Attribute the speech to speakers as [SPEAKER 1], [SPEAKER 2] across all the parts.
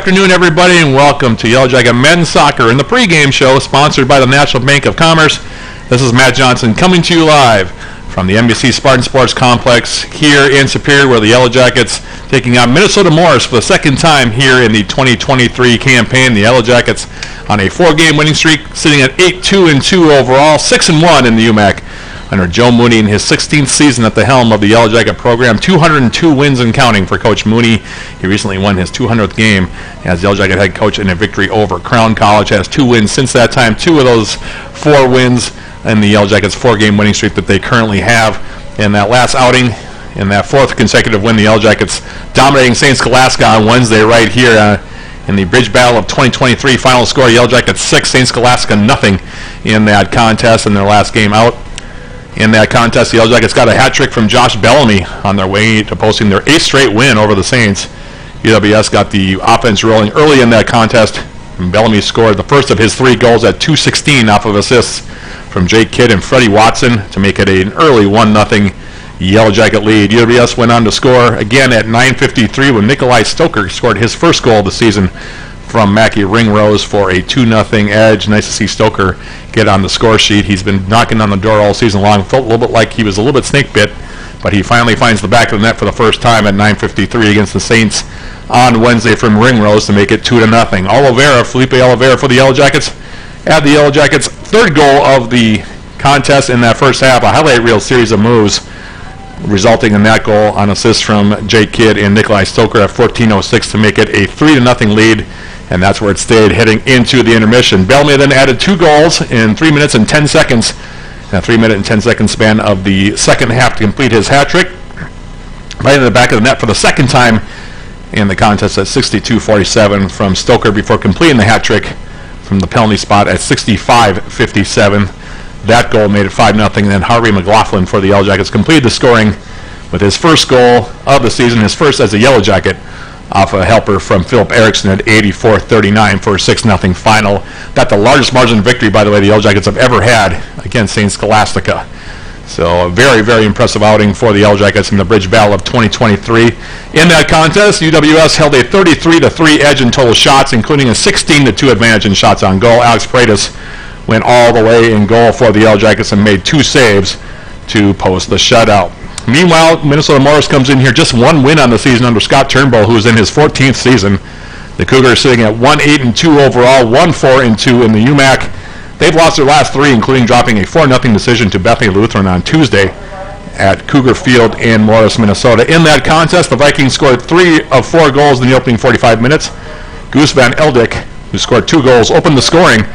[SPEAKER 1] afternoon, everybody, and welcome to Yellow Jacket Men's Soccer in the pregame show sponsored by the National Bank of Commerce. This is Matt Johnson coming to you live from the NBC Spartan Sports Complex here in Superior, where the Yellow Jackets taking on Minnesota Morris for the second time here in the 2023 campaign. The Yellow Jackets on a 4-game winning streak, sitting at 8-2-2 overall, 6-1 in the UMAC. Under Joe Mooney in his 16th season at the helm of the Yellow Jacket program, 202 wins and counting for Coach Mooney. He recently won his 200th game as Yellow Jacket head coach in a victory over Crown College. Has 2 wins since that time, 2 of those 4 wins in the Yellow Jackets 4-game winning streak that they currently have. In that last outing, in that 4th consecutive win, the Yellow Jackets dominating St. Scholastica on Wednesday right here in the Bridge Battle of 2023. Final score, Yellow Jackets 6, St. Scholastica nothing in that contest in their last game out. In that contest, the Yellow Jackets got a hat trick from Josh Bellamy on their way to posting their 8th straight win over the Saints. UWS got the offense rolling early in that contest, and Bellamy scored the first of his 3 goals at 2:16 off of assists from Jake Kidd and Freddie Watson to make it an early 1-0 Yellow Jacket lead. UWS went on to score again at 9:53 when Nikolai Stoker scored his first goal of the season from Mackie Ringrose for a 2-0 edge. Nice to see Stoker get on the score sheet. He's been knocking on the door all season long. Felt a little bit like he was a little bit snake bit, but he finally finds the back of the net for the first time at 9:53 against the Saints on Wednesday from Ringrose to make it 2-0. Felipe Oliveira for the Yellow Jackets had the Yellow Jackets' 3rd goal of the contest in that first half, a highlight reel series of moves resulting in that goal on assists from Jake Kidd and Nikolai Stoker at 14:06 to make it a 3-0 lead. And that's where it stayed heading into the intermission. Bellamy then added 2 goals in 3 minutes and 10 seconds, in a 3-minute and 10-second span of the second half to complete his hat trick. Right in the back of the net for the second time in the contest at 62:47 from Stoker before completing the hat trick from the penalty spot at 65:57. That goal made it 5-0. And then Harvey McLaughlin for the Yellow Jackets completed the scoring with his first goal of the season, his first as a Yellow Jacket, off a helper from Philip Eriksson at 84-39 for a 6-0 final. That's the largest margin of victory, by the way, the Yellow Jackets have ever had against St. Scholastica. So a very, very impressive outing for the Yellow Jackets in the Bridge Battle of 2023. In that contest, UWS held a 33-3 edge in total shots, including a 16-2 advantage in shots on goal. Alex Paredes went all the way in goal for the Yellow Jackets and made 2 saves to post the shutout. Meanwhile, Minnesota Morris comes in here just 1 win on the season under Scott Turnbull, who is in his 14th season. The Cougars sitting at 1-8-2 overall, 1-4-2 in the UMAC. They've lost their last 3, including dropping a 4-0 decision to Bethany Lutheran on Tuesday at Cougar Field in Morris, Minnesota. In that contest, the Vikings scored 3 of 4 goals in the opening 45 minutes. Goose Van Eldik, who scored 2 goals, opened the scoring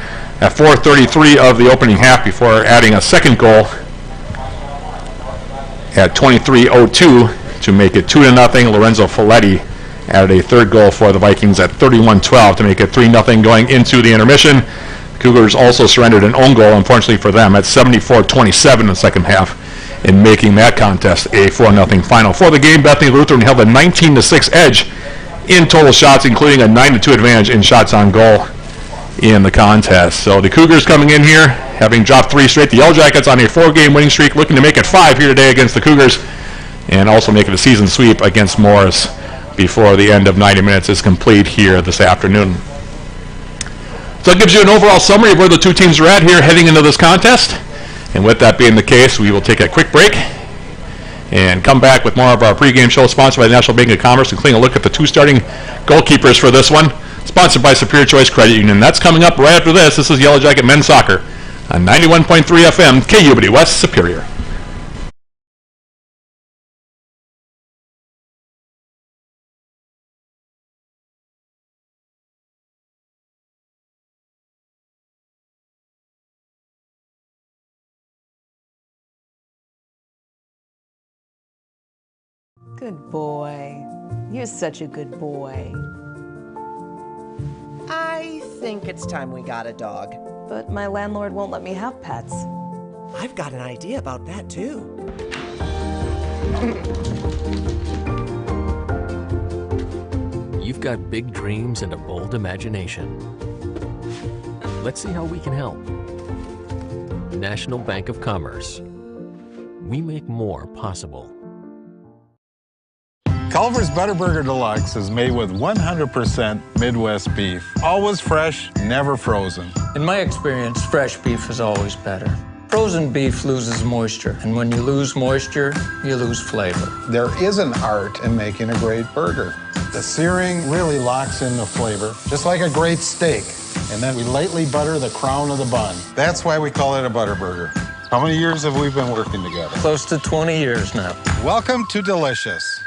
[SPEAKER 1] at 4:33 of the opening half before adding a second goal at 23:02 to make it 2-0. Lorenzo Folletti added a 3rd goal for the Vikings at 31:12 to make it 3-0 going into the intermission. The Cougars also surrendered an own goal, unfortunately for them, at 74-27 in the second half, in making that contest a 4-0 final. For the game, Bethany Lutheran held a 19-6 edge in total shots, including a 9-2 advantage in shots on goal in the contest. So the Cougars coming in here, having dropped 3 straight. The Yellow Jackets on a 4-game winning streak, looking to make it 5 here today against the Cougars, and also make it a season sweep against Morris before the end of 90 minutes is complete here this afternoon. So it gives you an overall summary of where the 2 teams are at here heading into this contest. And with that being the case, we will take a quick break and come back with more of our pregame show sponsored by the National Bank of Commerce, including a look at the 2 starting goalkeepers for this one, sponsored by Superior Choice Credit Union. That's coming up right after this. This is Yellow Jacket Men's Soccer on 91.3 FM, KUBD West Superior.
[SPEAKER 2] Good boy. You're such a good boy.
[SPEAKER 3] I think it's time we got a dog.
[SPEAKER 2] But my landlord won't let me have pets.
[SPEAKER 3] I've got an idea about that, too.
[SPEAKER 4] You've got big dreams and a bold imagination. Let's see how we can help. National Bank of Commerce. We make more possible.
[SPEAKER 5] Culver's Butterburger Deluxe is made with 100% Midwest beef. Always fresh, never frozen.
[SPEAKER 6] In my experience, fresh beef is always better. Frozen beef loses moisture, and when you lose moisture, you lose flavor.
[SPEAKER 5] There is an art in making a great burger. The searing really locks in the flavor, just like a great steak. And then we lightly butter the crown of the bun. That's why we call it a butter burger. How many years have we been working together?
[SPEAKER 6] Close to 20 years now.
[SPEAKER 5] Welcome to Delicious.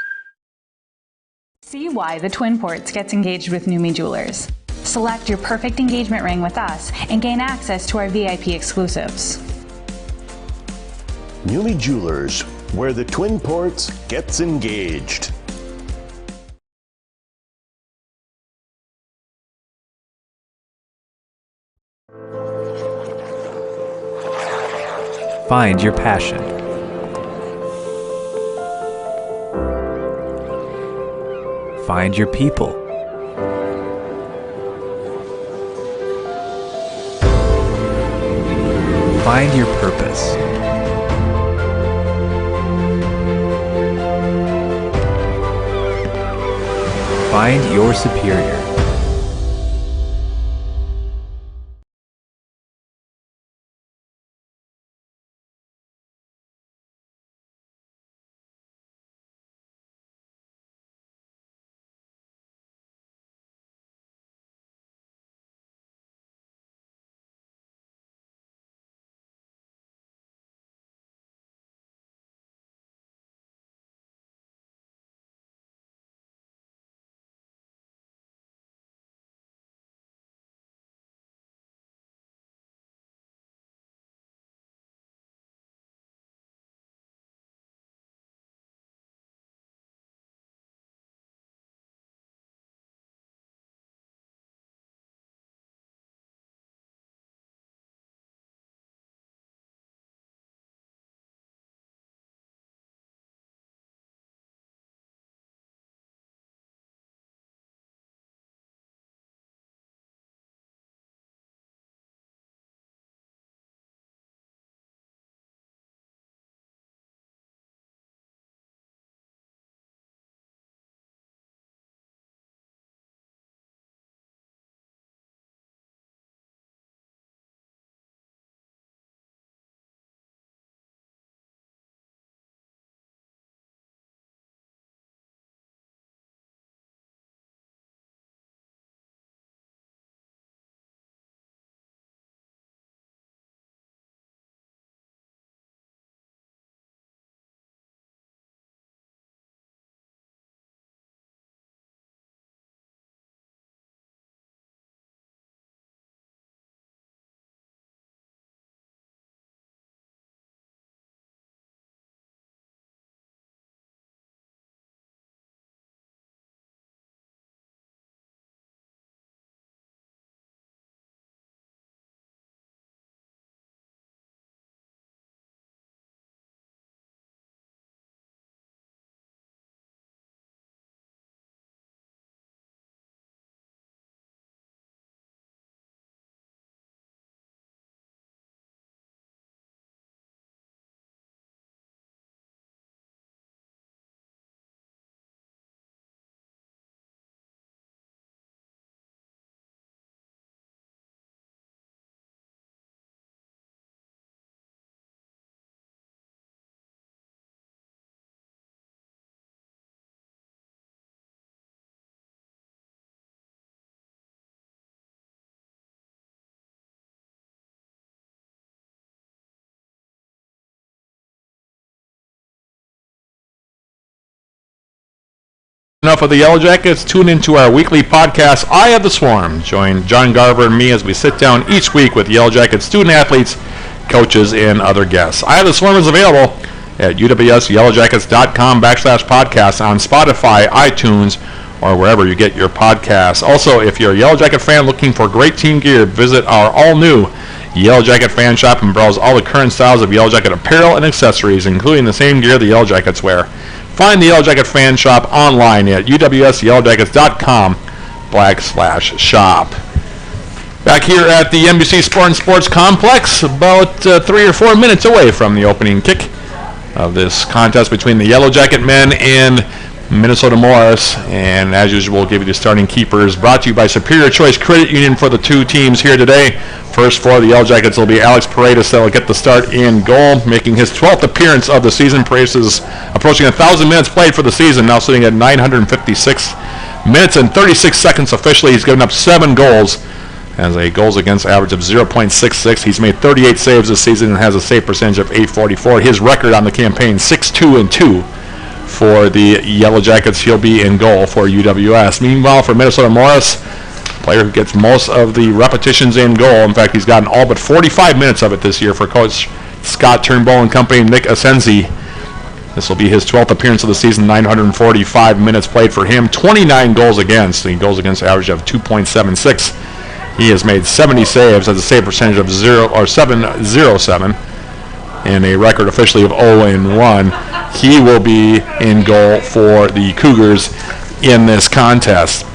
[SPEAKER 7] See why the Twin Ports gets engaged with Numi Jewelers. Select your perfect engagement ring with us and gain access to our VIP exclusives.
[SPEAKER 8] Numi Jewelers, where the Twin Ports gets engaged.
[SPEAKER 9] Find your passion. Find your people. Find your purpose. Find your superior.
[SPEAKER 1] Enough of the Yellow Jackets. Tune into our weekly podcast, Eye of the Swarm. Join John Garver and me as we sit down each week with Yellow Jacket student-athletes, coaches, and other guests. Eye of the Swarm is available at uwsyellowjackets.com/podcast on Spotify, iTunes, or wherever you get your podcasts. Also, if you're a Yellow Jacket fan looking for great team gear, visit our all-new Yellow Jacket fan shop and browse all the current styles of Yellow Jacket apparel and accessories, including the same gear the Yellow Jackets wear. Find the Yellow Jacket fan shop online at uwsyellowjackets.com/shop. Back here at the NBC Sport and Sports Complex, about 3 or 4 minutes away from the opening kick of this contest between the Yellow Jacket men and Minnesota Morris. And as usual, we'll give you the starting keepers. Brought to you by Superior Choice Credit Union for the two teams here today. First for the Yellow Jackets will be Alex Paredes that will get the start in goal, making his 12th appearance of the season. Paredes is approaching 1,000 minutes played for the season, now sitting at 956 minutes and 36 seconds officially. He's given up 7 goals, has a goals against average of 0.66. He's made 38 saves this season and has a save percentage of .844. His record on the campaign, 6-2-2 for the Yellow Jackets. He'll be in goal for UWS. Meanwhile, for Minnesota Morris, player who gets most of the repetitions in goal. In fact, he's gotten all but 45 minutes of it this year for Coach Scott Turnbull and company. Nick Asensi. This will be his 12th appearance of the season, 945 minutes played for him, 29 goals against. The goals against average of 2.76. He has made 70 saves, has a save percentage of 707, and a record officially of 0-1. He will be in goal for the Cougars in this contest.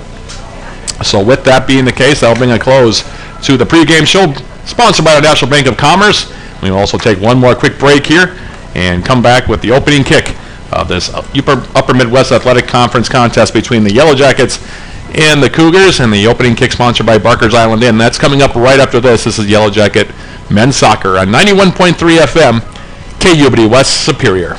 [SPEAKER 1] So with that being the case, that'll bring a close to the pregame show, sponsored by the National Bank of Commerce. We will also take one more quick break here and come back with the opening kick of this Upper Midwest Athletic Conference contest between the Yellow Jackets and the Cougars, and the opening kick sponsored by Barker's Island Inn. That's coming up right after this. This is Yellow Jacket Men's Soccer on 91.3 FM, KUBD West Superior.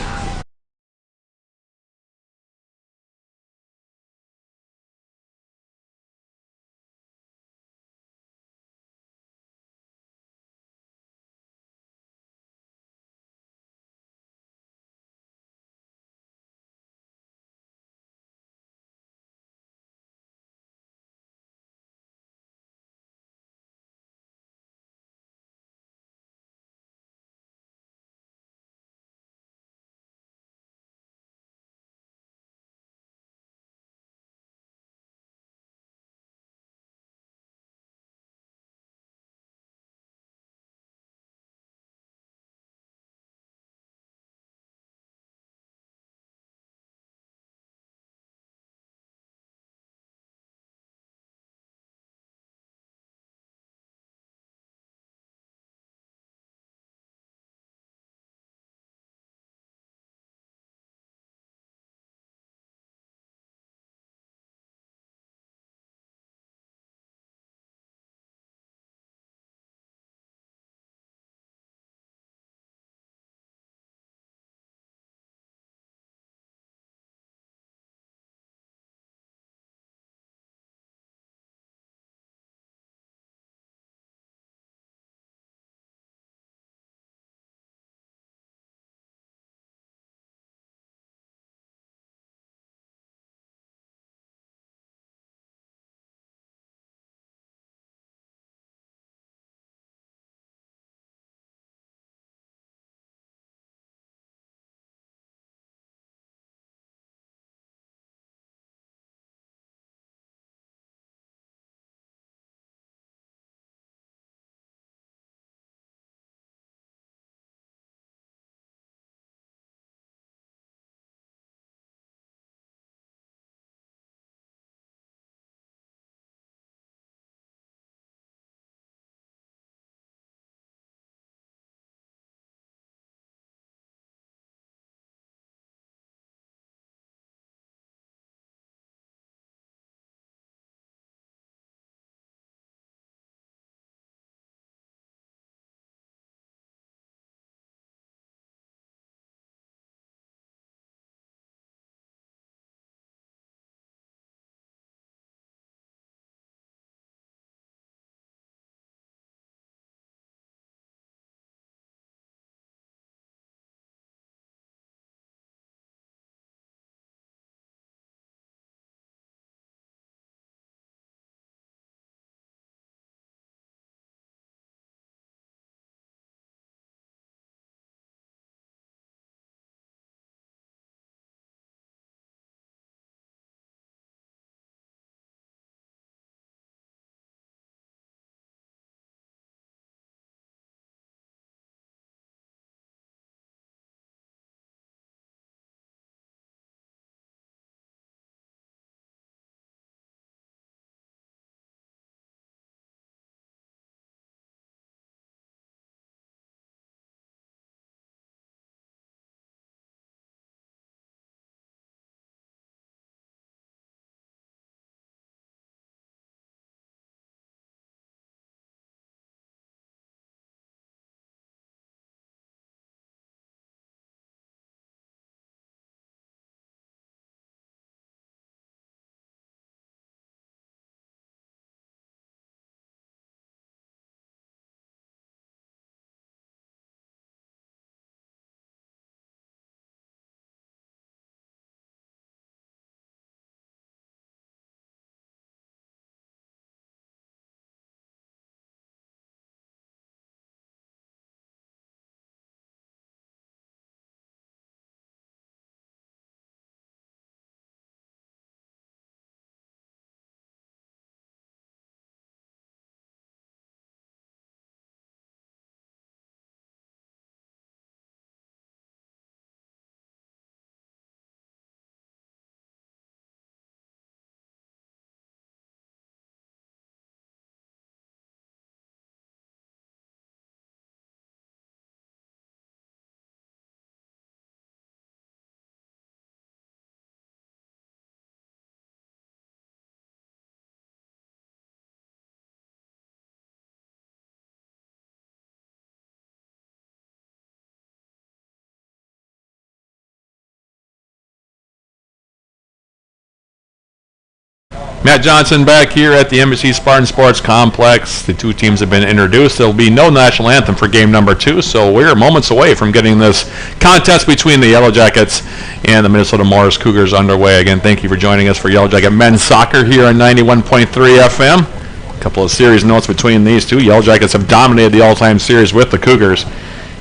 [SPEAKER 1] Matt Johnson back here at the Embassy Spartan Sports Complex. The two teams have been introduced. There will be no national anthem for game number 2, so we're moments away from getting this contest between the Yellow Jackets and the Minnesota Morris Cougars underway. Again, thank you for joining us for Yellow Jacket men's soccer here on 91.3 FM. A couple of series notes between these two. Yellow Jackets have dominated the all-time series with the Cougars.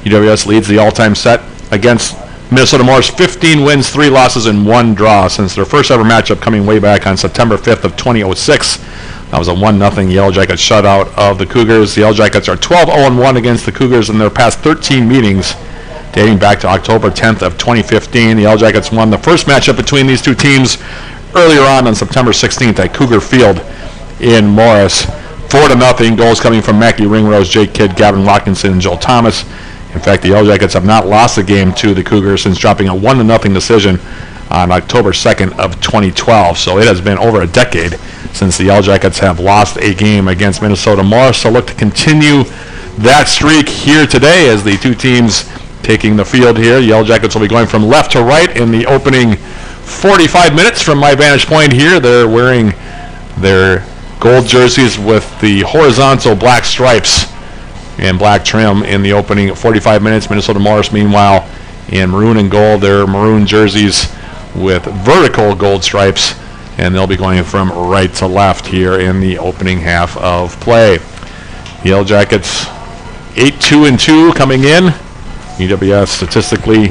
[SPEAKER 1] UWS leads the all-time set against Minnesota Morris, 15 wins, 3 losses, and 1 draw since their first ever matchup coming way back on September 5th of 2006. That was a 1-0 Yellow Jackets shutout of the Cougars. The Yellow Jackets are 12-0-1 against the Cougars in their past 13 meetings, dating back to October 10th of 2015. The Yellow Jackets won the first matchup between these two teams earlier on September 16th at Cougar Field in Morris. 4-0, goals coming from Mackie Ringrose, Jake Kidd, Gavin Watkinson, and Joel Thomas. In fact, the Yellow Jackets have not lost a game to the Cougars since dropping a 1-0 decision on October 2nd of 2012. So it has been over a decade since the Yellow Jackets have lost a game against Minnesota Morris. So look to continue that streak here today as the two teams taking the field here. The Yellow Jackets will be going from left to right in the opening 45 minutes from my vantage point here. They're wearing their gold jerseys with the horizontal black stripes and black trim in the opening 45 minutes. Minnesota Morris, meanwhile, in maroon and gold, their maroon jerseys with vertical gold stripes, and they'll be going from right to left here in the opening half of play. Yellow Jackets 8-2-2 coming in. UWS statistically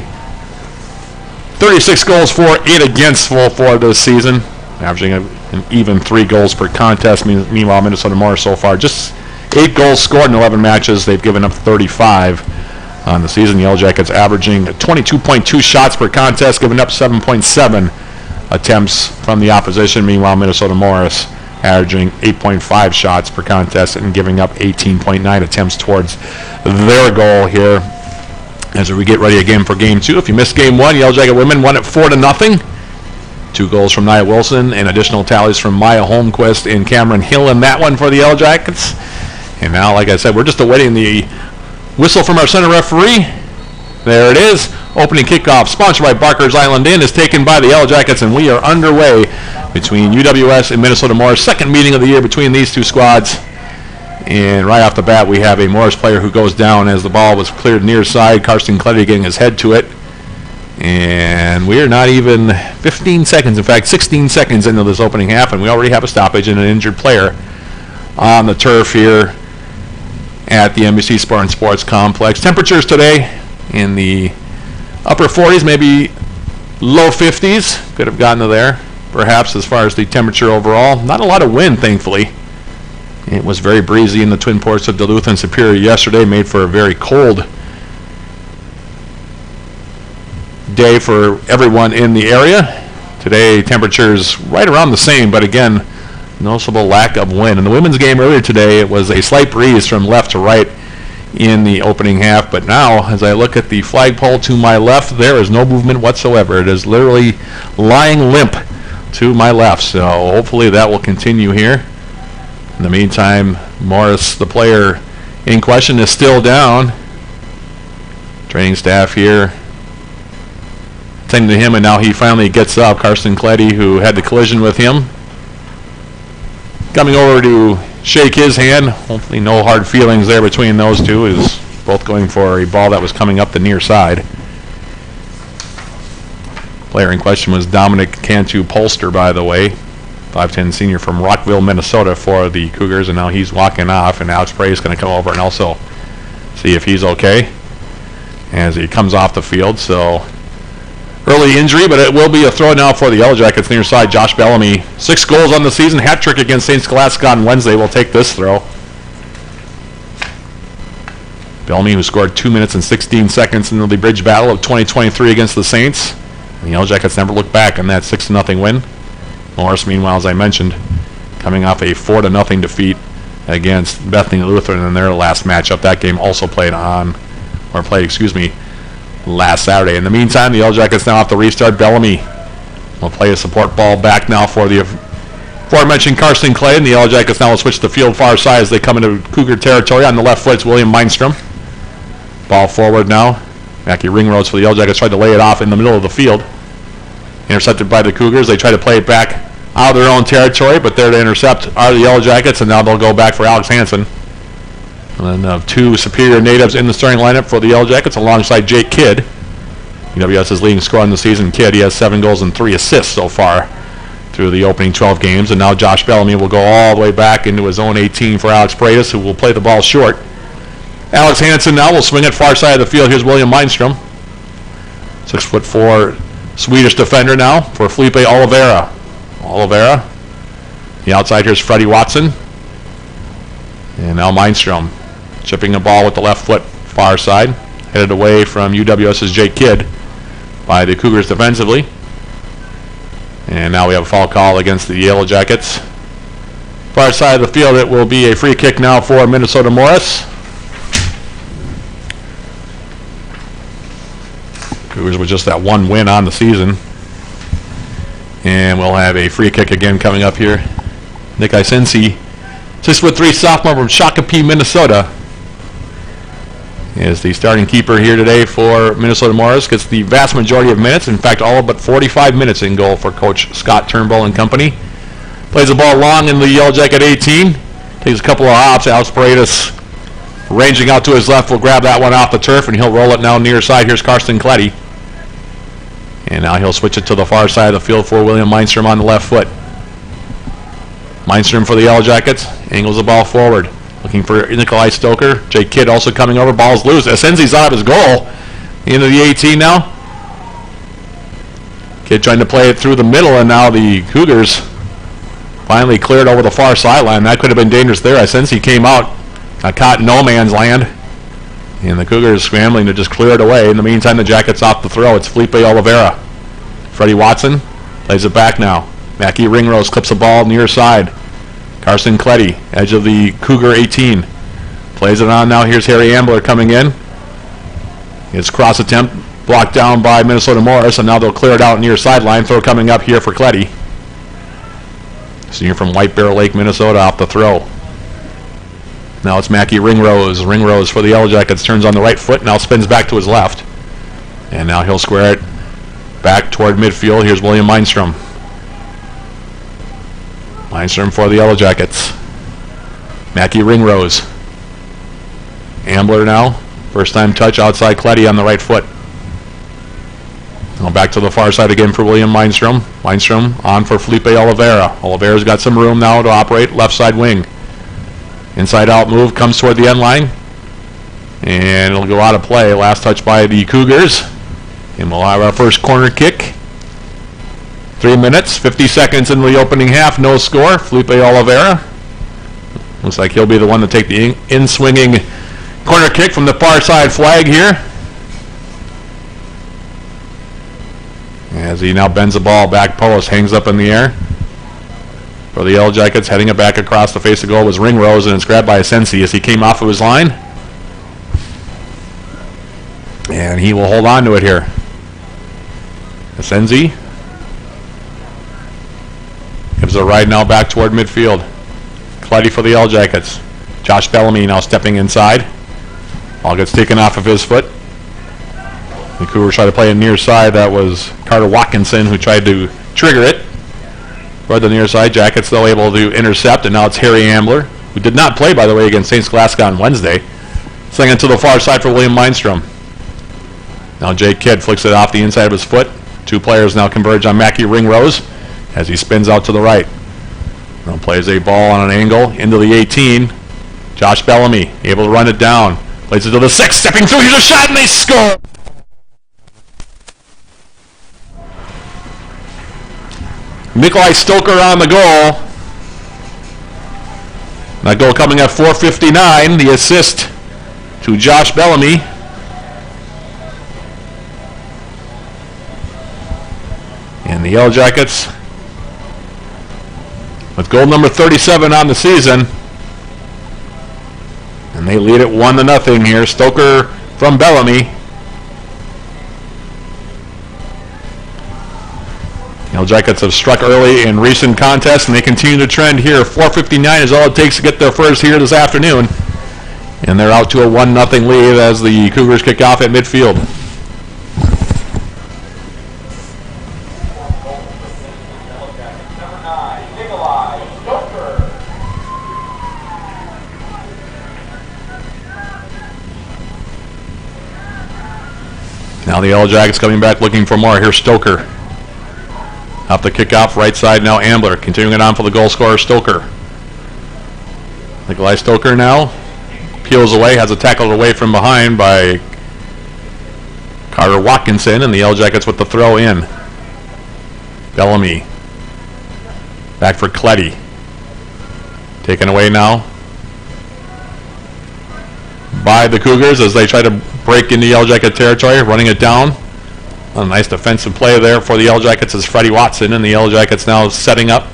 [SPEAKER 1] 36 goals for, 8 against for this season, averaging an even 3 goals per contest. Meanwhile, Minnesota Morris so far just 8 goals scored in 11 matches. They've given up 35 on the season. Yellow Jackets averaging 22.2 shots per contest, giving up 7.7 attempts from the opposition. Meanwhile, Minnesota Morris averaging 8.5 shots per contest and giving up 18.9 attempts towards their goal here as we get ready again for Game 2. If you missed Game 1, Yellow Jacket women won it 4-0. 2 goals from Nia Wilson and additional tallies from Maya Holmquist and Cameron Hill in that one for the Yellow Jackets. And now, like I said, we're just awaiting the whistle from our center referee. There it is. Opening kickoff, sponsored by Barker's Island Inn, is taken by the Yellow Jackets, and we are underway between UWS and Minnesota Morris. Second meeting of the year between these two squads. And right off the bat, we have a Morris player who goes down as the ball was cleared near side. Karsten Kleddy getting his head to it. And we are not even 15 seconds, in fact, 16 seconds into this opening half, and we already have a stoppage and an injured player on the turf here at the NBC Spartan Sports Complex. Temperatures today in the upper 40s, maybe low 50s. Could have gotten to there, perhaps, as far as the temperature overall. Not a lot of wind, thankfully. It was very breezy in the Twin Ports of Duluth and Superior yesterday, made for a very cold day for everyone in the area. Today, temperatures right around the same, but again, noticeable lack of wind. In the women's game earlier today, it was a slight breeze from left to right in the opening half, but now, as I look at the flagpole to my left, there is no movement whatsoever. It is literally lying limp to my left, so hopefully that will continue here. In the meantime, Morris, the player in question, is still down. Training staff here attending to him, and now he finally gets up. Karsten Kleddy, who had the collision with him, coming over to shake his hand. Hopefully no hard feelings there between those two, as both going for a ball that was coming up the near side. Player in question was Dominic Cantu Polster, by the way, 5'10" senior from Rockville, Minnesota for the Cougars, and now he's walking off, and Alex Bray is going to come over and also see if he's okay as he comes off the field. So early injury, but it will be a throw now for the Yellow Jackets near side. Josh Bellamy, 6 goals on the season, hat trick against St. Scholastica on Wednesday, will take this throw. Bellamy, who scored 2 minutes and 16 seconds in the bridge battle of 2023 against the Saints. The Yellow Jackets never looked back on that 6-0 win. Morris, meanwhile, as I mentioned, coming off a 4-0 defeat against Bethany Lutheran in their last matchup. That game also played last Saturday. In the meantime, the Yellow Jackets now have to restart. Bellamy will play a support ball back now for the aforementioned Karsten Clay, and the Yellow Jackets now will switch to field far side as they come into Cougar territory. On the left foot, it's William Meinstrom. Ball forward now. Mackie Ringrose for the Yellow Jackets tried to lay it off in the middle of the field. Intercepted by the Cougars. They try to play it back out of their own territory, but there to intercept are the Yellow Jackets, and now they'll go back for Alex Hansen. And then two Superior natives in the starting lineup for the Yellow Jackets alongside Jake Kidd. UWS's leading scorer in the season. Kidd, he has 7 goals and 3 assists so far through the opening 12 games. And now Josh Bellamy will go all the way back into his own 18 for Alex Paredes, who will play the ball short. Alex Hansen now will swing it far side of the field. Here's William Mindstrom. 6'4" Swedish defender now for Felipe Oliveira. Oliveira. The outside, here's Freddie Watson. And now Mindstrom chipping the ball with the left foot far side. Headed away from UWS's Jake Kidd by the Cougars defensively. And now we have a foul call against the Yellow Jackets. Far side of the field, it will be a free kick now for Minnesota Morris. Cougars with just that one win on the season. And we'll have a free kick again coming up here. Nick Isensi, 6'3" sophomore from Shakopee, Minnesota, is the starting keeper here today for Minnesota Morris. Gets the vast majority of minutes. In fact, all but 45 minutes in goal for Coach Scott Turnbull and company. Plays the ball long in the Yellow Jacket 18. Takes a couple of hops. Alex Paredes ranging out to his left will grab that one off the turf, and he'll roll it now near side. Here's Karsten Kletty. And now he'll switch it to the far side of the field for William Mindstrom on the left foot. Mindstrom for the Yellow Jackets. Angles the ball forward. Looking for Nikolai Stoker. Jake Kidd also coming over. Ball's loose. Asensi's out of his goal. Into the 18 now. Kidd trying to play it through the middle, and now the Cougars finally cleared over the far sideline. That could have been dangerous there. Asensi came out. Got caught in no man's land. And the Cougars scrambling to just clear it away. In the meantime, the Jackets off the throw. It's Felipe Oliveira. Freddie Watson plays it back now. Mackie Ringrose clips the ball near side. Karsten Kletty, edge of the Cougar 18. Plays it on now. Here's Harry Ambler coming in. His cross attempt blocked down by Minnesota Morris, and now they'll clear it out near sideline. Throw coming up here for Kletty. Senior from White Bear Lake, Minnesota, off the throw. Now it's Mackie Ringrose. Ringrose for the Yellow Jackets turns on the right foot, now spins back to his left. And now he'll square it back toward midfield. Here's William Mindstrom. Mindstrom for the Yellow Jackets. Mackie Ringrose. Ambler now. First time touch outside Kletty on the right foot. Now back to the far side again for William Mindstrom. Mindstrom on for Felipe Oliveira. Oliveira's got some room now to operate left side wing. Inside out move comes toward the end line. And it'll go out of play. Last touch by the Cougars. And we'll have our first corner kick. 3 minutes, 50 seconds into the opening half. No score. Felipe Oliveira. Looks like he'll be the one to take the in-swinging corner kick from the far side flag here. As he now bends the ball back post, hangs up in the air. For the Yellow Jackets, heading it back across the face of goal was Ringrose, and it's grabbed by Asensi as he came off of his line. And he will hold on to it here. Asensi gives a ride now back toward midfield. Kletty for the Yellow Jackets. Josh Bellamy now stepping inside. Ball gets taken off of his foot. The Cougars try to play a near side. That was Carter Watkinson who tried to trigger it. Toward the near side, Jackets though able to intercept, and now it's Harry Ambler, who did not play, by the way, against St. Scholastica on Wednesday. Sling it to the far side for William Mindstrom. Now Jake Kidd flicks it off the inside of his foot. Two players now converge on Mackie Ringrose as he spins out to the right. Now plays a ball on an angle into the 18. Josh Bellamy able to run it down. Plays it to the 6, stepping through. Here's a shot, and they score! Nikolai Stoker on the goal. That goal coming at 4:59. The assist to Josh Bellamy. And the Yellow Jackets with goal number 37 on the season. And they lead it 1-0 here. Stoker from Bellamy. Yellow Jackets have struck early in recent contests, and they continue to trend here. 4:59 is all it takes to get their first here this afternoon. And they're out to a 1-0 lead as the Cougars kick off at midfield.
[SPEAKER 10] Number 9.
[SPEAKER 1] Now the Yellow Jackets coming back looking for more. Here's Stoker. Up the kickoff, right side now Ambler. Continuing it on for the goal scorer, Stoker. Nikolai Stoker now peels away, has it tackled away from behind by Carter Watkinson, and the Yellow Jackets with the throw in. Bellamy. Back for Cletty. Taken away now by the Cougars as they try to break into Yellow Jacket territory, running it down. A nice defensive play there for the Yellow Jackets as Freddie Watson, and the Yellow Jackets now setting up.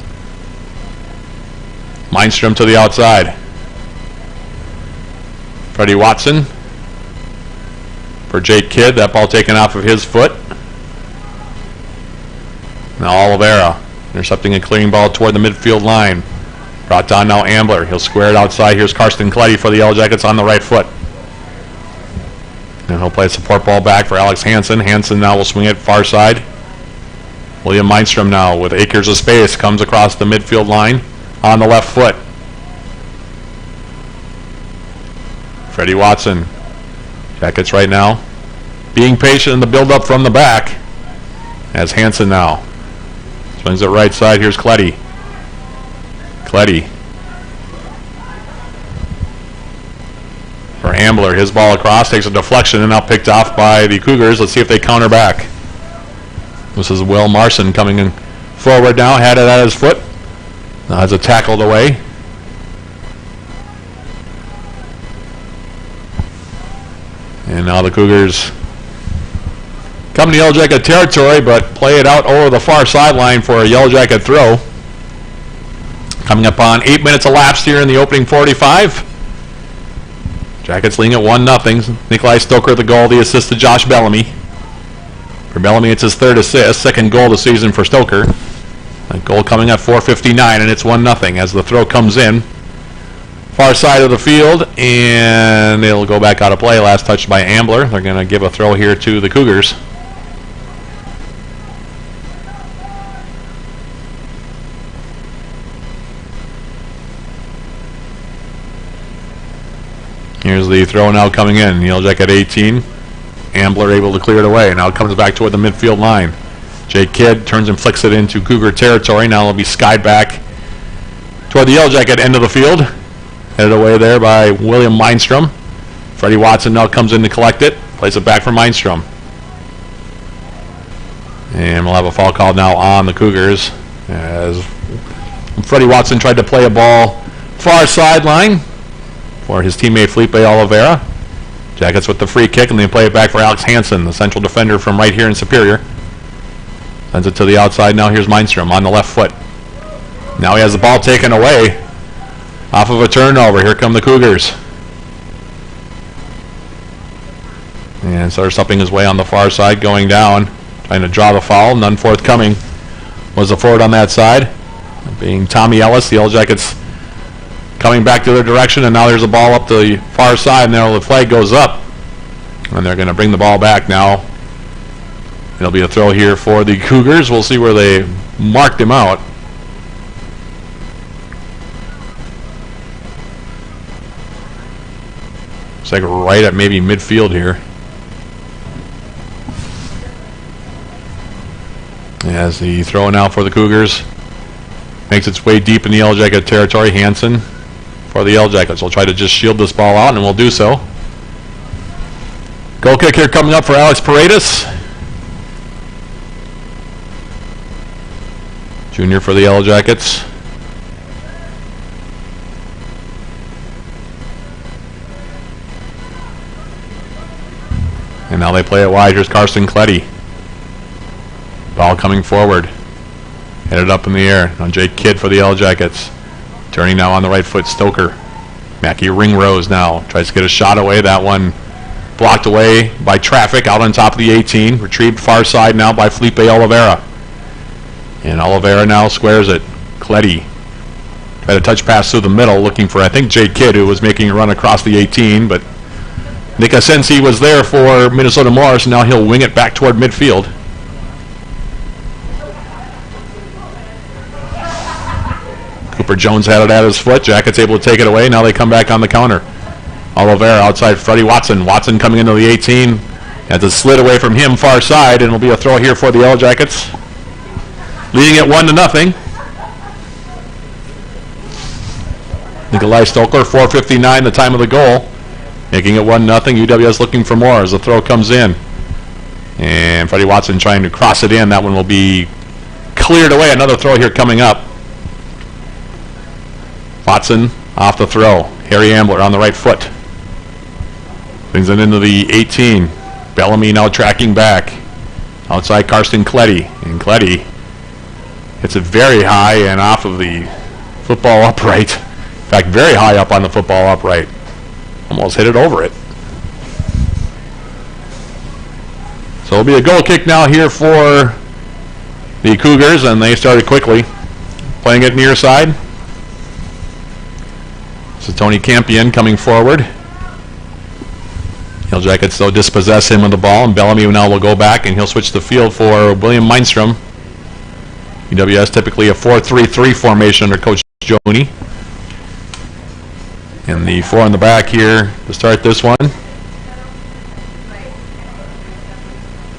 [SPEAKER 1] Mindstrom to the outside. Freddie Watson for Jake Kidd. That ball taken off of his foot. Now Oliveira intercepting a clearing ball toward the midfield line. Brought down now Ambler. He'll square it outside. Here's Karsten Cletty for the Yellow Jackets on the right foot. And he'll play a support ball back for Alex Hansen. Hansen now will swing it far side. William Mindstrom now with acres of space comes across the midfield line on the left foot. Freddie Watson. Jackets right now being patient in the build-up from the back as Hansen now swings it right side. Here's Cletty. Cletty for Ambler. His ball across, takes a deflection and now picked off by the Cougars. Let's see if they counter back. This is Will Marson coming in forward now, had it at his foot. Now has it tackled away. And now the Cougars come to Yellow Jacket territory, but play it out over the far sideline for a Yellow Jacket throw. Coming up on 8 minutes elapsed here in the opening 45. Jackets leading at 1-0. Nikolai Stoker the goal, the assist to Josh Bellamy. For Bellamy, it's his third assist, second goal of the season for Stoker. A goal coming at 4:59, and it's 1-0 as the throw comes in. Far side of the field, and it'll go back out of play. Last touch by Ambler. They're going to give a throw here to the Cougars. Here's the throw now coming in. Yellow Jacket 18. Ambler able to clear it away. Now it comes back toward the midfield line. Jake Kidd turns and flicks it into Cougar territory. Now it'll be skied back toward the Yellow Jacket end of the field. Headed away there by William Mindstrom. Freddie Watson now comes in to collect it. Plays it back for Mindstrom. And we'll have a foul called now on the Cougars as Freddie Watson tried to play a ball far sideline for his teammate Felipe Oliveira. Jackets with the free kick, and they play it back for Alex Hansen, the central defender from right here in Superior. Sends it to the outside. Now here's Mindstrom on the left foot. Now he has the ball taken away off of a turnover. Here come the Cougars. And starts upping his way on the far side, going down, trying to draw the foul. None forthcoming was the forward on that side, being Tommy Ellis. The Yellow Jackets coming back to their direction, and now there's a ball up the far side, and now the flag goes up. And they're going to bring the ball back now. It'll be a throw here for the Cougars. We'll see where they marked him out. It's like right at maybe midfield here. As the throw now for the Cougars makes its way deep in the Yellow Jacket territory. Hansen for the Yellow Jackets will try to just shield this ball out, and will do so. Goal kick here coming up for Alex Paredes, junior for the Yellow Jackets. And now they play it wide. Here's Karsten Cletty. Ball coming forward. Headed up in the air. Now Jake Kidd for the Yellow Jackets. Turning now on the right foot, Stoker. Mackey Ringrose now tries to get a shot away. That one blocked away by traffic out on top of the 18. Retrieved far side now by Felipe Oliveira. And Oliveira now squares it. Cletty tried a touch pass through the middle, looking for, I think, Jake Kidd, who was making a run across the 18, but Nick Asensi was there for Minnesota Morris, and now he'll wing it back toward midfield. Cooper Jones had it at his foot. Jackets able to take it away. Now they come back on the counter. Oliveira outside Freddie Watson. Watson coming into the 18. As it slid away from him far side, and it'll be a throw here for the Yellow Jackets. Leading it 1-0. Nikolai Stoker, 4:59, the time of the goal. Making it 1-0. UWS looking for more as the throw comes in. And Freddie Watson trying to cross it in. That one will be cleared away. Another throw here coming up. Watson off the throw. Harry Ambler on the right foot. Brings it into the 18. Bellamy now tracking back. Outside Karsten Kletty. And Kletty hits it very high and off of the football upright. In fact, very high up on the football upright. Almost hit it over it. So it'll be a goal kick now here for the Cougars, and they started quickly. Playing it near side. So Tony Campion coming forward. Yellow Jackets though dispossess him of the ball, and Bellamy now will go back, and he'll switch the field for William Mindstrom. UWS typically a 4-3-3 formation under Coach Joney. And the four in the back here to start this one.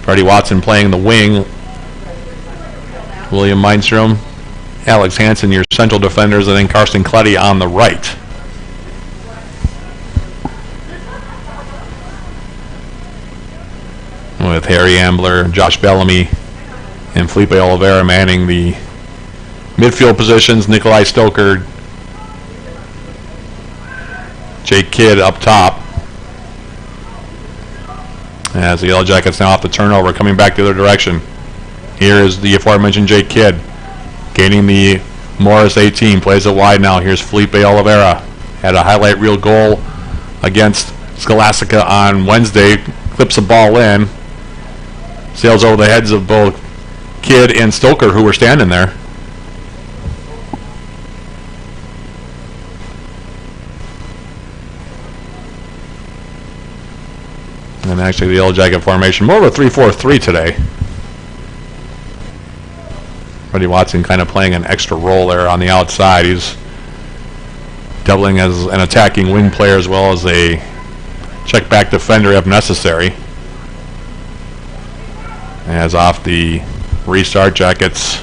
[SPEAKER 1] Freddie Watson playing the wing. William Mindstrom, Alex Hansen, your central defenders, and then Karsten Kletty on the right. With Harry Ambler, Josh Bellamy, and Felipe Oliveira manning the midfield positions. Nikolai Stoker, Jake Kidd up top. As the Yellow Jackets now off the turnover, coming back the other direction. Here is the aforementioned Jake Kidd, gaining the Morris 18, plays it wide now. Here's Felipe Oliveira. Had a highlight reel goal against Scholastica on Wednesday. Clips the ball in. Sails over the heads of both Kidd and Stoker, who were standing there. And actually the Yellow Jacket formation, more of a 3-4-3 today. Freddie Watson kind of playing an extra role there on the outside. He's doubling as an attacking wing player as well as a check back defender if necessary. As off the restart, Jackets,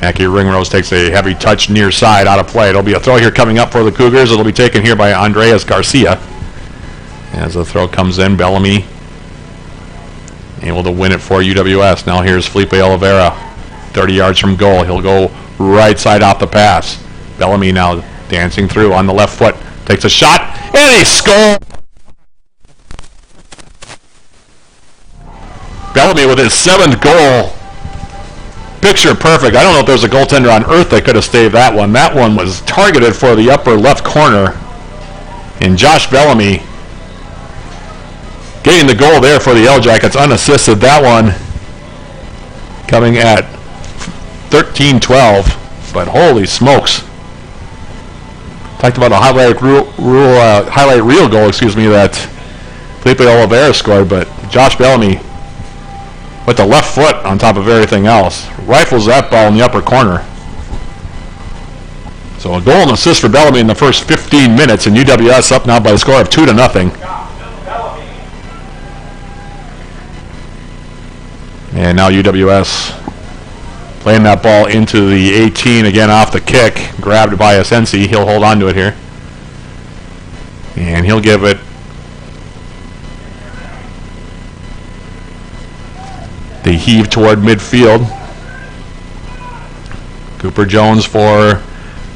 [SPEAKER 1] Mackie Ringrose takes a heavy touch near side out of play. It'll be a throw here coming up for the Cougars. It'll be taken here by Andreas Garcia. As the throw comes in, Bellamy able to win it for UWS. Now here's Felipe Oliveira, 30 yards from goal. He'll go right side off the pass. Bellamy now dancing through on the left foot. Takes a shot, and he scores! Bellamy with his 7th goal. Picture perfect. I don't know if there's a goaltender on earth that could have saved that one. That one was targeted for the upper left corner. And Josh Bellamy getting the goal there for the Yellow Jackets unassisted. That one coming at 13-12. But holy smokes. Talked about a highlight reel goal, that Felipe Oliveira scored, but Josh Bellamy with the left foot on top of everything else rifles that ball in the upper corner. So a goal and assist for Bellamy in the first 15 minutes, and UWS up now by a score of 2-0. And now UWS playing that ball into the 18 again off the kick, grabbed by Asensi. He'll hold on to it here, and he'll give it the heave toward midfield. Cooper Jones for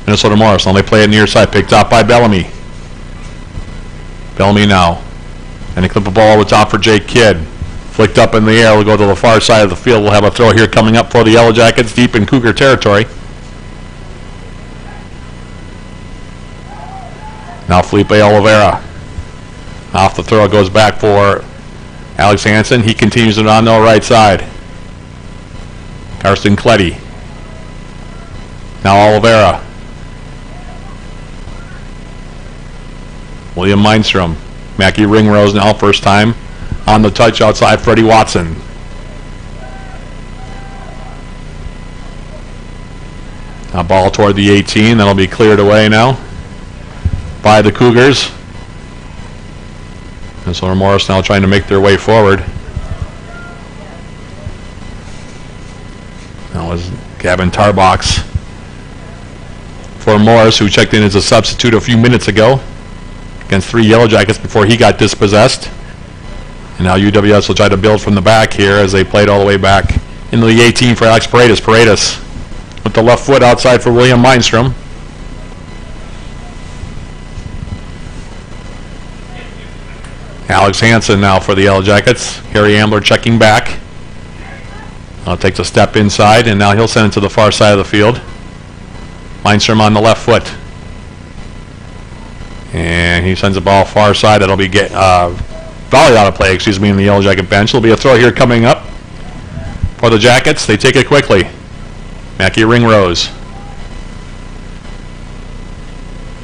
[SPEAKER 1] Minnesota Morris. Now they play it near side, picked up by Bellamy. Bellamy now, and they clip the ball over the top for Jake Kidd. Flicked up in the air, will go to the far side of the field. We'll have a throw here coming up for the Yellow Jackets deep in Cougar territory. Now Felipe Oliveira. Off the throw, goes back for Alex Hansen. He continues it on the right side. Karsten Kletty. Now Oliveira. William Mindstrom. Mackie Ringrose now first time on the touch outside Freddie Watson. Now ball toward the 18. That'll be cleared away now by the Cougars. And so Morris now trying to make their way forward. was Gavin Tarbox for Morris, who checked in as a substitute a few minutes ago against 3 Yellow Jackets before he got dispossessed. And now UWS will try to build from the back here as they played all the way back into the 18 for Alex Paredes. Paredes with the left foot outside for William Mindstrom. Alex Hansen now for the Yellow Jackets. Harry Ambler checking back. Now takes a step inside, and now he'll send it to the far side of the field. Mindstrom on the left foot. And he sends the ball far side. That'll be volleyed out of play, in the Yellow Jacket bench. There'll be a throw here coming up for the Jackets. They take it quickly. Mackie Ringrose.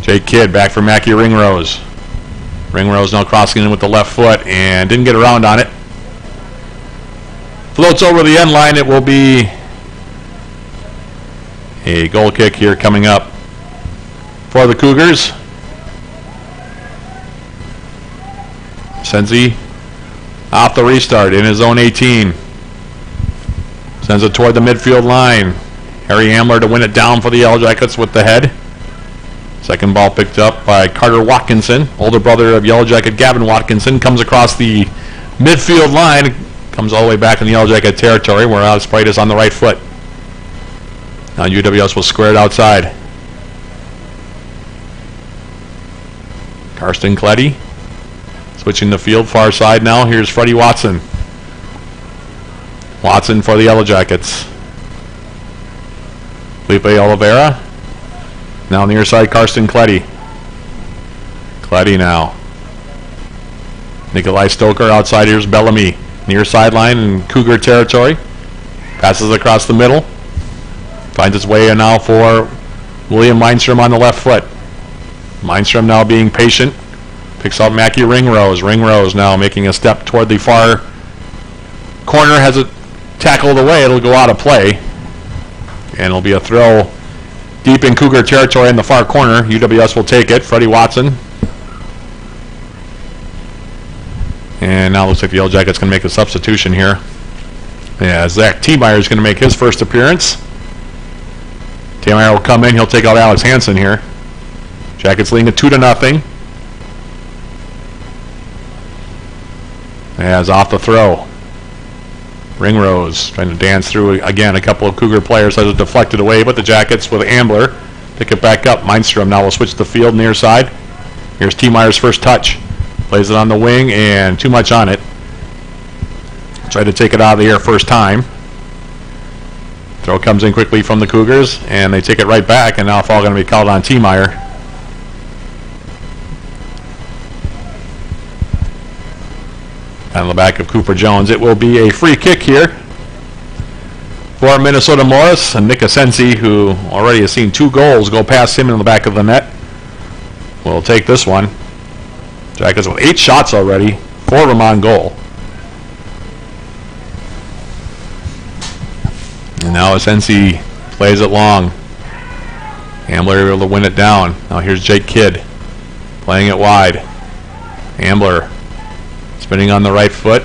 [SPEAKER 1] Jake Kidd back for Mackie Ringrose. Ringrose now crossing in with the left foot and didn't get around on it. Floats over the end line. It will be a goal kick here coming up for the Cougars. Senzi off the restart in his own 18. Sends it toward the midfield line. Harry Ambler to win it down for the Yellow Jackets with the head. Second ball picked up by Carter Watkinson, older brother of Yellow Jacket Gavin Watkinson. Comes across the midfield line, comes all the way back in the Yellow Jacket territory where Alex Paredes on the right foot. Now UWS will square it outside. Karsten Kleddy switching the field far side now. Here's Freddie Watson. Watson for the Yellow Jackets. Felipe Oliveira. Now near side, Karsten Kleddy. Kleddy now. Nikolai Stoker outside. Here's Bellamy. Near sideline in Cougar territory. Passes across the middle. Finds its way in now for William Mindstrom on the left foot. Mindstrom now being patient. Picks up Mackie Ringrose. Ringrose now making a step toward the far corner. Has it tackled away. It'll go out of play. And it'll be a throw deep in Cougar territory in the far corner. UWS will take it. Freddie Watson. And now looks like the Yellow Jackets going to make a substitution here. Yeah, Zach Tiemeyer is going to make his first appearance. Tiemeyer will come in. He'll take out Alex Hansen here. Jackets leading it 2-0. As off the throw. Ringrose trying to dance through again. A couple of Cougar players has it deflected away, but the Jackets with Ambler pick it back up. Mindstrom now will switch the field near side. Here's Tiemeyer's first touch. Plays it on the wing and too much on it. Tried to take it out of the air first time. Throw comes in quickly from the Cougars and they take it right back, and now foul going to be called on Tiemeyer. On the back of Cooper Jones. It will be a free kick here for Minnesota Morris. And Nick Asensi, who already has seen 2 goals go past him in the back of the net, will take this one. Jackets with 8 shots already, 4 of them on goal. And now Asensi plays it long. Ambler able to win it down. Now here's Jake Kidd playing it wide. Ambler spinning on the right foot.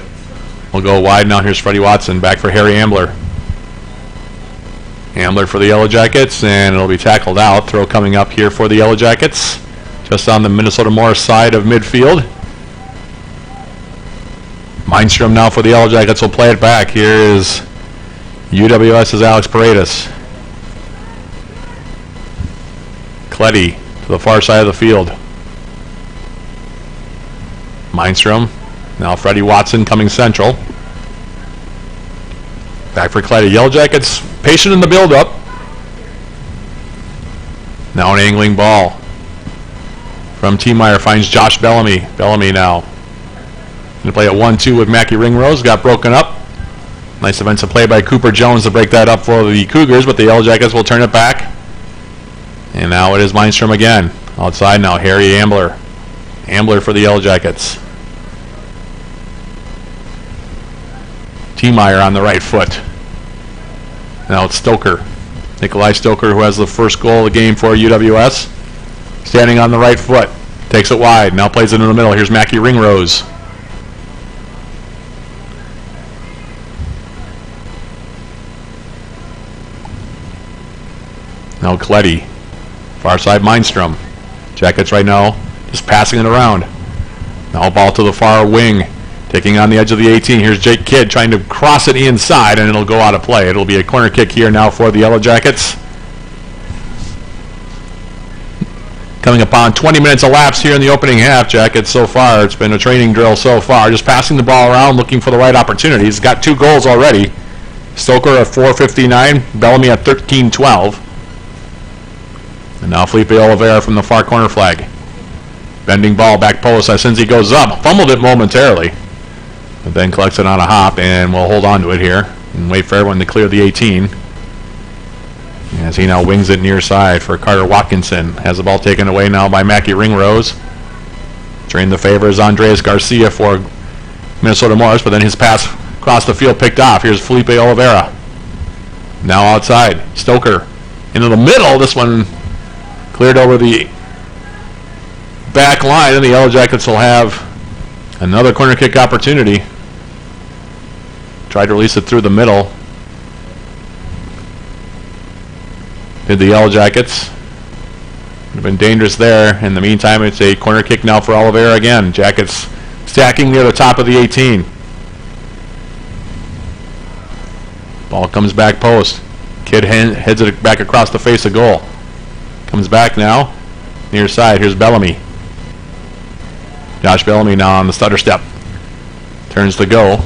[SPEAKER 1] We'll go wide now. Here's Freddie Watson back for Harry Ambler. Ambler for the Yellow Jackets, and it'll be tackled out. Throw coming up here for the Yellow Jackets. Just on the Minnesota Morris side of midfield. Mindstrom now for the Yellow Jackets will play it back. Here is UWS's Alex Paredes. Kleddy to the far side of the field. Mindstrom. Now Freddie Watson coming central. Back for Kleddy. Yellow Jackets patient in the build-up. Now an angling ball from Tiemeyer finds Josh Bellamy. Bellamy now going to play a 1-2 with Mackie Ringrose. Got broken up. Nice defensive play by Cooper Jones to break that up for the Cougars, but the Yellow Jackets will turn it back. And now it is Mindstrom again. Outside now, Harry Ambler. Ambler for the Yellow Jackets. Tiemeyer on the right foot. Now it's Stoker. Nikolai Stoker, who has the first goal of the game for UWS. Standing on the right foot. Takes it wide. Now plays it in the middle. Here's Mackie Ringrose. Now Kleddy. Far side Mindstrom. Jackets right now just passing it around. Now ball to the far wing. Taking on the edge of the 18. Here's Jake Kidd trying to cross it inside, and it'll go out of play. It'll be a corner kick here now for the Yellow Jackets. Coming upon 20 minutes elapsed here in the opening half. Jackets so far, it's been a training drill so far. Just passing the ball around, looking for the right opportunities. Got 2 goals already. Stoker at 4:59, Bellamy at 13:12. And now Felipe Oliveira from the far corner flag. Bending ball, back post. Asensi goes up. Fumbled it momentarily. But then collects it on a hop, and we'll hold on to it here and wait for everyone to clear the 18. As he now wings it near side for Carter Watkinson. Has the ball taken away now by Mackie Ringrose. Drained the favor is Andres Garcia for Minnesota Morris, but then his pass across the field picked off. Here's Felipe Oliveira. Now outside. Stoker into the middle. This one cleared over the back line, and the Yellow Jackets will have another corner kick opportunity. Tried to release it through the middle. Did the Yellow Jackets. Would have been dangerous there. In the meantime, it's a corner kick now for Oliveira again. Jackets stacking near the top of the 18. Ball comes back post. Kidd heads it back across the face of goal. Comes back now. Near side. Here's Bellamy. Josh Bellamy now on the stutter step. Turns to go.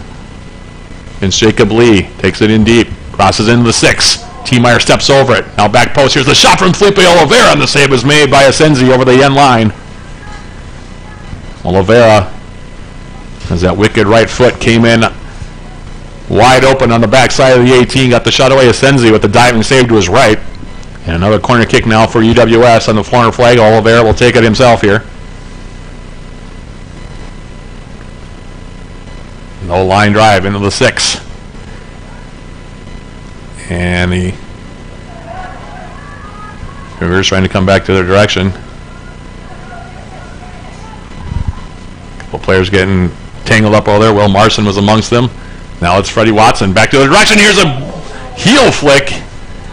[SPEAKER 1] And Jacob Lee takes it in deep. Crosses into the 6. T-Meyer steps over it. Now back post. Here's the shot from Felipe Oliveira, and the save is made by Asensi over the end line. Oliveira, as that wicked right foot came in wide open on the backside of the 18, got the shot away. Asensi with the diving save to his right. And another corner kick now for UWS on the corner flag. Oliveira will take it himself here. No line drive into the 6. And the Cougars trying to come back to their direction. A couple players getting tangled up over there. Will Marson was amongst them. Now it's Freddie Watson back to their direction. Here's a heel flick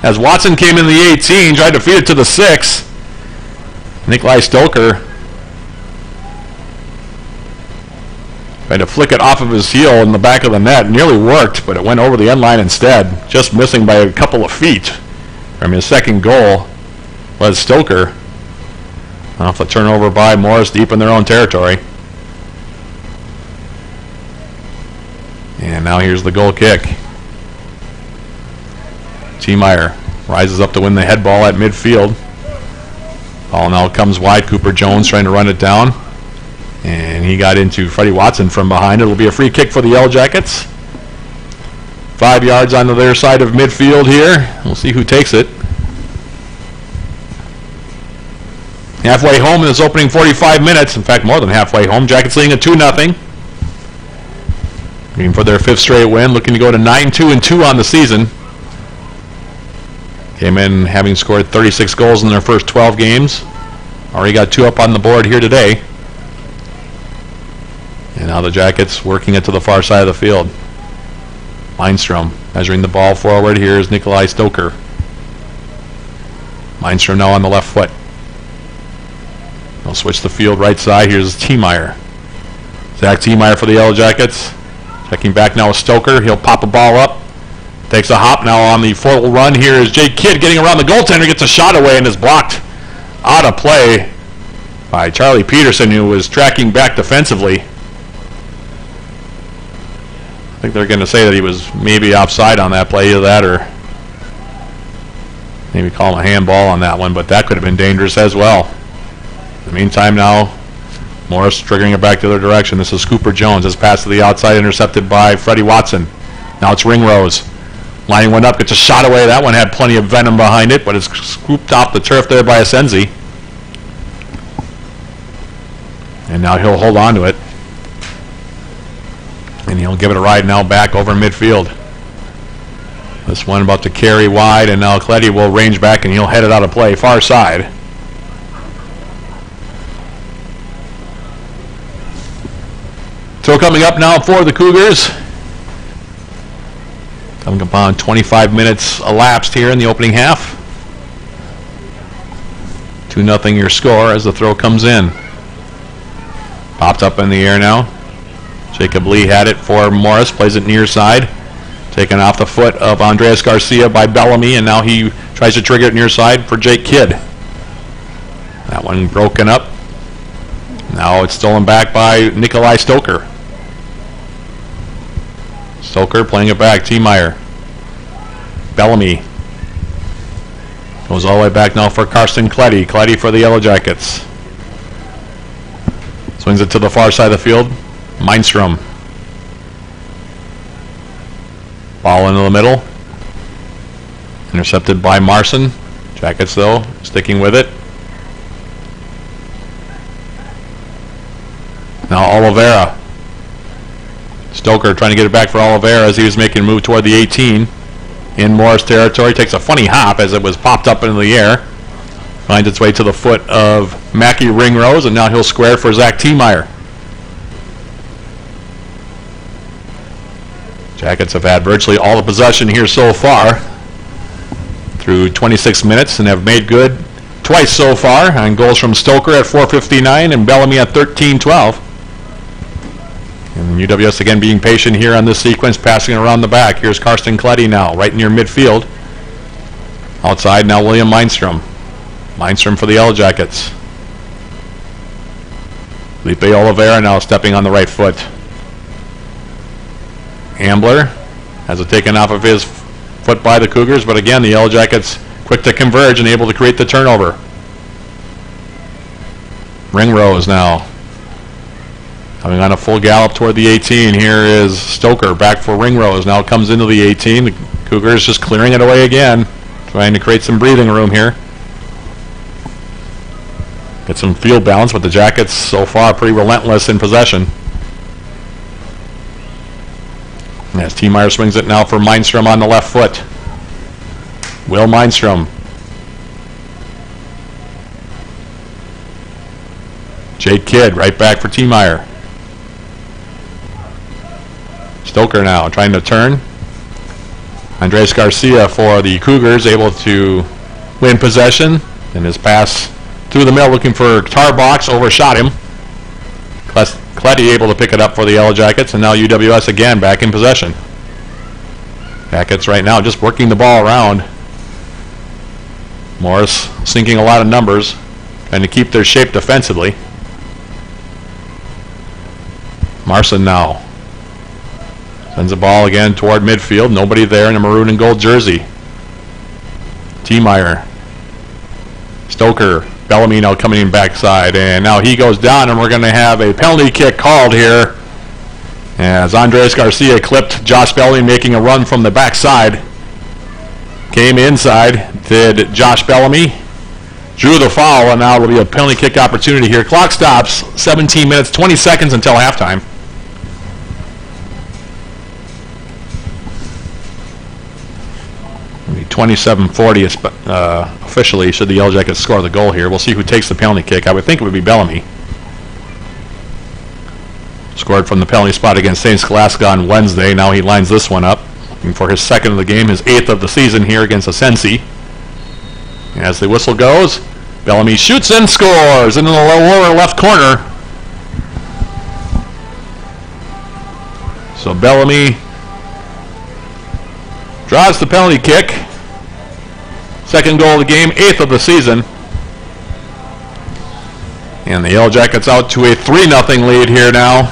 [SPEAKER 1] as Watson came in the 18, tried to feed it to the 6. Nikolai Stoker tried to flick it off of his heel in the back of the net. Nearly worked, but it went over the end line instead. Just missing by a couple of feet from his second goal was Stoker. Off the turnover by Morris deep in their own territory. And now here's the goal kick. T-Meyer rises up to win the head ball at midfield. Ball now comes wide. Cooper Jones trying to run it down. And he got into Freddie Watson from behind. It'll be a free kick for the Yellow Jackets. 5 yards onto their side of midfield here. We'll see who takes it. Halfway home in this opening 45 minutes. In fact, more than halfway home. Jackets leading at 2-0. Looking for their 5th straight win. Looking to go to 9-2-2 on the season. Came in having scored 36 goals in their first 12 games. Already got 2 up on the board here today. And now the Jackets working it to the far side of the field. Mindstrom measuring the ball forward. Here's Nikolai Stoker. Mindstrom now on the left foot. They'll switch the field right side. Here's T-Meyer. Zach T-Meyer for the Yellow Jackets. Checking back now with Stoker. He'll pop a ball up. Takes a hop now on the full run. Here is Jake Kidd getting around the goaltender. Gets a shot away and is blocked out of play by Charlie Peterson, who was tracking back defensively. I think they're going to say that he was maybe offside on that play, either that or maybe call him a handball on that one, but that could have been dangerous as well. In the meantime now, Morris triggering it back to their direction. This is Cooper Jones. His pass to the outside intercepted by Freddie Watson. Now it's Ringrose. Lining one up, gets a shot away. That one had plenty of venom behind it, but it's scooped off the turf there by Asensi. And now he'll hold on to it. And he'll give it a ride now back over midfield. This one about to carry wide, and now Kleddy will range back and he'll head it out of play, far side. So coming up now for the Cougars. Coming upon 25 minutes elapsed here in the opening half. 2-0 your score as the throw comes in. Popped up in the air now. Jacob Lee had it for Morris, plays it near side. Taken off the foot of Andres Garcia by Bellamy, and now he tries to trigger it near side for Jake Kidd. That one broken up. Now it's stolen back by Nikolai Stoker. Stoker playing it back, T-Meyer. Bellamy. Goes all the way back now for Karsten Kletty. Kletty for the Yellow Jackets. Swings it to the far side of the field. Mindstrom. Ball into the middle. Intercepted by Marson. Jackets, though, sticking with it. Now Oliveira. Stoker trying to get it back for Oliveira as he was making a move toward the 18. In Morris territory. Takes a funny hop as it was popped up into the air. Finds its way to the foot of Mackie Ringrose, and now he'll square for Zach T-Meyer. Jackets have had virtually all the possession here so far through 26 minutes and have made good twice so far on goals from Stoker at 4:59 and Bellamy at 13:12. And UWS again being patient here on this sequence, passing around the back. Here's Karsten Kletty now, right near midfield. Outside now William Mindstrom. Mindstrom for the Yellow Jackets. Felipe Oliveira now stepping on the right foot. Ambler has it taken off of his foot by the Cougars, but again the Yellow Jackets quick to converge and able to create the turnover. Ringrose now coming on a full gallop toward the 18. Here is Stoker back for Ringrose. Now comes into the 18. The Cougars just clearing it away again, trying to create some breathing room here. Get some field balance, but the Jackets so far pretty relentless in possession. As T-Meyer swings it now for Mindstrom on the left foot. Will Mindstrom. Jake Kidd right back for T-Meyer. Stoker now trying to turn. Andres Garcia for the Cougars able to win possession. And his pass through the middle looking for Tarbox, overshot him. Kletty able to pick it up for the Yellow Jackets, and now UWS again back in possession. Jackets right now just working the ball around. Morris sinking a lot of numbers, trying to keep their shape defensively. Marson now sends the ball again toward midfield. Nobody there in a maroon and gold jersey. T-Meyer. Stoker. Bellamy now coming in backside, and now he goes down, and we're going to have a penalty kick called here as Andres Garcia clipped Josh Bellamy making a run from the backside. Came inside, did Josh Bellamy, drew the foul, and now it'll be a penalty kick opportunity here. Clock stops, 17 minutes, 20 seconds until halftime. It'll be 27-40 officially should the Yellow Jackets score the goal here. We'll see who takes the penalty kick. I would think it would be Bellamy. Scored from the penalty spot against St. Scholastica on Wednesday. Now he lines this one up, looking for his second of the game, his 8th of the season here against Asensi. As the whistle goes, Bellamy shoots and scores into the lower left corner. So Bellamy draws the penalty kick. Second goal of the game, 8th of the season. And the Yellow Jackets out to a 3-0 lead here now.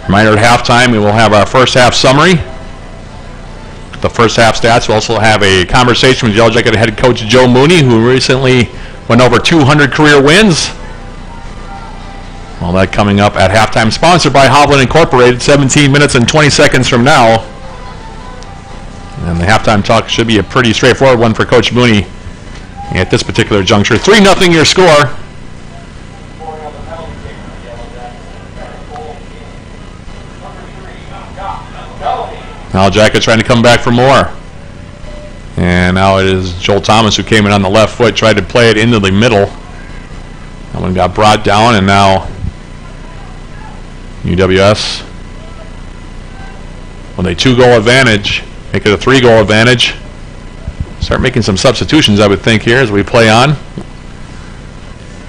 [SPEAKER 1] Reminder at halftime, we will have our first half summary. The first half stats. We'll also have a conversation with Yellow Jacket head coach Joe Mooney, who recently went over 200 career wins. All that coming up at halftime. Sponsored by Hovland Incorporated, 17 minutes and 20 seconds from now. And the halftime talk should be a pretty straightforward one for Coach Mooney at this particular juncture. 3-0 your score. Now Jackets trying to come back for more. And now it is Joel Thomas who came in on the left foot, tried to play it into the middle. That one got brought down, and now UWS with a 2-goal advantage. Make it a 3-goal advantage. start making some substitutions, I would think, here as we play on.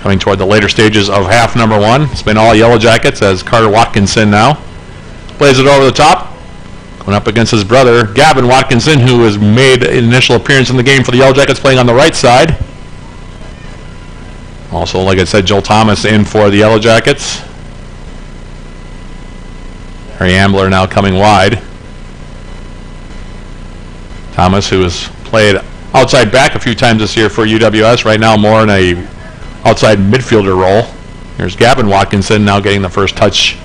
[SPEAKER 1] Coming toward the later stages of half number 1. It's been all Yellow Jackets as Carter Watkinson now plays it over the top. Going up against his brother, Gavin Watkinson, who has made an initial appearance in the game for the Yellow Jackets, playing on the right side. Also, like I said, Joel Thomas in for the Yellow Jackets. Harry Ambler now coming wide. Thomas, who has played outside back a few times this year for UWS, right now more in a outside midfielder role. Here's Gavin Watkinson now getting the first touch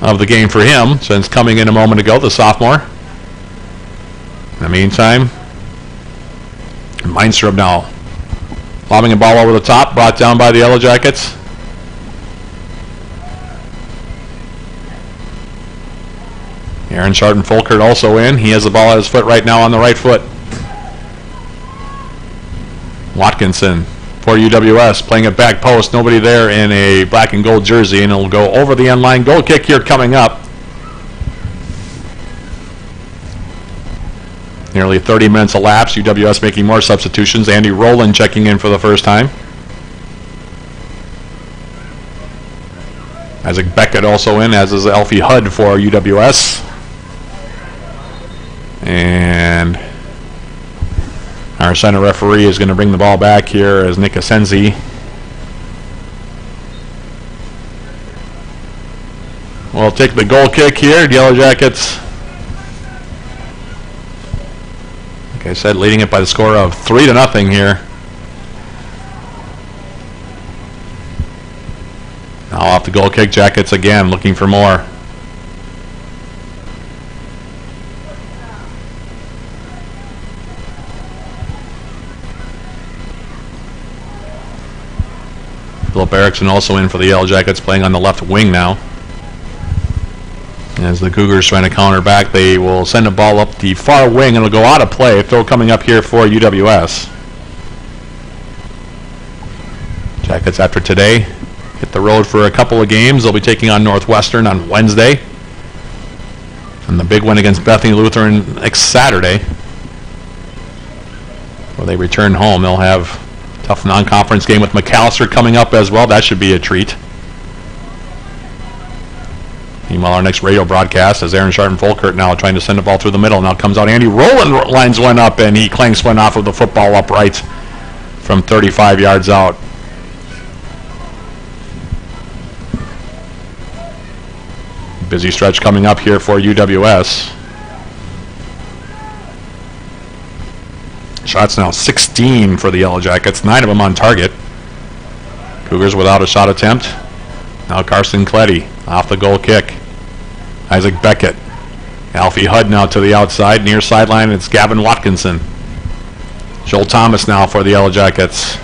[SPEAKER 1] of the game for him since coming in a moment ago, the sophomore. In the meantime, Mindstrom now lobbing a ball over the top, brought down by the Yellow Jackets. Aaron Sharton-Folkert also in. He has the ball at his foot right now on the right foot. Watkinson for UWS playing it back post. Nobody there in a black and gold jersey, and it'll go over the end line. Goal kick here coming up. Nearly 30 minutes elapsed. UWS making more substitutions. Andy Rowland checking in for the first time. Isaac Beckett also in, as is Alfie Hudd for UWS. And our center referee is going to bring the ball back here as Nick Asensi will take the goal kick here. The Yellow Jackets, like I said, leading it by the score of 3-0 here. Now off the goal kick, Jackets again looking for more. Philip Erickson also in for the Yellow Jackets, playing on the left wing now. As the Cougars trying to counter back, they will send a ball up the far wing and it'll go out of play. Throw coming up here for UWS. Jackets after today hit the road for a couple of games. They'll be taking on Northwestern on Wednesday. And the big win against Bethany Lutheran next Saturday, where they return home. They'll have tough non-conference game with McAllister coming up as well. That should be a treat. Meanwhile, our next radio broadcast is Aaron Sharton-Folkert now trying to send the ball through the middle. Now comes out Andy Rowland, lines one up, and he clanks one off of the football upright from 35 yards out. Busy stretch coming up here for UWS. Shots now 16 for the Yellow Jackets, 9 of them on target. Cougars without a shot attempt. Now Carson Cleddy off the goal kick. Isaac Beckett. Alfie Hudd now to the outside. Near sideline, it's Gavin Watkinson. Joel Thomas now for the Yellow Jackets.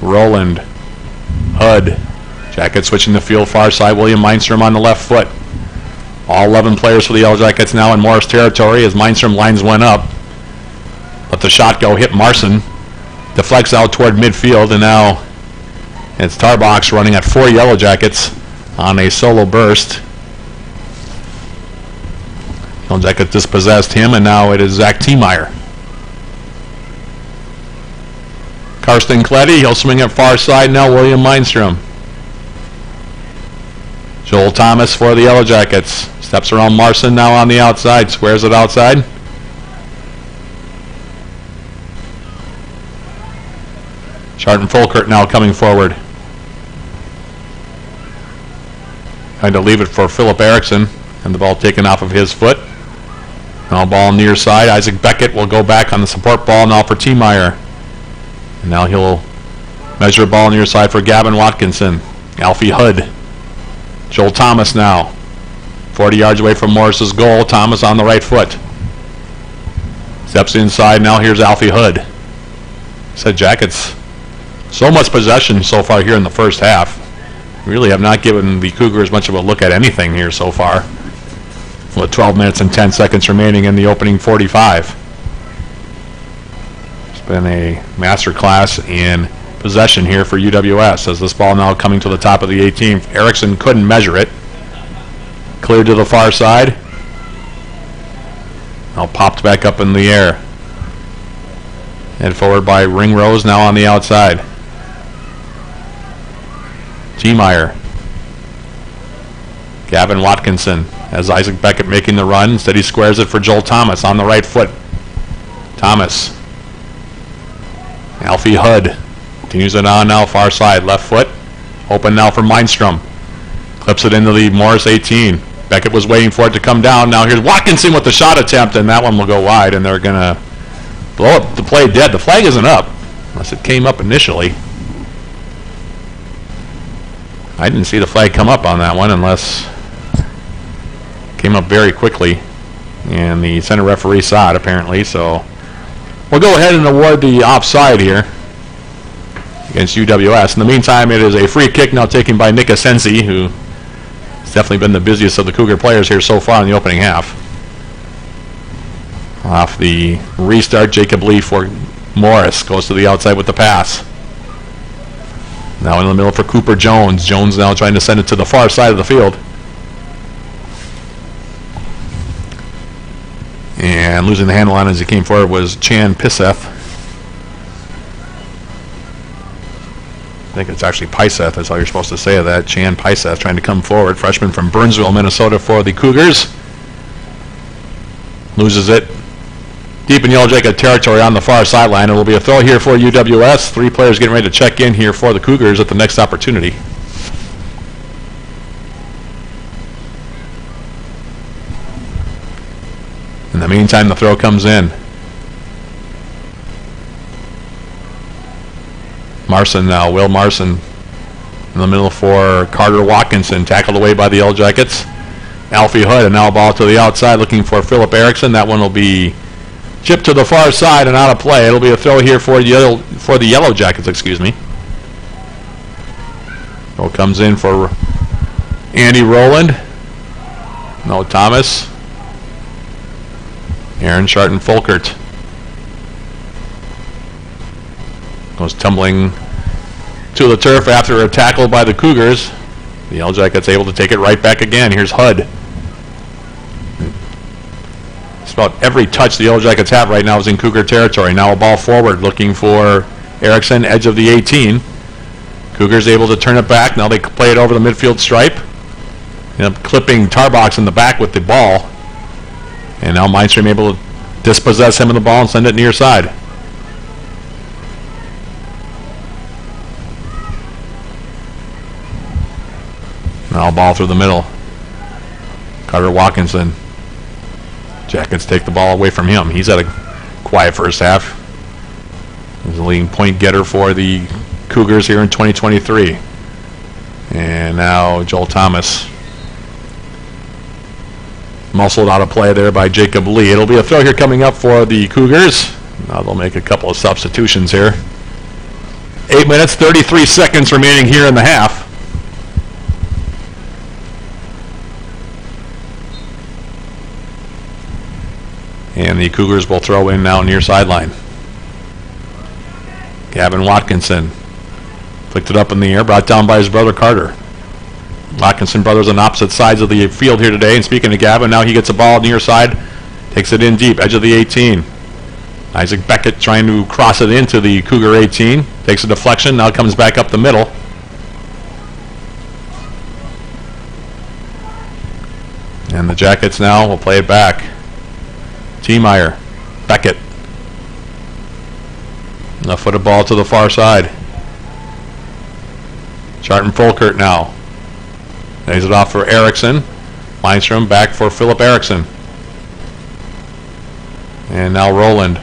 [SPEAKER 1] Rowland. Hudd. Jackets switching the field far side. William Mindstrom on the left foot. All 11 players for the Yellow Jackets now in Morris territory as Mindstrom lines one up. Let the shot go, hit Marson. Deflects out toward midfield, and now it's Tarbox running at 4 Yellow Jackets on a solo burst. Yellow Jackets dispossessed him, and now it is Zach Tiemeyer. Karsten Cleddy, he'll swing it far side now, William Mindstrom. Joel Thomas for the Yellow Jackets. Steps around Marson now on the outside, squares it outside. Sharton-Folkert now coming forward. Trying to leave it for Philip Erickson, and the ball taken off of his foot. Now ball near side. Isaac Beckett will go back on the support ball now for Tiemeyer. And now he'll measure a ball near side for Gavin Watkinson. Alfie Hudd. Joel Thomas now. 40 yards away from Morris's goal. Thomas on the right foot. Steps inside. Now here's Alfie Hudd. Said Jackets. So much possession so far here in the first half. Really have not given the Cougars much of a look at anything here so far. With 12 minutes and 10 seconds remaining in the opening 45. It's been a masterclass in possession here for UWS as this ball now coming to the top of the 18th. Erickson couldn't measure it. Cleared to the far side. Now popped back up in the air. Head forward by Ringrose, now on the outside. T-Meyer. Gavin Watkinson has Isaac Beckett making the run. Instead he squares it for Joel Thomas on the right foot. Thomas. Alfie Hudd continues it on now, far side, left foot. Open now for Mindstrom. Clips it into the Morris 18. Beckett was waiting for it to come down. Now here's Watkinson with the shot attempt, and that one will go wide, and they're going to blow up the play dead. The flag isn't up, unless it came up initially. I didn't see the flag come up on that one, unless it came up very quickly, and the center referee saw it apparently, so we'll go ahead and award the offside here against UWS. In the meantime, it is a free kick now taken by Nick Asensi, who has definitely been the busiest of the Cougar players here so far in the opening half. Off the restart, Jacob Lee for Morris goes to the outside with the pass. Now in the middle for Cooper Jones. Jones now trying to send it to the far side of the field. And losing the handle on as he came forward was Chan Piseth. I think it's actually Piseth, that's how you're supposed to say that. Chan Piseth trying to come forward. Freshman from Burnsville, Minnesota for the Cougars. Loses it. Deep in Yellow Jacket territory on the far sideline. It will be a throw here for UWS. 3 players getting ready to check in here for the Cougars at the next opportunity. In the meantime, the throw comes in. Marson now, Will Marson in the middle for Carter Watkinson, tackled away by the Yellow Jackets. Alfie Hood, and now a ball to the outside looking for Philip Erickson. That one will be chipped to the far side and out of play. It'll be a throw here for the Yellow Jackets, excuse me. Throw comes in for Andy Rowland. No Thomas. Aaron Sharton-Folkert goes tumbling to the turf after a tackle by the Cougars. The Yellow Jackets able to take it right back again. Here's Hudd. Just about every touch the Yellow Jackets have right now is in Cougar territory. Now a ball forward looking for Erickson, edge of the 18. Cougars able to turn it back. Now they play it over the midfield stripe. End up clipping Tarbox in the back with the ball. And now Mindstrom able to dispossess him of the ball and send it near side. Now a ball through the middle. Carter Watkinson. Jackets take the ball away from him. He's had a quiet first half. He's the leading point getter for the Cougars here in 2023. And now Joel Thomas. Muscled out of play there by Jacob Lee. It'll be a throw here coming up for the Cougars. Now they'll make a couple of substitutions here. 8 minutes, 33 seconds remaining here in the half. And the Cougars will throw in now near sideline. Gavin Watkinson flicked it up in the air, brought down by his brother Carter. Watkinson brothers on opposite sides of the field here today. And speaking of Gavin, now he gets a ball near side, takes it in deep, edge of the 18. Isaac Beckett trying to cross it into the Cougar 18. Takes a deflection, now comes back up the middle. And the Jackets now will play it back. T-Meyer, Beckett. Left footed ball to the far side. Sharton-Folkert now. Lays it off for Erickson. Mindstrom back for Philip Erickson. And now Rowland.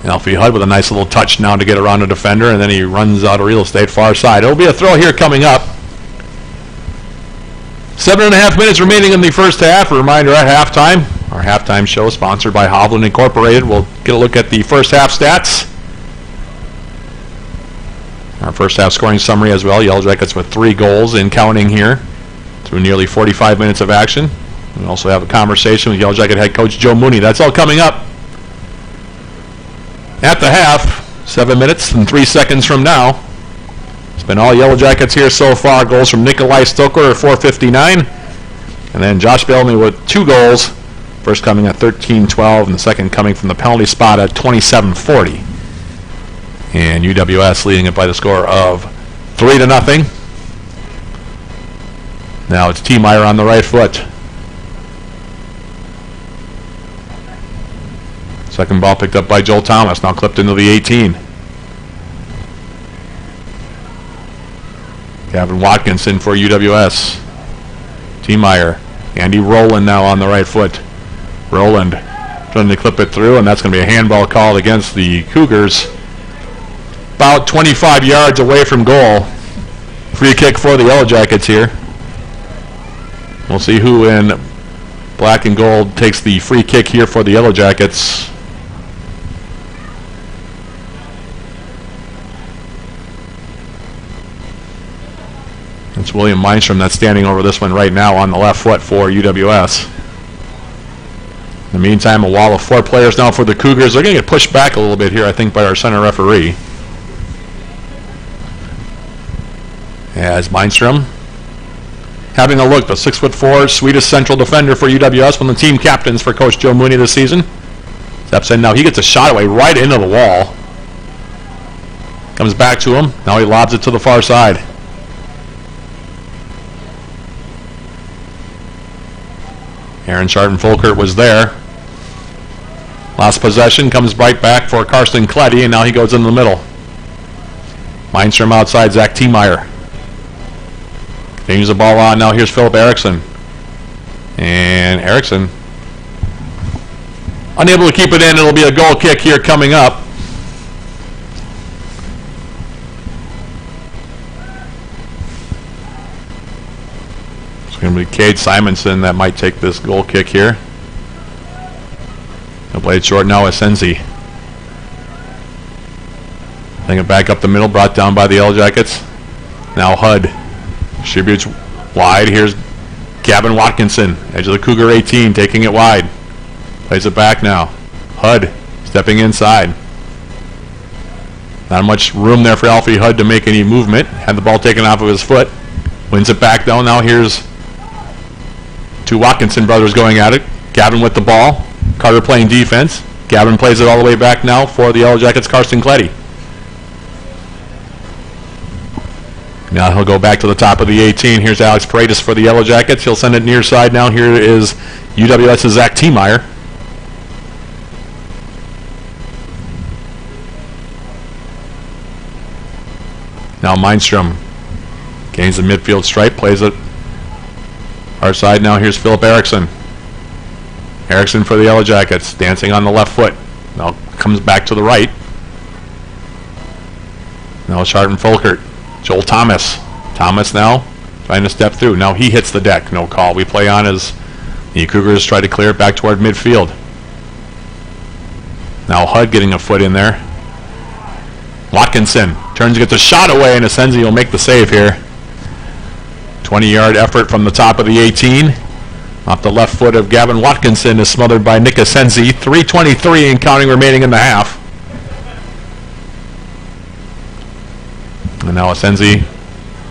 [SPEAKER 1] Alfie Hudd with a nice little touch now to get around the defender, and then he runs out of real estate far side. It'll be a throw here coming up. 7.5 minutes remaining in the first half. A reminder at halftime. Our halftime show sponsored by Hovland Incorporated. We'll get a look at the first half stats. Our first half scoring summary as well. Yellow Jackets with 3 goals in counting here through nearly 45 minutes of action. We also have a conversation with Yellow Jacket head coach Joe Mooney. That's all coming up at the half. 7 minutes and 3 seconds from now. It's been all Yellow Jackets here so far. Goals from Nikolai Stoker at 4:59. And then Josh Bellamy with 2 goals First coming at 13-12, and the second coming from the penalty spot at 27-40. And UWS leading it by the score of 3-0. Now it's T-Meyer on the right foot. Second ball picked up by Joel Thomas, now clipped into the 18. Gavin Watkinson for UWS. T-Meyer. Andy Rowland now on the right foot. Rowland trying to clip it through, and that's going to be a handball called against the Cougars. About 25 yards away from goal. Free kick for the Yellow Jackets here. We'll see who in black and gold takes the free kick here for the Yellow Jackets. It's William Meinstrom that's standing over this one right now on the left foot for UWS. In the meantime, a wall of 4 players now for the Cougars. They're going to get pushed back a little bit here, I think, by our center referee. As Meinstrom having a look, the 6'4" Swedish central defender for UWS, one of the team captains for Coach Joe Mooney this season. Steps in now. He gets a shot away right into the wall. Comes back to him. Now he lobs it to the far side. Aaron Sharton-Folkert was there. Last possession comes right back for Karsten Kleddy, and now he goes in the middle. Meinstrom outside, Zach T-Meyer. Continues the ball on. Now here's Philip Eriksson. And Eriksson unable to keep it in. It'll be a goal kick here coming up. It's going to be Cade Simonson that might take this goal kick here. He'll play it short now as Senzi. Playing it back up the middle, brought down by the Yellow Jackets. Now Hud distributes wide. Here's Gavin Watkinson, edge of the Cougar 18, taking it wide. Plays it back now. Hud stepping inside. Not much room there for Alfie Hud to make any movement. Had the ball taken off of his foot. Wins it back though. Now here's two Watkinson brothers going at it. Gavin with the ball. Carter playing defense. Gavin plays it all the way back now for the Yellow Jackets' Karsten Kleddy. Now he'll go back to the top of the 18. Here's Alex Paredes for the Yellow Jackets. He'll send it near side now. Here is UWS's Zach T-Meyer. Now Meinstrom gains the midfield stripe, plays it our side. Now here's Philip Eriksson. Eriksson for the Yellow Jackets, dancing on the left foot. Now comes back to the right. Now Sharton-Folkert. Joel Thomas. Thomas now trying to step through. Now he hits the deck. No call. We play on as the Cougars try to clear it back toward midfield. Now Hud getting a foot in there. Watkinson turns, gets a shot away, and Asensi will make the save here. 20-yard effort from the top of the 18. Off the left foot of Gavin Watkinson is smothered by Nick Asensi. 3:23 and counting remaining in the half. And now Asensi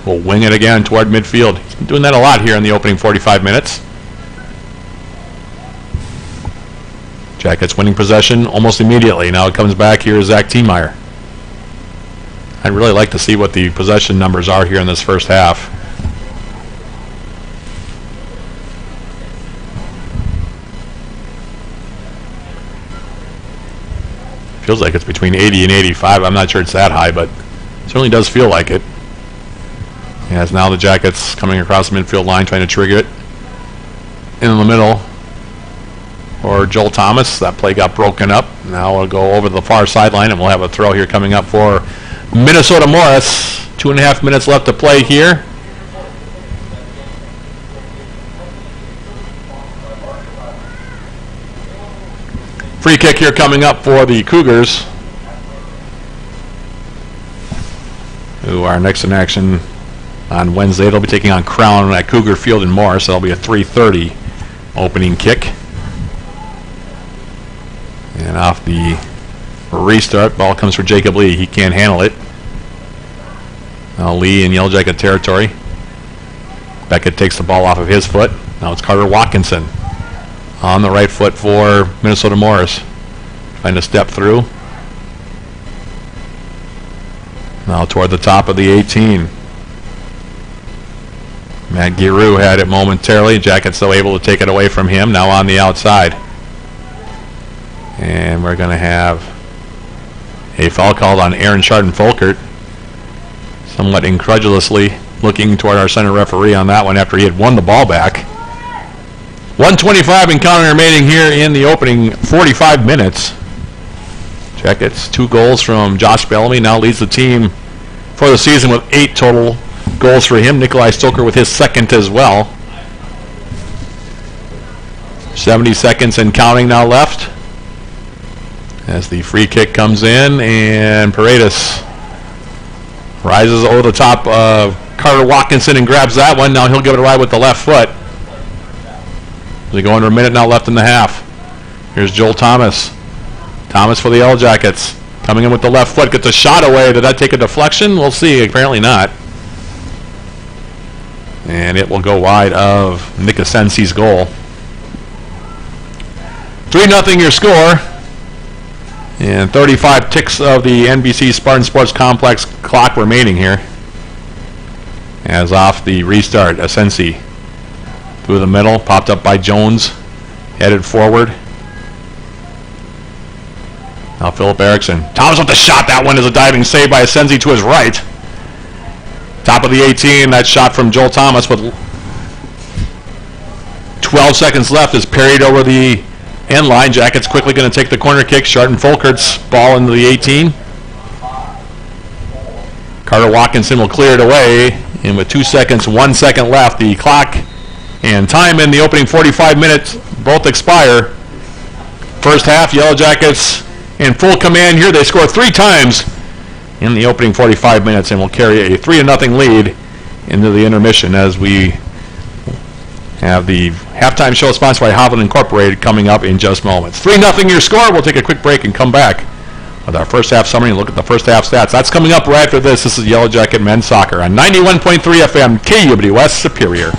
[SPEAKER 1] will wing it again toward midfield. He's been doing that a lot here in the opening 45 minutes. Jackets winning possession almost immediately. Now it comes back. Here is Zach T-Meyer. I'd really like to see what the possession numbers are here in this first half. Feels like it's between 80 and 85. I'm not sure it's that high, but certainly does feel like it. As now the Jackets coming across the midfield line, trying to trigger it in the middle. Or Joel Thomas. That play got broken up. Now we'll go over the far sideline, and we'll have a throw here coming up for Minnesota Morris. 2.5 minutes left to play here. Free kick here coming up for the Cougars, who are next in action on Wednesday. They'll be taking on Crown at Cougar Field in Morris. That'll be a 3:30 opening kick. And off the restart, ball comes for Jacob Lee. He can't handle it. Now Lee in Yellow Jacket territory. Beckett takes the ball off of his foot. Now it's Carter Watkinson On the right foot for Minnesota Morris. Trying to step through. Now toward the top of the 18. Matt Giroux had it momentarily. Jackets still able to take it away from him. Now on the outside. And we're going to have a foul called on Aaron Chardon-Folkert. Somewhat incredulously looking toward our center referee on that one after he had won the ball back. 1:25 and counting remaining here in the opening 45 minutes. Jackets 2 goals from Josh Bellamy. Now leads the team for the season with 8 total goals for him. Nikolai Stoker with his second as well. 70 seconds and counting now left as the free kick comes in, and Paredes rises over the top of Carter Watkinson and grabs that one. Now he'll give it a ride with the left foot. We go under a minute now left in the half. Here's Joel Thomas. Thomas for the Yellow Jackets. Coming in with the left foot. Gets a shot away. Did that take a deflection? We'll see. Apparently not. And it will go wide of Nick Asensi's goal. 3-0 your score. And 35 ticks of the NBC Spartan Sports Complex clock remaining here. As off the restart, Asensi through the middle, popped up by Jones, headed forward. Now Philip Eriksson. Thomas with the shot. That one is a diving save by Asensi to his right. Top of the 18, that shot from Joel Thomas with 12 seconds left is parried over the end line. Jackets quickly going to take the corner kick. Chardon-Folkert's ball into the 18. Carter Watkinson will clear it away. And with 2 seconds, 1 second left, the clock and time in the opening 45 minutes both expire. First half, Yellow Jackets in full command here. They score 3 times in the opening 45 minutes and will carry a 3-0 lead into the intermission as we have the halftime show sponsored by Hovland Incorporated coming up in just moments. 3-0 your score. We'll take a quick break and come back with our first half summary and look at the first half stats. That's coming up right after this. This is Yellow Jacket Men's Soccer on 91.3 FM KUWS Superior.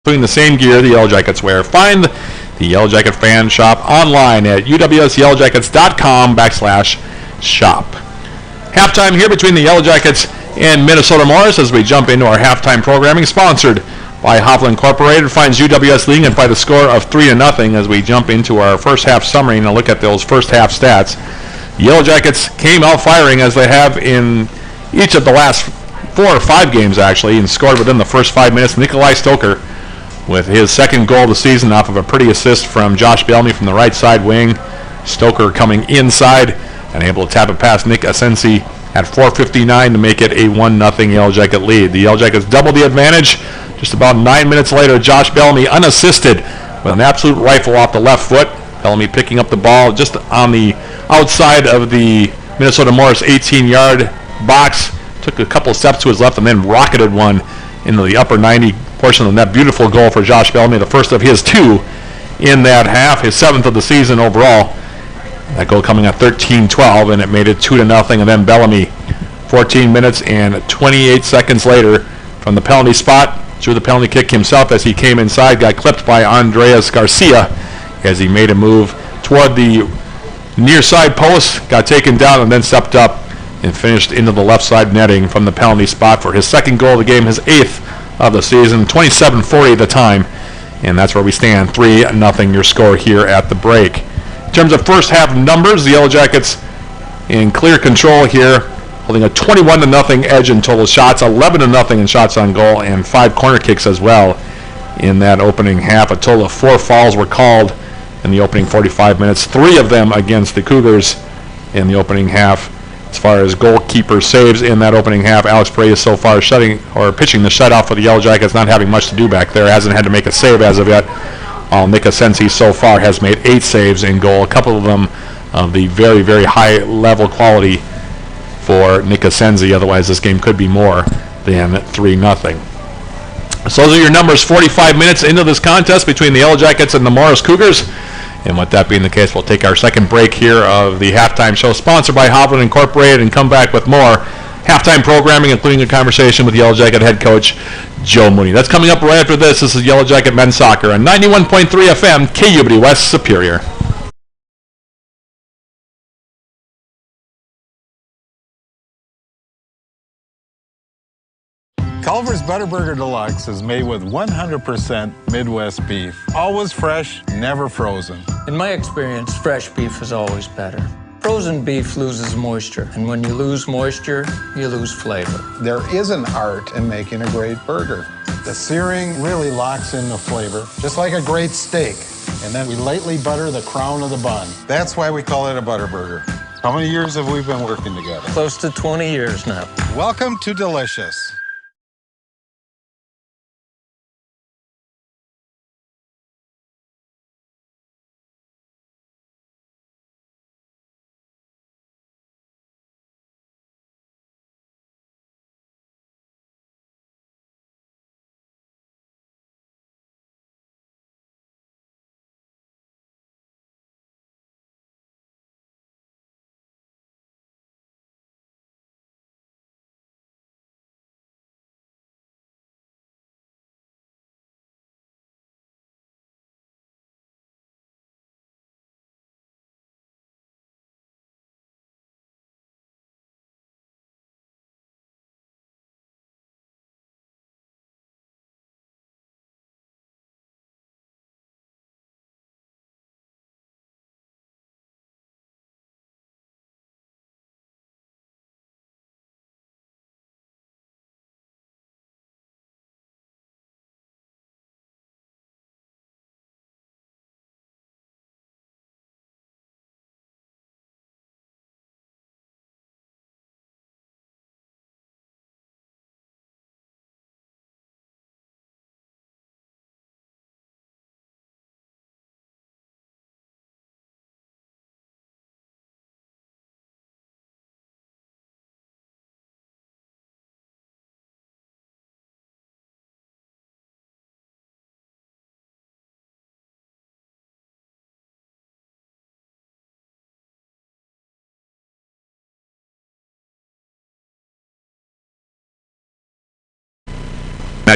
[SPEAKER 1] Doing the same gear the Yellow Jackets wear. Find the Yellow Jacket fan shop online at uwsyellowjackets.com/shop. Halftime here between the Yellow Jackets and Minnesota Morris as we jump into our halftime programming, sponsored by Hoffman Incorporated. Finds UWS leading it by the score of 3-0 as we jump into our first half summary and a look at those first half stats. The Yellow Jackets came out firing as they have in each of the last 4 or 5 games actually, and scored within the first 5 minutes. Nikolai Stoker with his second goal of the season off of a pretty assist from Josh Bellamy from the right side wing. Stoker coming inside and able to tap it past Nick Asensi at 4:59 to make it a 1-0 Yellow Jacket lead. The Yellow Jackets doubled the advantage. Just about 9 minutes later, Josh Bellamy unassisted with an absolute rifle off the left foot. Bellamy picking up the ball just on the outside of the Minnesota Morris 18-yard box. Took a couple steps to his left and then rocketed one into the upper 90 portion of the net. Beautiful goal for Josh Bellamy, the first of his 2 in that half, his 7th of the season overall. That goal coming at 13-12, and it made it 2-0. And then Bellamy, 14 minutes and 28 seconds later, from the penalty spot, drew the penalty kick himself as he came inside, got clipped by Andreas Garcia as he made a move toward the near side post, got taken down, and then stepped up and finished into the left side netting from the penalty spot for his second goal of the game, his 8th of the season. 27:40 at the time, and that's where we stand. 3-0 your score here at the break. In terms of first half numbers, the Yellow Jackets in clear control here, holding a 21-0 edge in total shots, 11-0 in shots on goal, and 5 corner kicks as well in that opening half. A total of 4 fouls were called in the opening 45 minutes, 3 of them against the Cougars in the opening half. As far as goalkeeper saves in that opening half, Alex Pereira so far pitching the shutout for the Yellow Jackets, not having much to do back there. Hasn't had to make a save as of yet. While Nick Asensi so far has made 8 saves in goal, a couple of them of the very, very high level quality for Nick Asensi. Otherwise, this game could be more than 3-0. So those are your numbers 45 minutes into this contest between the Yellow Jackets and the Morris Cougars. And with that being the case, we'll take our second break here of the halftime show, sponsored by Hoffman Incorporated, and come back with more halftime programming, including a conversation with Yellow Jacket head coach Joe Mooney. That's coming up right after this. This is Yellow Jacket Men's Soccer on 91.3 FM, KUBD West Superior.
[SPEAKER 5] Culver's Butterburger Deluxe is made with 100% Midwest beef. Always fresh, never frozen.
[SPEAKER 6] In my experience, fresh beef is always better. Frozen beef loses moisture, and when you lose moisture, you lose flavor.
[SPEAKER 5] There is an art in making a great burger. The searing really locks in the flavor, just like a great steak. And then we lightly butter the crown of the bun. That's why we call it a Butterburger. How many years have we been working together?
[SPEAKER 6] Close to 20 years now.
[SPEAKER 5] Welcome to Delicious.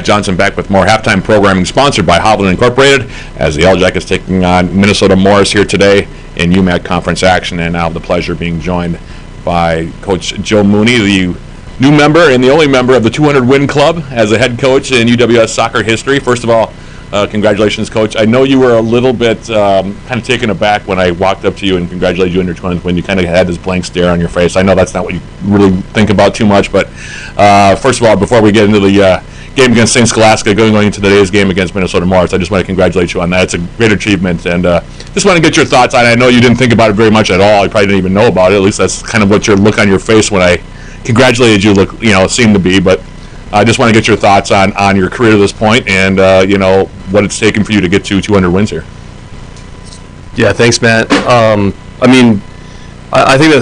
[SPEAKER 1] Matt Johnson back with more halftime programming sponsored by Hovland Incorporated as the Yellow Jackets taking on Minnesota Morris here today in UMAC conference action. And now the pleasure of being joined by Coach Joe Mooney, the new member and the only member of the 200-win club as a head coach in UWS soccer history. First of all, congratulations, Coach. I know you were a little bit kind of taken aback when I walked up to you and congratulated you on your 200th win. You kind of had this blank stare on your face. I know that's not what you really think about too much, but first of all, before we get into the game against St. Scholastica, going into today's game against Minnesota Morris, I just want to congratulate you on that. It's a great achievement, and just want to get your thoughts on it. I know you didn't think about it very much at all. You probably didn't even know about it. At least that's kind of what your look on your face when I congratulated you seemed to be, but I just want to get your thoughts on your career to this point and, what it's taken for you to get to 200 wins here.
[SPEAKER 10] Yeah, thanks, Matt. I think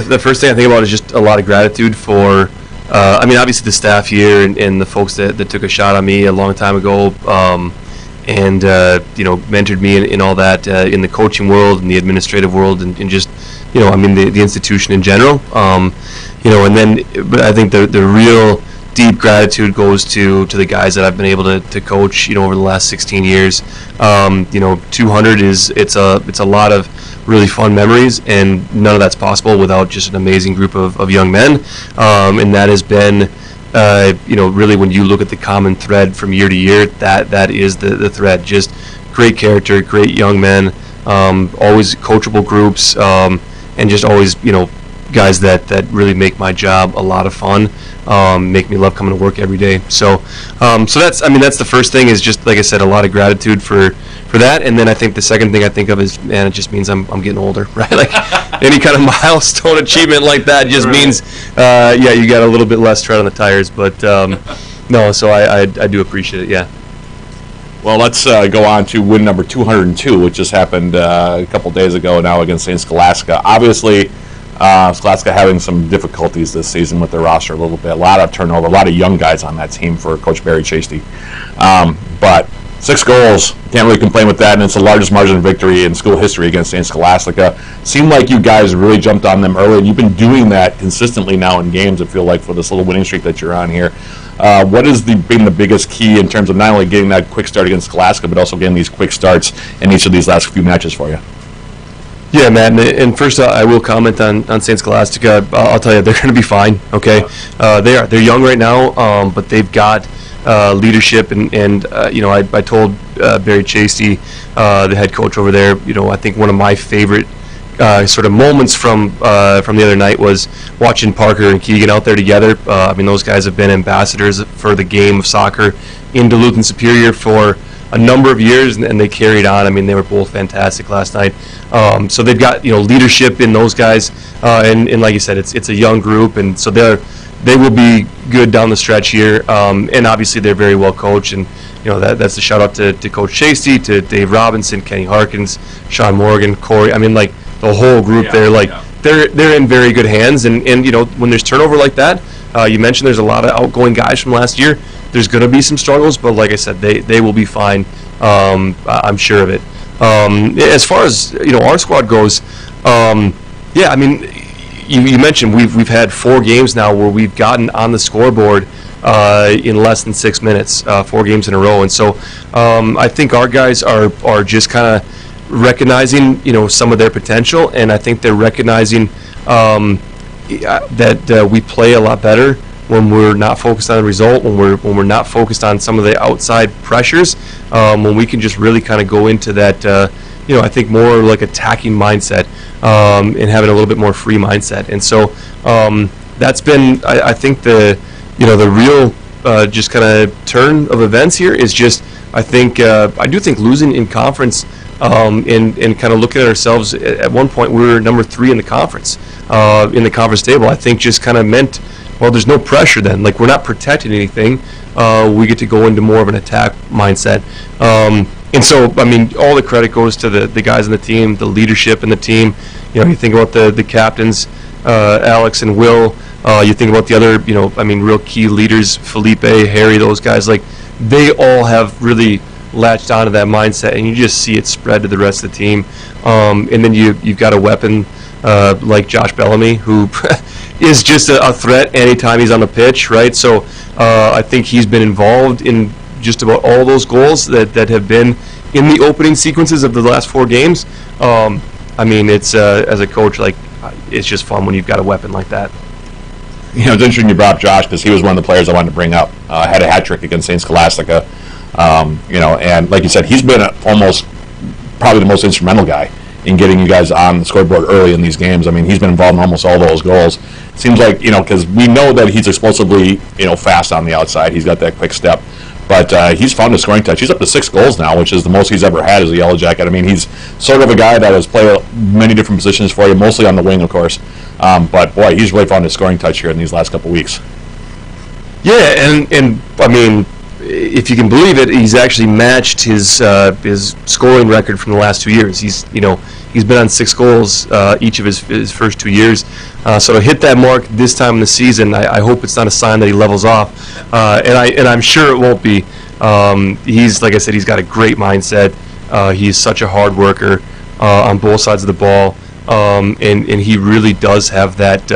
[SPEAKER 10] the first thing I think about is just a lot of gratitude for, obviously the staff here and the folks that took a shot on me a long time ago and mentored me in all that in the coaching world and the administrative world and just, the institution in general. But I think the real deep gratitude goes to the guys that I've been able to coach, over the last 16 years. 200 it's a lot of really fun memories, and none of that's possible without just an amazing group of young men. And that has been, really when you look at the common thread from year to year, that is the thread. Just great character, great young men, always coachable groups, and just always, guys that really make my job a lot of fun, make me love coming to work every day. So that's the first thing is just, like I said, a lot of gratitude for that. And then I think the second thing I think of is, man, it just means I'm getting older, right? Like any kind of milestone achievement like that just means, you got a little bit less tread on the tires. But no, so I do appreciate it, yeah.
[SPEAKER 1] Well, let's go on to win number 202, which just happened a couple days ago now against St. Scholastica. Obviously, Scholastica having some difficulties this season with their roster a little bit. A lot of turnover, a lot of young guys on that team for Coach Barry Chasty. But 6 goals, can't really complain with that, and it's the largest margin of victory in school history against St. Scholastica. Seemed like you guys really jumped on them early, and you've been doing that consistently now in games, I feel like, for this little winning streak that you're on here. What has been the biggest key in terms of not only getting that quick start against Scholastica, but also getting these quick starts in each of these last few matches for you?
[SPEAKER 10] Yeah, Matt, and first I will comment on St. Scholastica. I'll tell you, they're going to be fine, okay? They're young right now, but they've got leadership, and I told Barry Chasty, the head coach over there, I think one of my favorite sort of moments from the other night was watching Parker and Keegan out there together. Those guys have been ambassadors for the game of soccer in Duluth and Superior for a number of years, and they carried on. They were both fantastic last night. So they've got leadership in those guys, and like you said, it's a young group, and so they will be good down the stretch here. And obviously they're very well coached, and that's a shout out to Coach Chasty, to Dave Robinson, Kenny Harkins, Sean Morgan, Corey. The whole group they're in very good hands, and when there's turnover like that, you mentioned there's a lot of outgoing guys from last year. There's going to be some struggles, but like I said, they will be fine. I'm sure of it. As far as our squad goes, you mentioned we've had 4 games now where we've gotten on the scoreboard in less than 6 minutes, 4 games in a row, and so I think our guys are just kind of recognizing some of their potential, and I think they're recognizing that we play a lot better when we're not focused on the result, when we're not focused on some of the outside pressures, when we can just really kind of go into that, I think more like attacking mindset, and having a little bit more free mindset. And so that's been, I think, the real just kind of turn of events here is just, I do think losing in conference, and kind of looking at ourselves, at one point we were number 3 in the conference table, I think just kind of meant, well, there's no pressure then. Like, we're not protecting anything. We get to go into more of an attack mindset. And so, all the credit goes to the guys on the team, the leadership in the team. You think about the captains, Alex and Will. You think about the other, real key leaders, Felipe, Harry, those guys. Like, they all have really latched onto that mindset, and you just see it spread to the rest of the team. And then you've got a weapon like Josh Bellamy, who is just a threat anytime he's on the pitch, right? So I think he's been involved in just about all those goals that have been in the opening sequences of the last 4 games. I mean, it's as a coach, like, it's just fun when you've got a weapon like that.
[SPEAKER 1] You know, it's interesting you brought up Josh because he was one of the players I wanted to bring up. Had a hat trick against St. Scholastica, you know, and like you said, he's been almost probably the most instrumental guy in getting you guys on the scoreboard early in these games. I mean, he's been involved in almost all those goals. It seems like, you know, because we know that he's explosively, you know, fast on the outside. He's got that quick step. But he's found a scoring touch. He's up to 6 goals now, which is the most he's ever had as a Yellow Jacket. I mean, he's sort of a guy that has played many different positions for you, mostly on the wing, of course. But, boy, he's really found his scoring touch here in these last couple weeks.
[SPEAKER 10] Yeah, and I mean, if you can believe it, he's actually matched his scoring record from the last 2 years. He's been on 6 goals each of his first 2 years. So to hit that mark this time in the season, I hope it's not a sign that he levels off, and I'm sure it won't be. He's, like I said, he's got a great mindset. He's such a hard worker on both sides of the ball, and he really does have that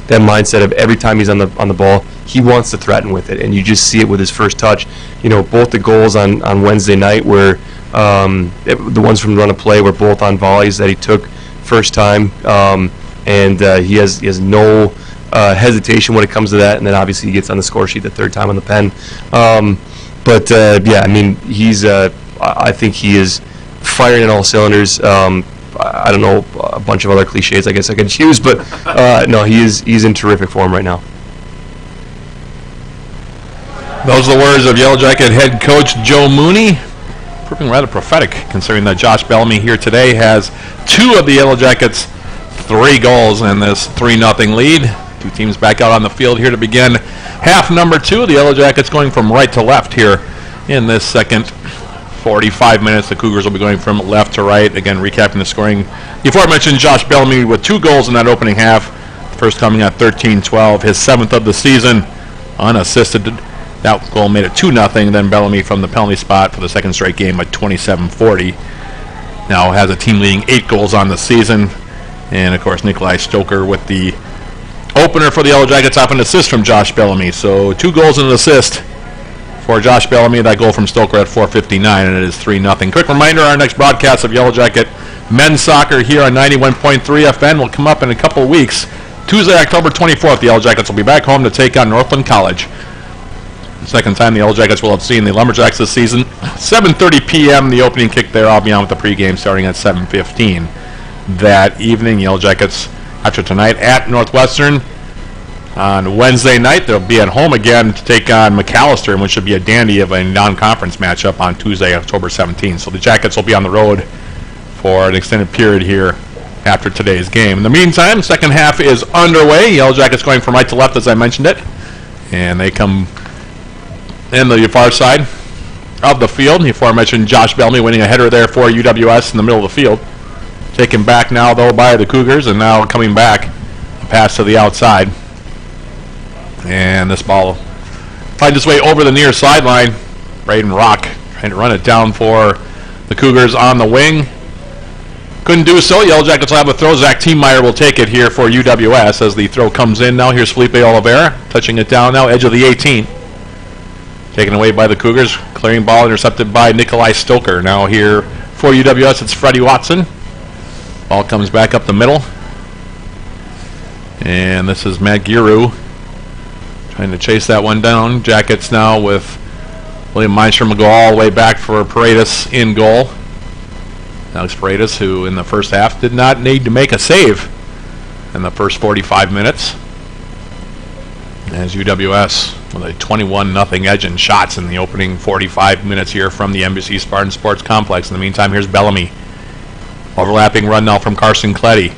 [SPEAKER 10] mindset of every time he's on the ball, he wants to threaten with it, and you just see it with his first touch. You know, both the goals on Wednesday night were the ones from run of play were both on volleys that he took first time, and he has no hesitation when it comes to that. And then obviously he gets on the score sheet the third time on the pen. But yeah, I mean, he's I think he is firing in all cylinders. I don't know, a bunch of other cliches I guess I could use, but no, he's in terrific form right now.
[SPEAKER 1] Those are the words of Yellow Jacket head coach Joe Mooney, proving rather prophetic considering that Josh Bellamy here today has 2 of the Yellow Jackets' 3 goals in this 3-0 lead. 2 teams back out on the field here to begin half number 2. The Yellow Jackets going from right to left here in this second 45 minutes. The Cougars will be going from left to right. Again, recapping the scoring. Before I mentioned Josh Bellamy with 2 goals in that opening half. The first coming at 13-12, his 7th of the season, unassisted. That goal made it 2-0. Then Bellamy from the penalty spot for the second straight game at 27-40. Now has a team leading 8 goals on the season. And, of course, Nikolai Stoker with the opener for the Yellow Jackets off an assist from Josh Bellamy. So 2 goals and an assist for Josh Bellamy. That goal from Stoker at 4:59, and it is 3-0. Quick reminder, our next broadcast of Yellow Jacket men's soccer here on 91.3 FM will come up in a couple of weeks. Tuesday, October 24th, the Yellow Jackets will be back home to take on Northland College. Second time the Yellow Jackets will have seen the Lumberjacks this season. 7:30 p.m. the opening kick there. I'll be on with the pregame starting at 7:15 that evening. Yellow Jackets after tonight at Northwestern. On Wednesday night they'll be at home again to take on McAllister, which should be a dandy of a non-conference matchup on Tuesday, October 17th. So the Jackets will be on the road for an extended period here after today's game. In the meantime, second half is underway. Yellow Jackets going from right to left as I mentioned it, and they come in the far side of the field. Before I mentioned Josh Bellamy winning a header there for UWS in the middle of the field. Taken back now, though, by the Cougars, and now coming back, a pass to the outside. And this ball finds its way over the near sideline. Braden Rock trying to run it down for the Cougars on the wing. Couldn't do so. Yellow Jackets will have a throw. Zach Teammeyer will take it here for UWS as the throw comes in. Now here's Felipe Oliveira touching it down now, edge of the 18. Taken away by the Cougars. Clearing ball intercepted by Nikolai Stoker. Now here for UWS, it's Freddie Watson. Ball comes back up the middle. And this is Matt Giroux trying to chase that one down. Jackets now with William Meinstrom will go all the way back for Paredes in goal. Alex Paredes, who in the first half did not need to make a save in the first 45 minutes. As UWS with a 21-0 edge in shots in the opening 45 minutes here from the NBC Spartan Sports Complex. In the meantime, here's Bellamy. Overlapping run now from Carson Cleddy.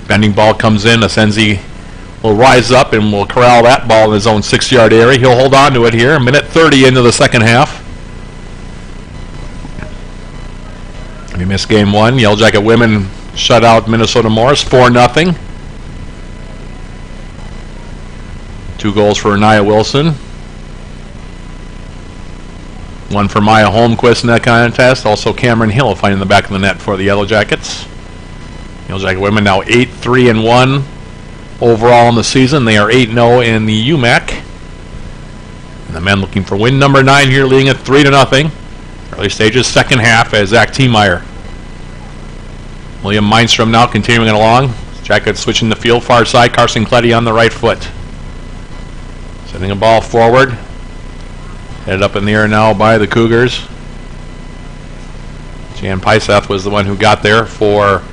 [SPEAKER 1] Bending ball comes in. Asensi will rise up and will corral that ball in his own 6-yard area. He'll hold on to it here. A minute 30 into the second half. We missed game 1. Yellow Jacket women shut out Minnesota Morris 4-0. 2 goals for Anaya Wilson. 1 for Maya Holmquist in that contest. Also Cameron Hill finding the back of the net for the Yellow Jackets. Yellow Jacket women now 8-3-1 overall in the season. They are 8-0 in the UMAC. And the men looking for win number 9 here, leading at 3-0. Early stages, second half, as Zach Tiemeyer. William Mindstrom now continuing it along. Jackets switching the field, far side. Carson Cletty on the right foot. Sending a ball forward. Headed up in the air now by the Cougars. Jan Pyseth was the one who got there for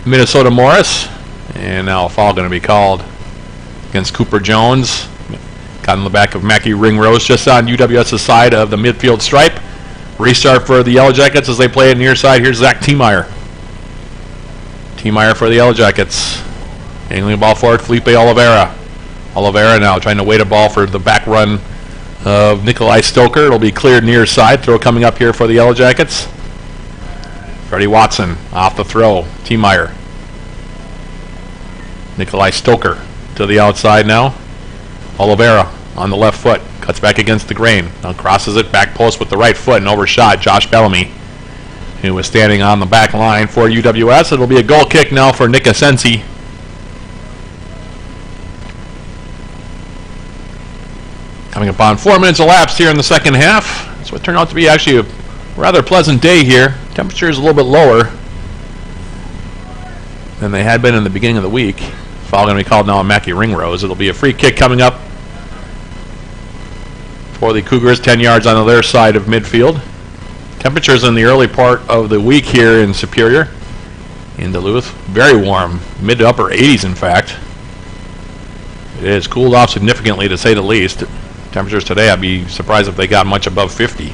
[SPEAKER 1] Minnesota Morris. And now a foul going to be called against Cooper Jones. Got in the back of Mackie Ringrose just on UWS's side of the midfield stripe. Restart for the Yellow Jackets as they play it near side. Here's Zach Tiemeyer. Tiemeyer for the Yellow Jackets. Angling the ball forward, Felipe Oliveira. Oliveira now trying to wait a ball for the back run of Nikolai Stoker. It'll be cleared near side. Throw coming up here for the Yellow Jackets. Freddie Watson off the throw. Tiemeyer. Nikolai Stoker to the outside now. Oliveira on the left foot. Cuts back against the grain. Now crosses it back post with the right foot and overshot Josh Bellamy, who was standing on the back line for UWS. It'll be a goal kick now for Nick Asensi. Coming upon 4 minutes elapsed here in the second half. It's what turned out to be actually a rather pleasant day here. Temperature is a little bit lower than they had been in the beginning of the week. Foul going to be called now on Mackie Ringrose. It'll be a free kick coming up for the Cougars, 10 yards on their side of midfield. Temperatures in the early part of the week here in Superior, in Duluth, very warm, mid to upper 80s in fact. It has cooled off significantly to say the least. Temperatures today, I'd be surprised if they got much above 50.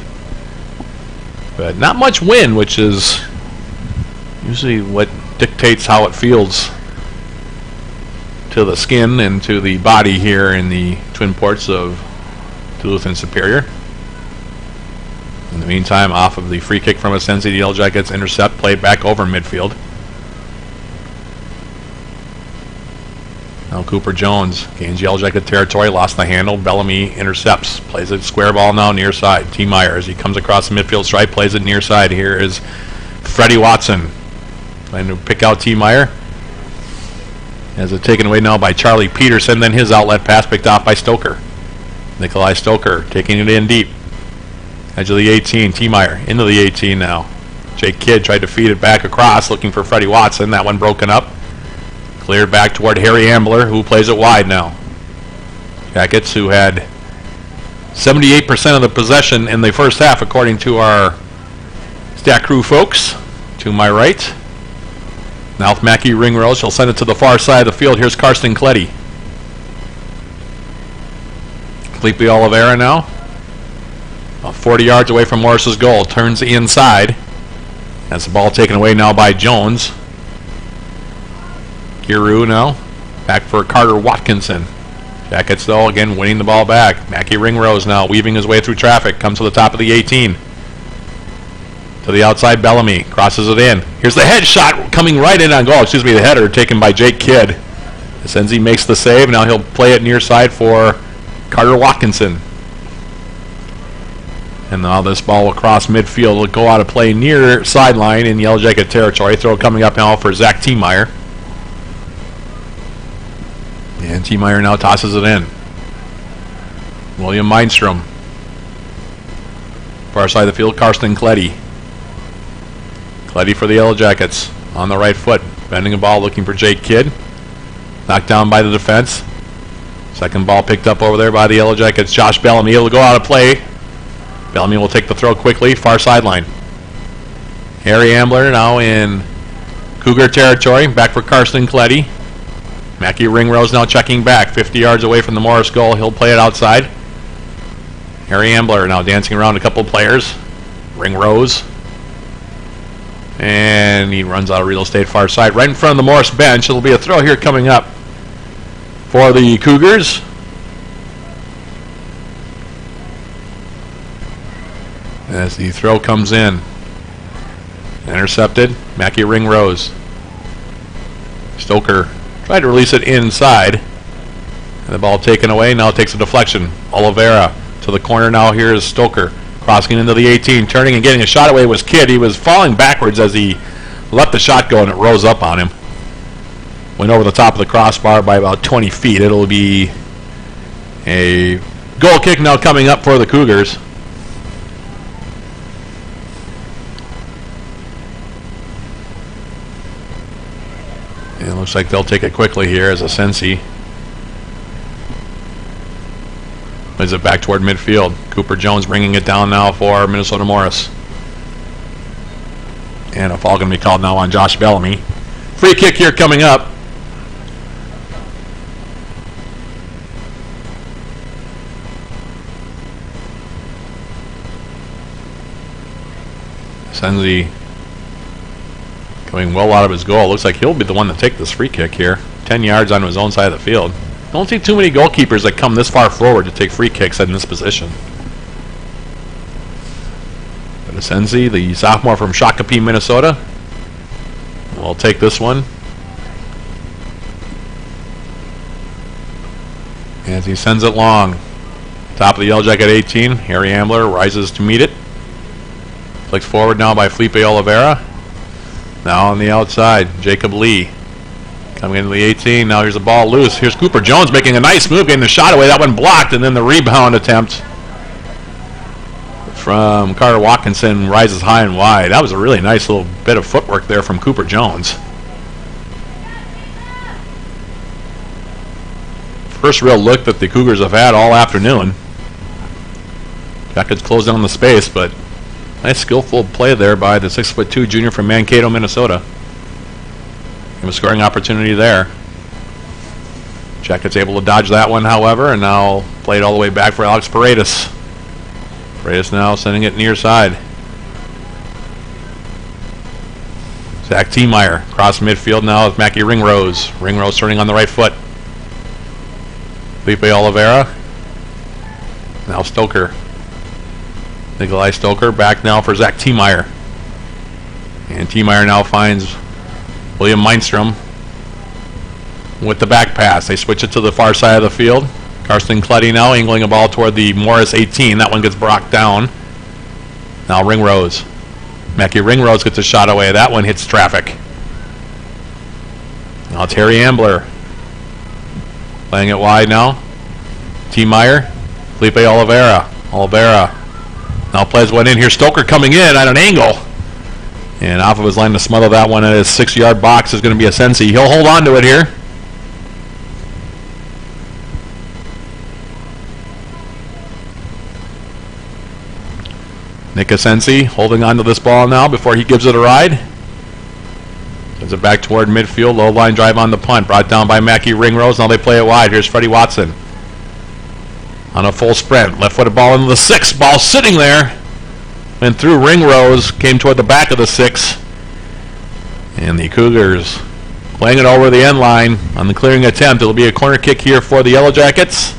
[SPEAKER 1] But not much wind, which is usually what dictates how it feels to the skin and to the body here in the Twin Ports of Duluth and Superior. In the meantime, off of the free kick from Asensi, the Yellow Jackets intercept, played back over midfield. Now Cooper Jones gains Yellow Jacket territory, lost the handle. Bellamy intercepts, plays it square ball now near side. Tiemeyer, as he comes across the midfield stripe, plays it near side. Here is Freddie Watson trying to pick out Tiemeyer. As it's taken away now by Charlie Peterson. Then his outlet pass picked off by Stoker. Nikolai Stoker taking it in deep. Edge of the 18, Tiemeyer into the 18 now. Jake Kidd tried to feed it back across, looking for Freddie Watson. That one broken up. Cleared back toward Harry Ambler, who plays it wide now. Jackets, who had 78% of the possession in the first half, according to our stat crew folks. To my right. Now with Mackie Ringrose, he'll send it to the far side of the field. Here's Karsten Cletty. Felipe Oliveira now. 40 yards away from Morris's goal. Turns inside. That's the ball taken away now by Jones. Giroux now. Back for Carter Watkinson. Jackets, though, again winning the ball back. Mackie Ringrose now weaving his way through traffic. Comes to the top of the 18. To the outside, Bellamy crosses it in. Here's the head shot coming right in on goal. Excuse me, the header taken by Jake Kidd. Asensi makes the save. Now he'll play it near side for Carter Watkinson. And now this ball will cross midfield. It'll go out of play near sideline in Yellow Jacket territory. Throw coming up now for Zach Tiemeyer. And Tiemeyer now tosses it in. William Mindstrom. Far side of the field, Karsten Cletty. Cletty for the Yellow Jackets on the right foot. Bending the ball, looking for Jake Kidd. Knocked down by the defense. Second ball picked up over there by the Yellow Jackets. Josh Bellamy. It'll go out of play. Bellamy will take the throw quickly. Far sideline. Harry Ambler now in Cougar territory. Back for Karsten Cletty. Mackie Ringrose now checking back. 50 yards away from the Morris goal. He'll play it outside. Harry Ambler now dancing around a couple of players. Ringrose. And he runs out of real estate far side. Right in front of the Morris bench. It'll be a throw here coming up for the Cougars. As the throw comes in. Intercepted. Mackie Ringrose. Stoker tried to release it inside. And the ball taken away. Now takes a deflection. Oliveira to the corner now. Here is Stoker. Crossing into the 18. Turning and getting a shot away was Kidd. He was falling backwards as he let the shot go and it rose up on him. Went over the top of the crossbar by about 20 feet. It'll be a Goal kick now coming up for the Cougars. And it looks like they'll take it quickly here as a Sensi. Is it back toward midfield? Cooper Jones bringing it down now for Minnesota Morris. And a foul going to be called now on Josh Bellamy. Free kick here coming up. Sensi coming well out of his goal. Looks like he'll be the one to take this free kick here. 10 yards on his own side of the field. Don't see too many goalkeepers that come this far forward to take free kicks in this position. But Sensi, the sophomore from Shakopee, Minnesota, will take this one. As he sends it long. Top of the Yellow Jacket 18. Harry Ambler rises to meet it. Flicks forward now by Felipe Oliveira. Now on the outside, Jacob Lee. Coming into the 18. Now here's the ball loose. Here's Cooper Jones making a nice move, getting the shot away. That one blocked, and then the rebound attempt from Carter Watkinson rises high and wide. That was a really nice little bit of footwork there from Cooper Jones. First real look that the Cougars have had all afternoon. Jackets closed down the space, but nice skillful play there by the 6'2" junior from Mankato, Minnesota. A scoring opportunity there. Jackets able to dodge that one, however, and now played all the way back for Alex Paredes. Paredes now sending it near side. Zach Tiemeyer across midfield now with Mackie Ringrose. Ringrose turning on the right foot. Felipe Oliveira. Now Stoker. Nikolai Stoker back now for Zach Tiemeyer. And Tiemeyer now finds William Meinstrom with the back pass. They switch it to the far side of the field. Karsten Klutty now angling a ball toward the Morris 18. That one gets blocked down. Now Ringrose. Mackie Ringrose gets a shot away. That one hits traffic. Now Terry Ambler playing it wide now. Tiemeyer. Felipe Oliveira. Oliveira now plays one in here. Stoker coming in at an angle. And off of his line to smother that one at his 6-yard box is going to be a Sensi. He'll hold on to it here. Nick Sensi holding on to this ball now before he gives it a ride. Sends it back toward midfield. Low line drive on the punt. Brought down by Mackie Ringrose. Now they play it wide. Here's Freddie Watson on a full sprint. Left-footed ball into the 6. Ball sitting there. Went through Ringrose, came toward the back of the 6. And the Cougars playing it over the end line on the clearing attempt. It'll be a corner kick here for the Yellow Jackets.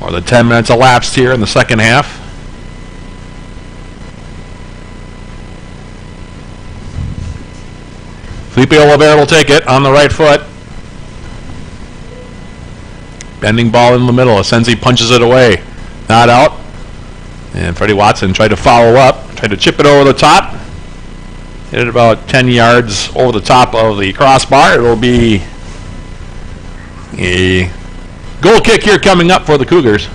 [SPEAKER 1] Or the 10 minutes elapsed here in the second half. Felipe Oliveira will take it on the right foot. Bending ball in the middle. Sensi punches it away. Not out. And Freddie Watson tried to follow up, tried to chip it over the top. Hit it about 10 yards over the top of the crossbar. It'll be a goal kick here coming up for the Cougars.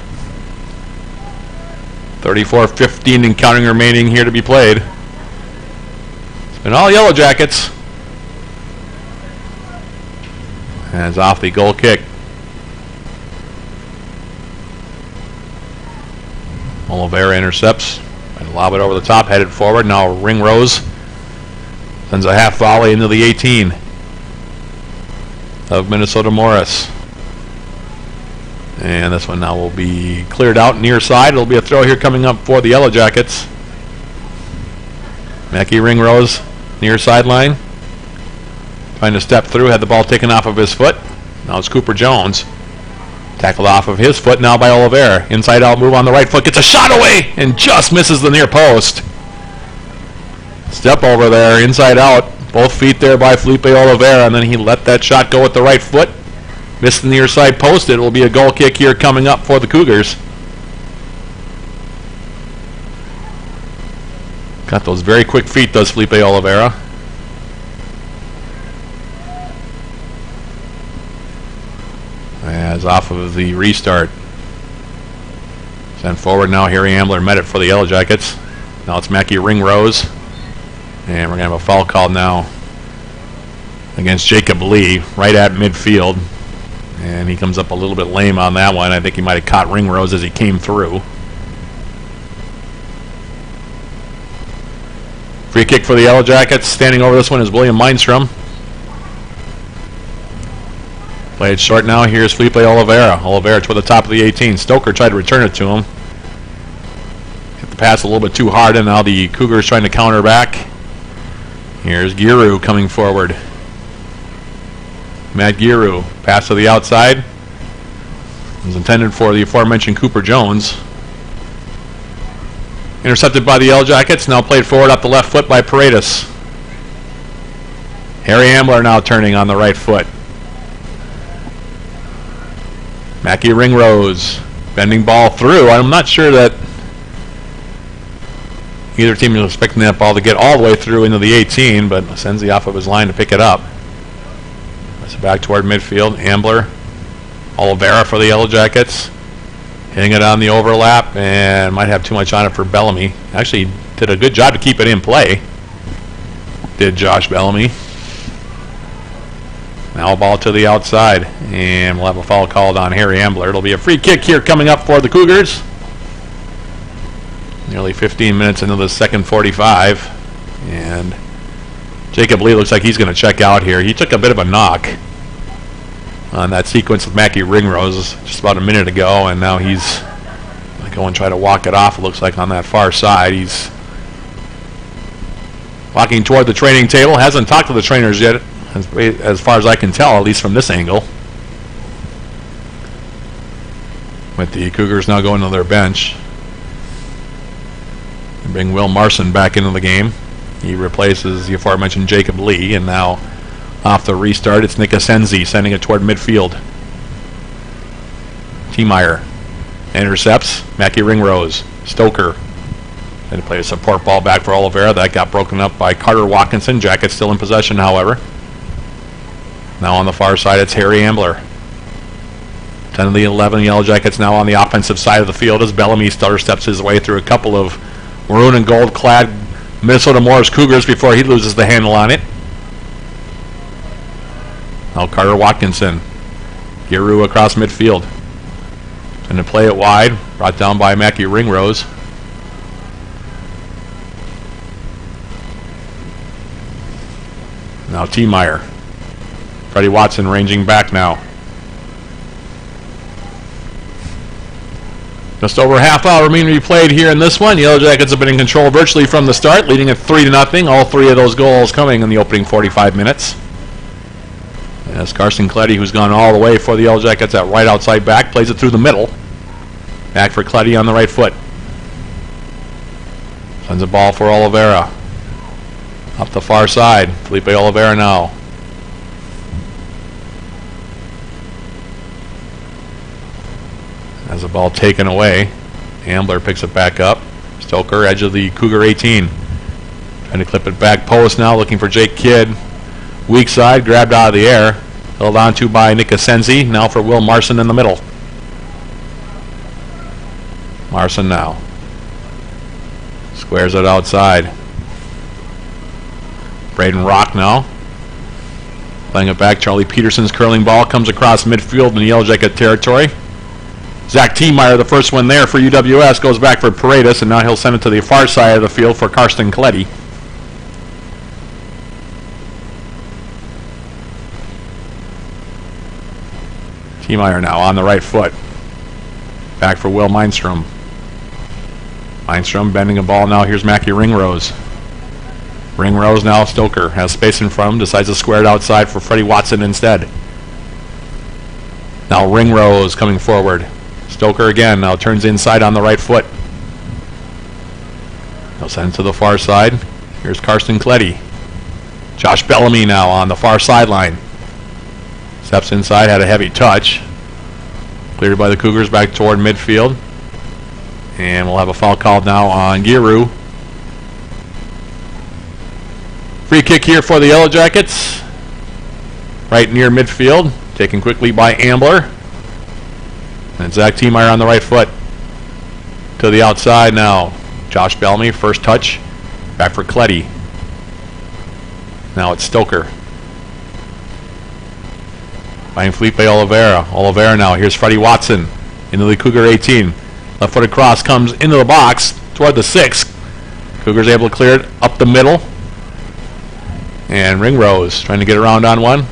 [SPEAKER 1] 34-15 and counting remaining here to be played. It's been all Yellow Jackets. As off the goal kick. Oliveira intercepts and lob it over the top, headed forward. Now Ringrose sends a half volley into the 18 of Minnesota Morris. And this one now will be cleared out near side. It'll be a throw here coming up for the Yellow Jackets. Mackie Ringrose near sideline. Trying to step through, had the ball taken off of his foot. Now it's Cooper Jones. Tackled off of his foot now by Oliveira. Inside out move on the right foot. Gets a shot away and just misses the near post. Step over there, inside out. Both feet there by Felipe Oliveira, and then he let that shot go with the right foot. Missed the near side post. It will be a goal kick here coming up for the Cougars. Got those very quick feet, does Felipe Oliveira. As off of the restart. Sent forward now. Harry Ambler met it for the Yellow Jackets. Now it's Mackie Ringrose. And we're going to have a foul call now against Jacob Lee right at midfield. And he comes up a little bit lame on that one. I think he might have caught Ringrose as he came through. Free kick for the Yellow Jackets. Standing over this one is William Mindstrom. Played short now. Here's Felipe Oliveira. Oliveira toward the top of the 18. Stoker tried to return it to him. Hit the pass a little bit too hard, and now the Cougars trying to counter back. Here's Giroux coming forward. Matt Giroux. Pass to the outside. It was intended for the aforementioned Cooper Jones. Intercepted by the Yellow Jackets. Now played forward up the left foot by Paredes. Harry Ambler now turning on the right foot. Mackie Ringrose, bending ball through. I'm not sure that either team is expecting that ball to get all the way through into the 18, but Senzi off of his line to pick it up. That's back toward midfield. Ambler, Oliveira for the Yellow Jackets. Hitting it on the overlap, and might have too much on it for Bellamy. Actually did a good job to keep it in play. Did Josh Bellamy. Now a ball to the outside, and we'll have a foul called on Harry Ambler. It'll be a free kick here coming up for the Cougars. Nearly 15 minutes into the second 45, and Jacob Lee looks like he's going to check out here. He took a bit of a knock on that sequence with Mackie Ringrose just about a minute ago, and now he's going to go and try to walk it off, it looks like, on that far side. He's walking toward the training table. Hasn't talked to the trainers yet, as far as I can tell, at least from this angle. With the Cougars now going to their bench. They bring Will Marson back into the game. He replaces the aforementioned Jacob Lee, and now off the restart, it's Nick Asenzi sending it toward midfield. T-Meyer intercepts. Mackie Ringrose. Stoker. And to play a support ball back for Oliveira. That got broken up by Carter Watkinson. Jackets still in possession, however. Now on the far side, it's Harry Ambler. 10 of the 11 Yellow Jackets now on the offensive side of the field as Bellamy steps his way through a couple of maroon and gold clad Minnesota Morris Cougars before he loses the handle on it. Now Carter Watkinson. Giroux across midfield. Going to play it wide. Brought down by Mackie Ringrose. Now T-Meyer. Freddie Watson ranging back now. Just over a half hour remaining to be played here in this one. The Yellow Jackets have been in control virtually from the start, leading at 3-0. All three of those goals coming in the opening 45 minutes. As Carson Cleddy, who's gone all the way for the Yellow Jackets at right outside back, plays it through the middle. Back for Cleddy on the right foot. Sends a ball for Oliveira. Up the far side. Felipe Oliveira now. Has the ball taken away. Ambler picks it back up. Stoker, edge of the Cougar 18. Trying to clip it back post now, looking for Jake Kidd. Weak side, grabbed out of the air. Held on to by Nick Asenzi. Now for Will Marson in the middle. Marson now. Squares it outside. Braden Rock now. Playing it back. Charlie Peterson's curling ball comes across midfield in the Yellow Jacket territory. Zach T-Meyer, the first one there for UWS, goes back for Paredes, and now he'll send it to the far side of the field for Karsten Cleddy. T-Meyer now on the right foot. Back for Will Mindstrom. Mindstrom bending a ball now. Here's Mackie Ringrose. Ringrose now. Stoker has space in front of him. Decides to square it outside for Freddie Watson instead. Now Ringrose coming forward. Stoker again. Now turns inside on the right foot. He'll send it to the far side. Here's Karsten Cleddy. Josh Bellamy now on the far sideline. Steps inside, had a heavy touch. Cleared by the Cougars back toward midfield. And we'll have a foul called now on Giroux. Free kick here for the Yellow Jackets. Right near midfield. Taken quickly by Ambler. And Zach T-Meyer on the right foot. to the outside now. Josh Bellamy, first touch. Back for Cletty. Now it's Stoker. Finding Felipe Oliveira. Oliveira now. Here's Freddie Watson into the Cougar 18. Left-footed cross comes into the box toward the 6. Cougars able to clear it up the middle. And Ringrose trying to get around on one.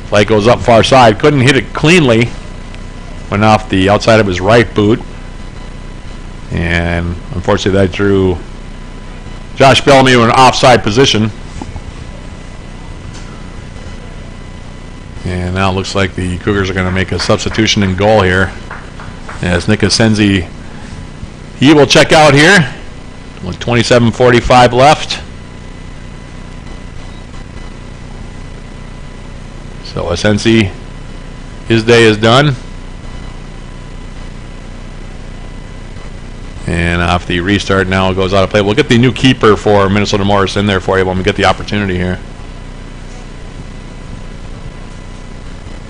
[SPEAKER 1] Flight goes up far side. Couldn't hit it cleanly. Went off the outside of his right boot. And unfortunately that drew Josh Bellamy in an offside position. And now it looks like the Cougars are going to make a substitution in goal here. As Nick Asensi, he will check out here with 27:45 left. So Asensi, his day is done. And off the restart now, it goes out of play. We'll get the new keeper for Minnesota Morris in there for you when we get the opportunity here.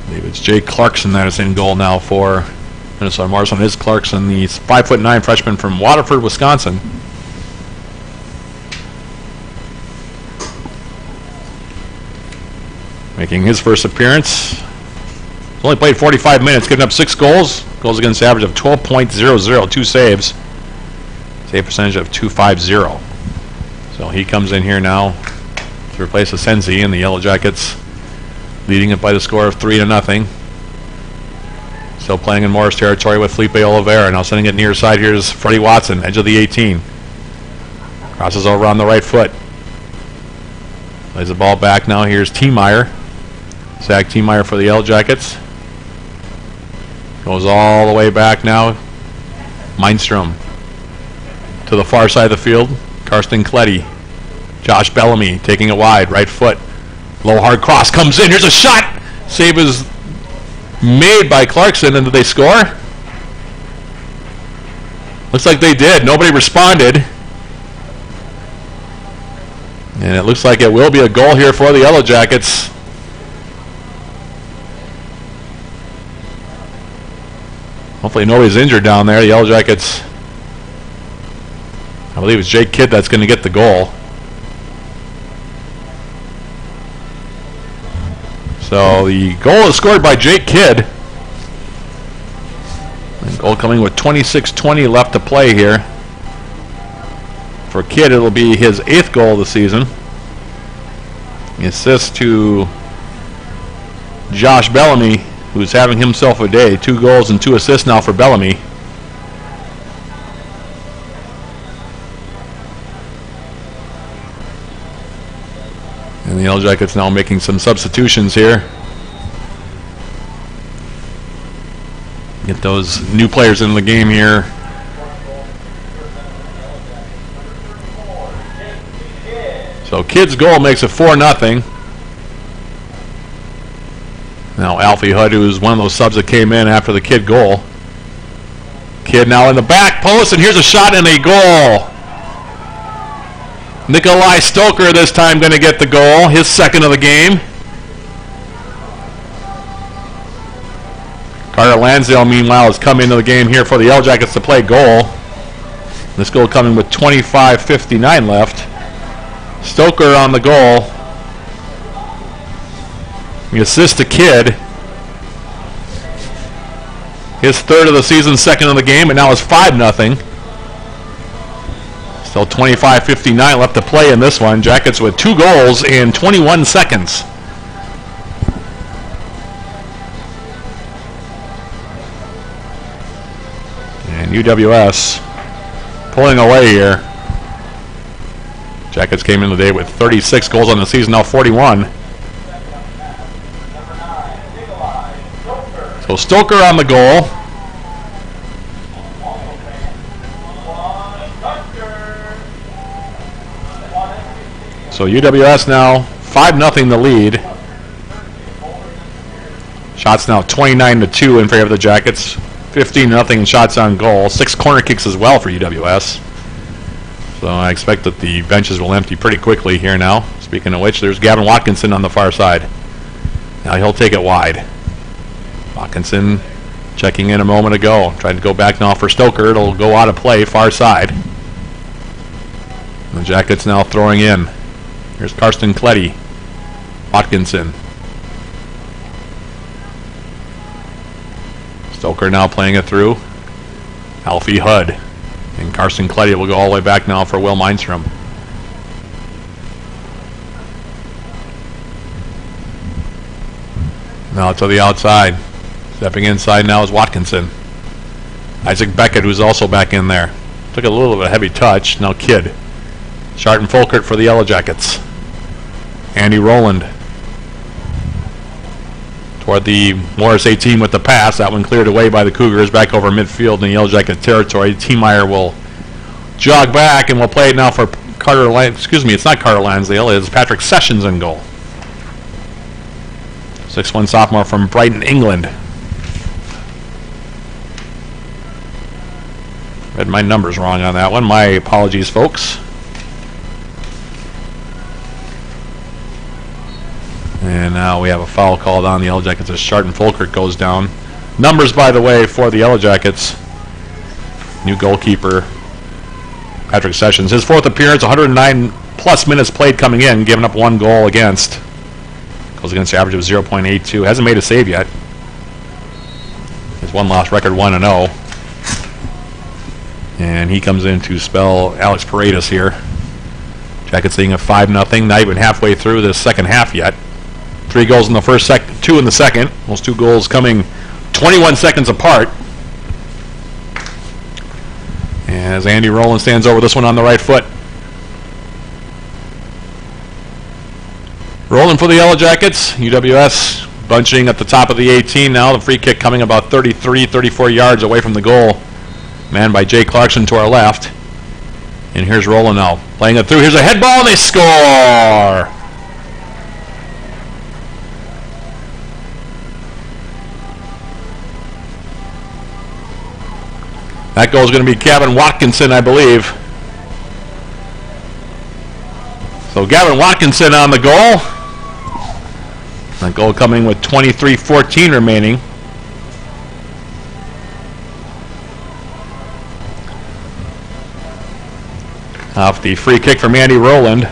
[SPEAKER 1] I believe it's Jay Clarkson that is in goal now for Minnesota Morris. And it is Clarkson, the 5'9" freshman from Waterford, Wisconsin. Making his first appearance. He's only played 45 minutes, giving up 6 goals. Goals against average of 12.00, 2 saves. Save percentage of .250. So he comes in here now to replace Asensi, and the Yellow Jackets leading it by the score of 3-0. Still playing in Morris territory with Felipe Oliveira. Now sending it near side. Here's Freddie Watson, edge of the 18. Crosses over on the right foot. Plays the ball back now. Here's T-Meyer. Zach T-Meyer for the Yellow Jackets. Goes all the way back now. Mindstrom to the far side of the field. Karsten Cletty. Josh Bellamy taking it wide. Right foot. Low hard cross comes in. Here's a shot. Save is made by Clarkson. And did they score? Looks like they did. Nobody responded. And it looks like it will be a goal here for the Yellow Jackets. Hopefully nobody's injured down there. The Yellow Jackets, I believe it's Jake Kidd that's going to get the goal. So the goal is scored by Jake Kidd. And goal coming with 26:20 left to play here. For Kidd, it'll be his 8th goal of the season. Assist to Josh Bellamy, who's having himself a day. 2 goals and 2 assists now for Bellamy. And the Yellow Jackets now making some substitutions here. Get those new players in the game here. So Kidd's goal makes it 4-0. Now Alfie Hudd, who's one of those subs that came in after the Kidd goal. Kidd now in the back post, and here's a shot and a goal. Nikolai Stoker this time going to get the goal, his 2nd of the game. Carter Lansdale, meanwhile, has come into the game here for the Yellow Jackets to play goal. This goal coming with 25:59 left. Stoker on the goal. The assist to Kidd. His 3rd of the season, 2nd of the game, and now it's 5-0. Still 25:59 left to play in this one. Jackets with 2 goals in 21 seconds. And UWS pulling away here. Jackets came in today with 36 goals on the season, now 41. So Stoker on the goal. So UWS now 5-0 the lead. Shots now 29-2 in favor of the Jackets. 15-0 shots on goal. 6 corner kicks as well for UWS. So I expect that the benches will empty pretty quickly here now. Speaking of which, there's Gavin Watkinson on the far side. Now he'll take it wide. Watkinson Checking in a moment ago. Tried to go back now for Stoker. It'll go out of play, far side. The Jackets now throwing in. Here's Karsten Kletty. Watkinson. Stoker now playing it through. Alfie Hudd. And Karsten Kletty will go all the way back now for Will Mindstrom. Now to the outside. Stepping inside now is Watkinson. Isaac Beckett, who's also back in there. Took a little bit of a heavy touch. Now Kidd. Sharton Folkert for the Yellow Jackets. Andy Rowland. Toward the Morris 18 with the pass. That one cleared away by the Cougars. Back over midfield in the Yellow Jacket territory. T-Meyer will jog back and will play it now for Carter excuse me, it's not Carter Lansdale. It's Patrick Sessions in goal. 6'1" sophomore from Brighton, England. Read my numbers wrong on that one. My apologies, folks. And now we have a foul called on the Yellow Jackets as Sharton Folkert goes down. Numbers, by the way, for the Yellow Jackets. New goalkeeper, Patrick Sessions. His 4th appearance, 109 plus minutes played coming in, giving up 1 goal against. Goes against the average of 0.82. Hasn't made a save yet. His 1-loss record, 1-0. And he comes in to spell Alex Paredes here. Jackets leading at 5-0. Not even halfway through the second half yet. 3 goals in the first, 2 in the second. Those 2 goals coming 21 seconds apart. As Andy Rowland stands over this one on the right foot. Rolling for the Yellow Jackets. UWS bunching at the top of the 18 now. The free kick coming about 33, 34 yards away from the goal. Manned by Jay Clarkson to our left. And here's Rowland now. Playing it through. Here's a head ball and they score! That goal is going to be Gavin Watkinson, I believe. So Gavin Watkinson on the goal. That goal coming with 23:14 remaining. Off the free kick from Andy Rowland.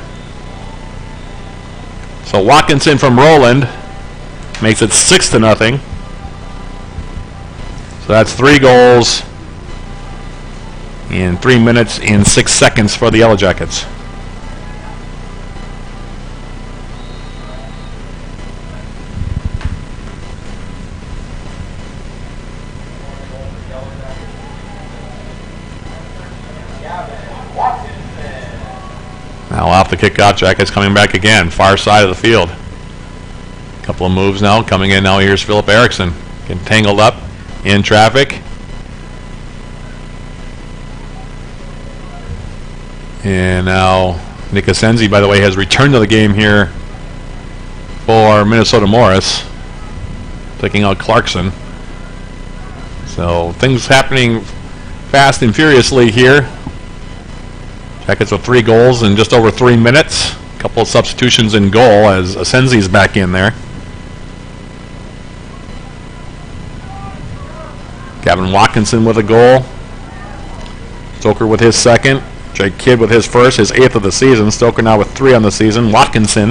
[SPEAKER 1] So Watkinson from Rowland makes it 6-0. So that's 3 goals in 3 minutes and 6 seconds for the Yellow Jackets. Now off the kickoff, Jackets coming back again, far side of the field. Couple of moves now, coming in now, here's Philip Eriksson. Getting tangled up in traffic. And now Nick Asenzi, by the way, has returned to the game here for Minnesota Morris, taking out Clarkson. So things happening fast and furiously here. Jackets with 3 goals in just over 3 minutes. A couple of substitutions in goal as Asenzi's back in there. Gavin Watkinson with a goal. Stoker with his second. Jake Kidd with his first, his 8th of the season. Stoker now with 3 on the season. Watkinson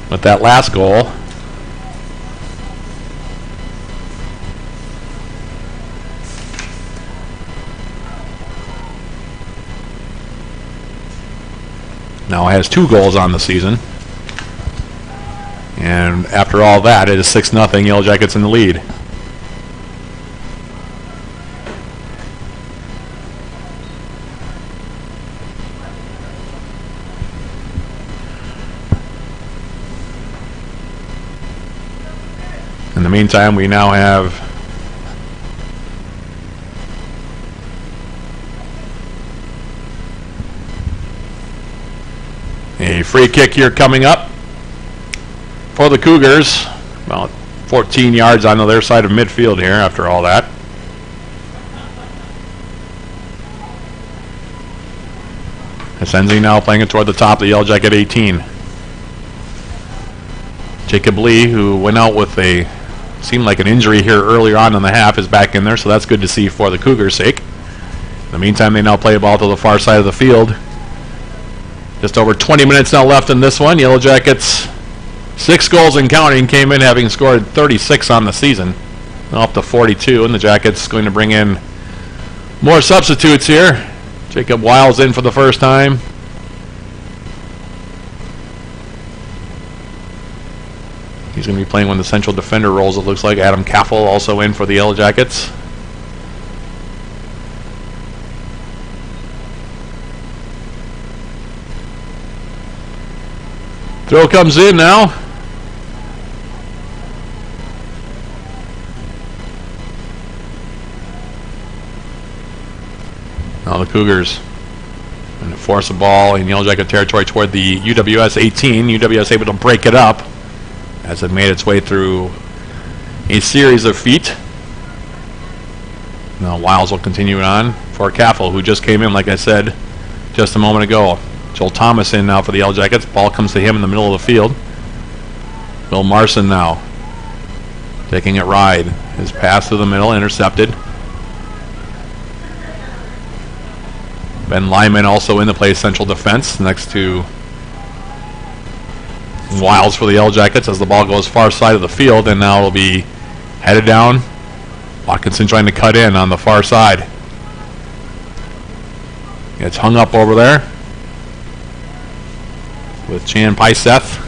[SPEAKER 1] with that last goal. Now has 2 goals on the season. And after all that, it is 6-0, Yellow Jackets in the lead. In the meantime, we now have a free kick here coming up for the Cougars. About 14 yards on their side of midfield here after all that. Asenzi now playing it toward the top of the Yellow Jacket 18. Jacob Lee, who went out with a seemed like an injury here earlier on in the half, is back in there, so that's good to see for the Cougars' sake. In the meantime, they now play a ball to the far side of the field. Just over 20 minutes now left in this one. Yellow Jackets, 6 goals and counting, came in having scored 36 on the season. Now up to 42, and the Jackets going to bring in more substitutes here. Jacob Wiles in for the first time. He's going to be playing one of the central defender roles, it looks like. Adam Kaffel also in for the Yellow Jackets. Throw comes in now. Now the Cougars going to force a ball in Yellow Jacket territory toward the UWS 18. UWS able to break it up as it made its way through a series of feet. Now Wiles will continue it on for Kaffel, who just came in, like I said, just a moment ago. Joel Thomas in now for the Yellow Jackets. Ball comes to him in the middle of the field. Will Marson now taking it wide. His pass to the middle, intercepted. Ben Lyman also in to play central defense next to Wiles for the Yellow Jackets as the ball goes far side of the field, and now it'll be headed down. Watkinson trying to cut in on the far side. Gets hung up over there with Chan Pyseth.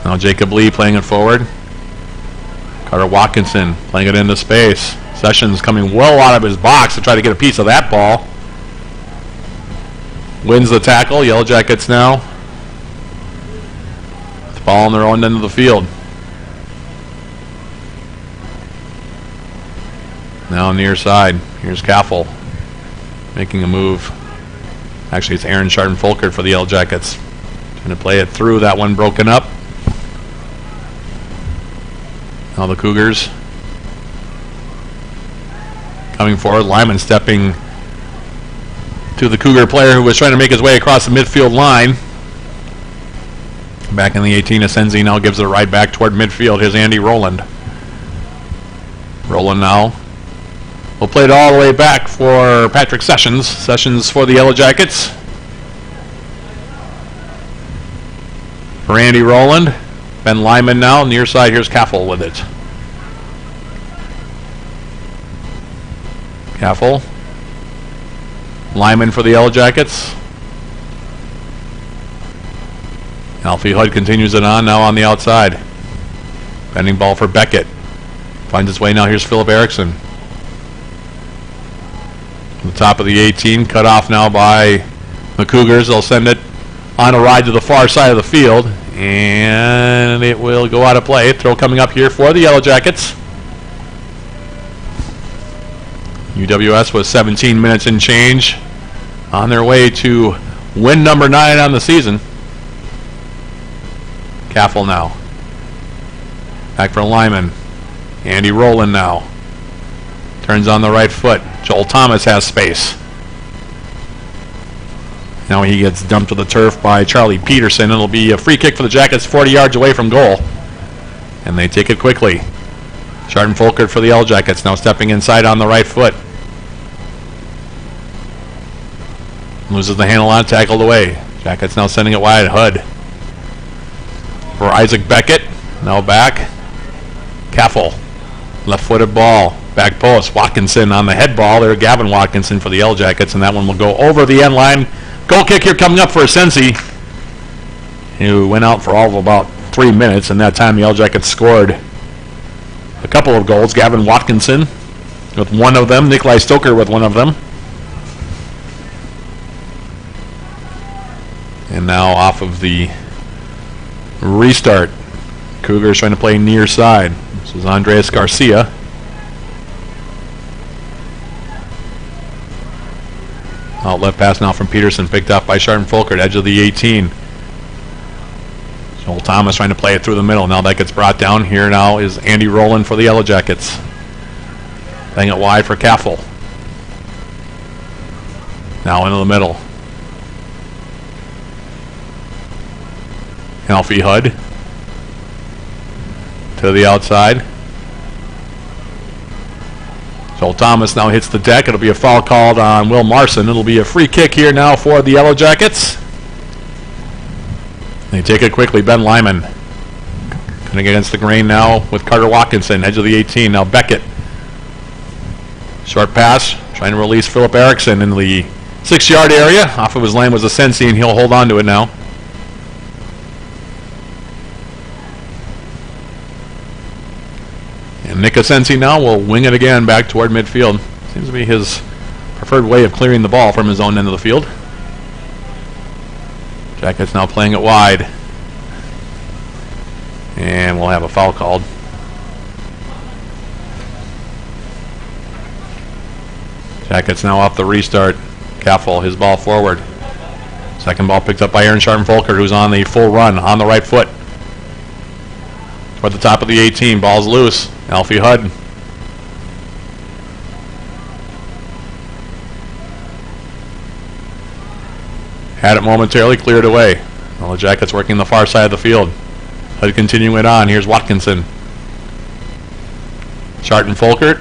[SPEAKER 1] Now Jacob Lee playing it forward. Carter Watkinson playing it into space. Sessions coming well out of his box to try to get a piece of that ball. Wins the tackle. Yellow Jackets now. The ball on their own end of the field. Now near side. Here's Kaffel making a move. Actually, it's Aaron Chardon-Folkert for the Yellow Jackets. Trying to play it through. That one broken up. Now the Cougars coming forward. Lyman stepping to the Cougar player who was trying to make his way across the midfield line. Back in the 18, Asenzi now gives it a ride back toward midfield. Here's Andy Rowland. Rowland now will play it all the way back for Patrick Sessions. Sessions for the Yellow Jackets. For Andy Rowland. Ben Lyman now, near side, here's Kaffel with it. Kaffel. Lyman for the Yellow Jackets. Alfie Hood continues it on, now on the outside. Bending ball for Beckett. Finds its way now, here's Philip Erickson. The top of the 18, cut off now by the Cougars. They'll send it on a ride to the far side of the field, and it will go out of play. Throw coming up here for the Yellow Jackets. UWS was 17 minutes and change on their way to win number 9 on the season. Kaffel now. Back for Lyman. Andy Rowland now. Turns on the right foot. Joel Thomas has space. Now he gets dumped to the turf by Charlie Peterson. It'll be a free kick for the Jackets 40 yards away from goal. And they take it quickly. Chardon-Folkert for the Yellow Jackets now stepping inside on the right foot. Loses the handle on, tackled away. Jackets now sending it wide. Hood for Isaac Beckett. Now back. Kaffel. Left-footed ball. Back post. Watkinson on the head ball. There, Gavin Watkinson for the Yellow Jackets, and that one will go over the end line. Goal kick here coming up for Asensi, who went out for all of about 3 minutes, and that time the Yellow Jackets scored a couple of goals. Gavin Watkinson with one of them. Nikolai Stoker with one of them. And now off of the restart, Cougars trying to play near side. This is Andreas Garcia. Outlet pass now from Peterson, picked up by Chardon-Folkert, edge of the 18. Joel Thomas trying to play it through the middle. Now that gets brought down. Here now is Andy Rowland for the Yellow Jackets. Playing it wide for Kaffel. Now into the middle. Alfie Hud to the outside. Joel Thomas now hits the deck. It'll be a foul called on Will Marson. It'll be a free kick here now for the Yellow Jackets. They take it quickly. Ben Lyman going against the grain now with Carter Watkinson, edge of the 18. Now Beckett. Short pass, trying to release Philip Erickson in the 6-yard area. Off of his lane was Asensi, and he'll hold on to it now. And Nick Asensi now will wing it again back toward midfield. Seems to be his preferred way of clearing the ball from his own end of the field. Jackets now playing it wide. And we'll have a foul called. Jackets now off the restart. Caffel, his ball forward. Second ball picked up by Aaron Sharpen-Folkert, who's on the full run on the right foot. Toward the top of the 18, ball's loose. Alfie Hud. Had it momentarily, cleared away. Well, the Jackets working the far side of the field. Hud continuing it on. Here's Watkinson. Sharpen-Folkert.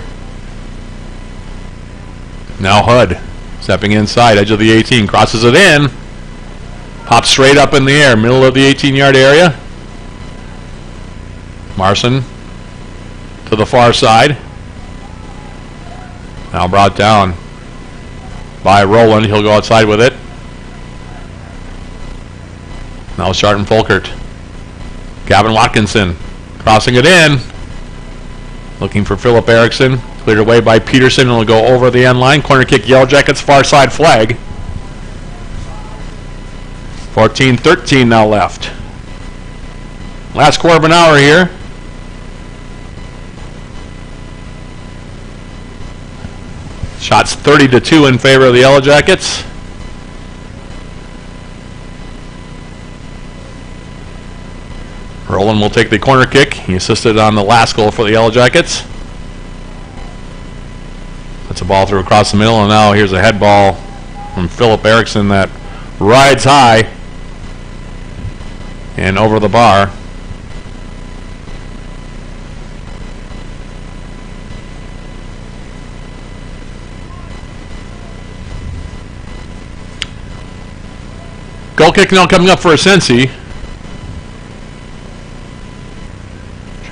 [SPEAKER 1] Now Hud. Stepping inside, edge of the 18. Crosses it in. Pops straight up in the air. Middle of the 18-yard area. Marson to the far side. Now brought down by Rowland. He'll go outside with it. Now Sharpen-Folkert. Gavin Watkinson crossing it in. Looking for Philip Erickson. Cleared away by Peterson. And will go over the end line. Corner kick, Yellow Jackets, far side flag. 14-13 now left. Last quarter of an hour here. Shots 30-2 in favor of the Yellow Jackets. Rowland will take the corner kick. He assisted on the last goal for the Yellow Jackets. That's a ball through across the middle, and now here's a head ball from Philip Erickson that rides high and over the bar. Goal kick now coming up for Asensi.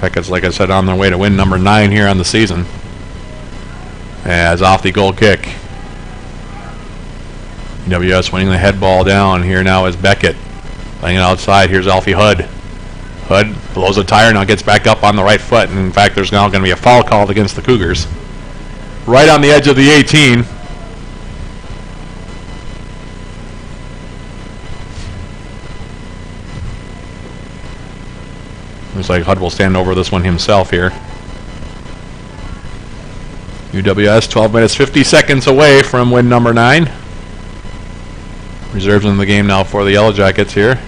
[SPEAKER 1] Jackets, like I said, on their way to win number 9 here on the season. As off the goal kick. EWS winning the head ball down. Here now is Beckett. Playing it outside. Here's Alfie Hud. Hud blows a tire, now gets back up on the right foot. And in fact, there's now going to be a foul called against the Cougars. Right on the edge of the 18. Looks like Hud will stand over this one himself here. UWS 12 minutes 50 seconds away from win number 9. Reserves in the game now for the Yellow Jackets here.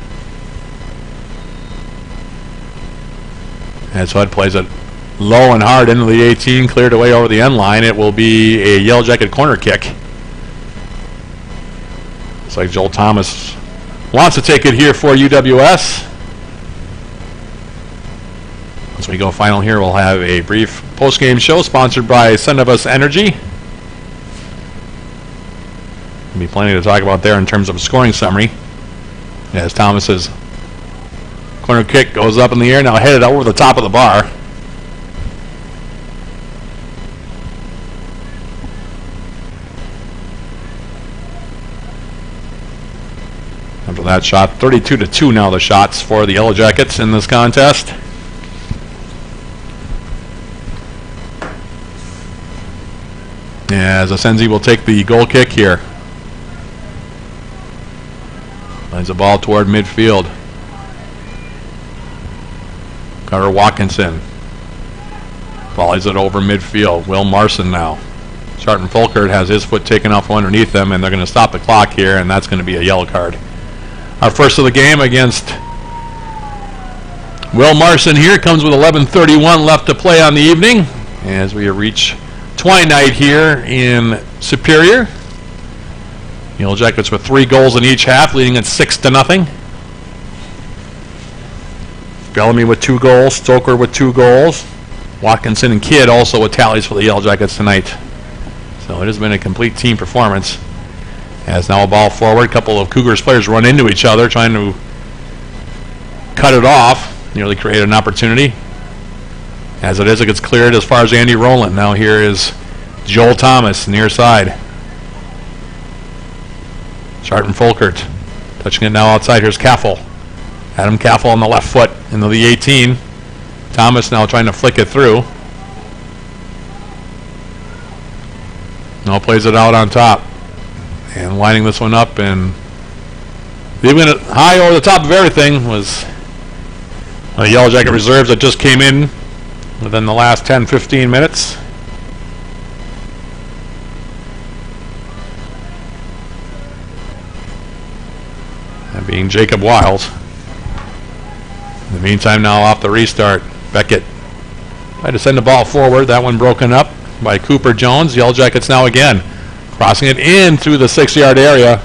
[SPEAKER 1] As Hud plays it low and hard into the 18, cleared away over the end line. It will be a Yellow Jacket corner kick. Looks like Joel Thomas wants to take it here for UWS. As we go final here, we'll have a brief post-game show sponsored by Sendavus Energy. There'll be plenty to talk about there in terms of a scoring summary. As Thomas's corner kick goes up in the air, now headed over the top of the bar. After that shot, 32-2 now the shots for the Yellow Jackets in this contest. As Asensi will take the goal kick here. Lines the ball toward midfield. Carter Watkinson volleys it over midfield. Will Marson now. Sharpen-Folkert has his foot taken off underneath them, and they're going to stop the clock here, and that's going to be a yellow card. Our first of the game against Will Marson here comes with 11:31 left to play on the evening as we reach twilight here in Superior. Yellow Jackets with 3 goals in each half, leading at 6-0. Bellamy with 2 goals. Stoker with 2 goals. Watkinson and Kidd also with tallies for the Yellow Jackets tonight. So it has been a complete team performance. As now a ball forward. A couple of Cougars players run into each other trying to cut it off. Nearly created an opportunity. As it is, it gets cleared as far as Andy Rowland. Now here is Joel Thomas, near side. Charlton Folkert touching it now outside. Here's Caffel. Adam Caffel on the left foot into the 18. Thomas now trying to flick it through. Now plays it out on top. And lining this one up and leaving it high over the top of everything was the Yellow Jacket reserves that just came in within the last 10-15 minutes. That being Jacob Wiles. In the meantime, now off the restart, Beckett tried to send the ball forward. That one broken up by Cooper Jones. Yellow Jackets now again crossing it in through the 6-yard area.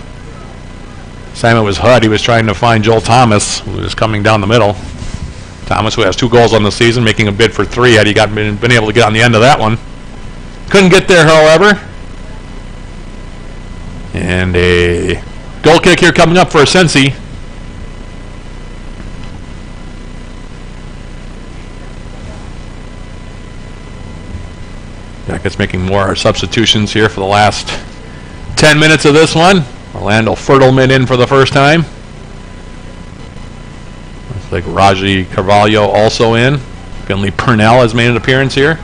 [SPEAKER 1] Simon was Hudd. He was trying to find Joel Thomas, who was coming down the middle. Thomas, who has 2 goals on the season, making a bid for 3 had he been able to get on the end of that one. Couldn't get there, however. And a goal kick here coming up for Sensi. Jackets making more substitutions here for the last 10 minutes of this one. Orlando Fertelman in for the first time. Looks like Raji Carvalho also in. Finley Purnell has made an appearance here.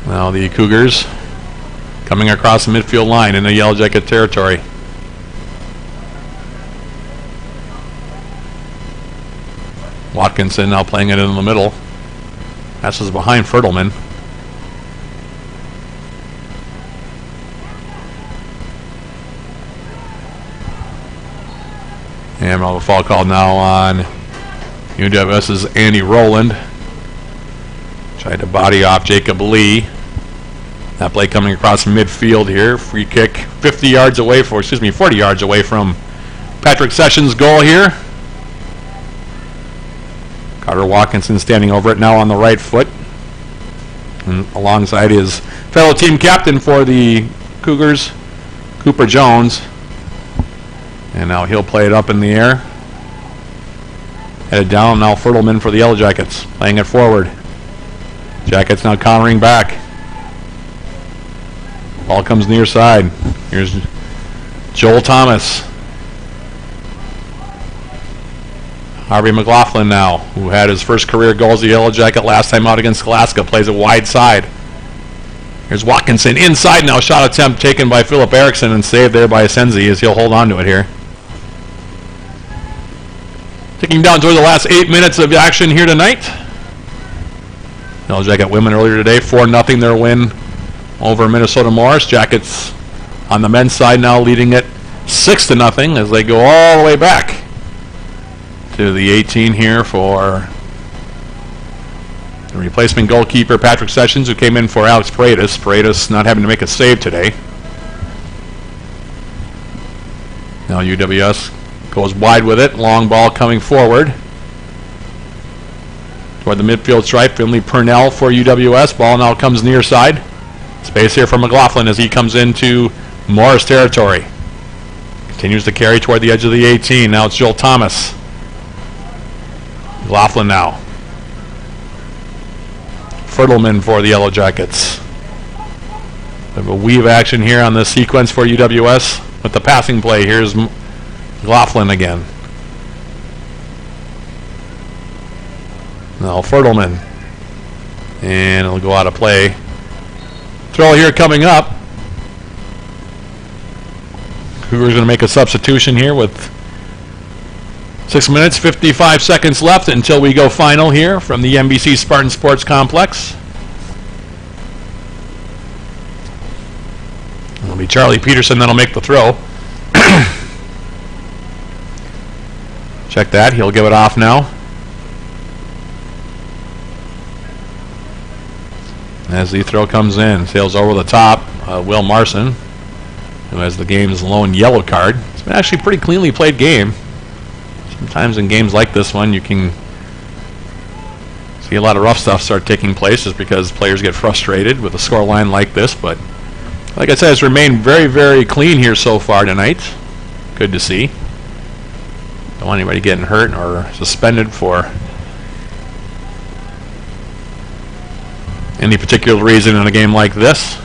[SPEAKER 1] Now the Cougars coming across the midfield line in the Yellow Jacket territory. Watkinson now playing it in the middle. Passes behind Fertelman. And we'll have a foul called now on UWS's Andy Rowland. Tried to body off Jacob Lee. That play coming across midfield here. Free kick 40 yards away from Patrick Sessions' goal here. Carter Watkinson standing over it now on the right foot. And alongside his fellow team captain for the Cougars, Cooper Jones. And now he'll play it up in the air. Headed down now Fertelman for the Yellow Jackets. Playing it forward. Jackets now countering back. Ball comes near side. Here's Joel Thomas. Harvey McLaughlin now, who had his first career goal as a Yellow Jacket last time out against Alaska, plays it wide side. Here's Watkinson inside now. Shot attempt taken by Philip Eriksson and saved there by Sensi as he'll hold on to it here. Ticking down toward the last 8 minutes of action here tonight. Yellow Jacket women earlier today, 4-0 their win over Minnesota Morris. Jackets on the men's side now leading it 6-0 as they go all the way back to the 18 here for the replacement goalkeeper Patrick Sessions, who came in for Alex Paredes. Paredes not having to make a save today. Now UWS goes wide with it. Long ball coming forward toward the midfield stripe. Finley Purnell for UWS. Ball now comes near side. Space here for McLaughlin as he comes into Morris territory. Continues to carry toward the edge of the 18. Now it's Joel Thomas. McLaughlin now. Fertelman for the Yellow Jackets. Bit of a weave action here on this sequence for UWS with the passing play. Here's McLaughlin again. Now Fertelman. And it'll go out of play. Throw here coming up. Cougars going to make a substitution here with 6 minutes, 55 seconds left until we go final here from the NBC Spartan Sports Complex. It'll be Charlie Peterson that'll make the throw. Check that. He'll give it off now. As the throw comes in, sails over the top. Will Marson who has the game's lone yellow card. It's been actually a pretty cleanly played game. Sometimes in games like this one, you can see a lot of rough stuff start taking place just because players get frustrated with a scoreline like this. But like I said, it's remained very, very clean here so far tonight. Good to see. Don't want anybody getting hurt or suspended for any particular reason in a game like this.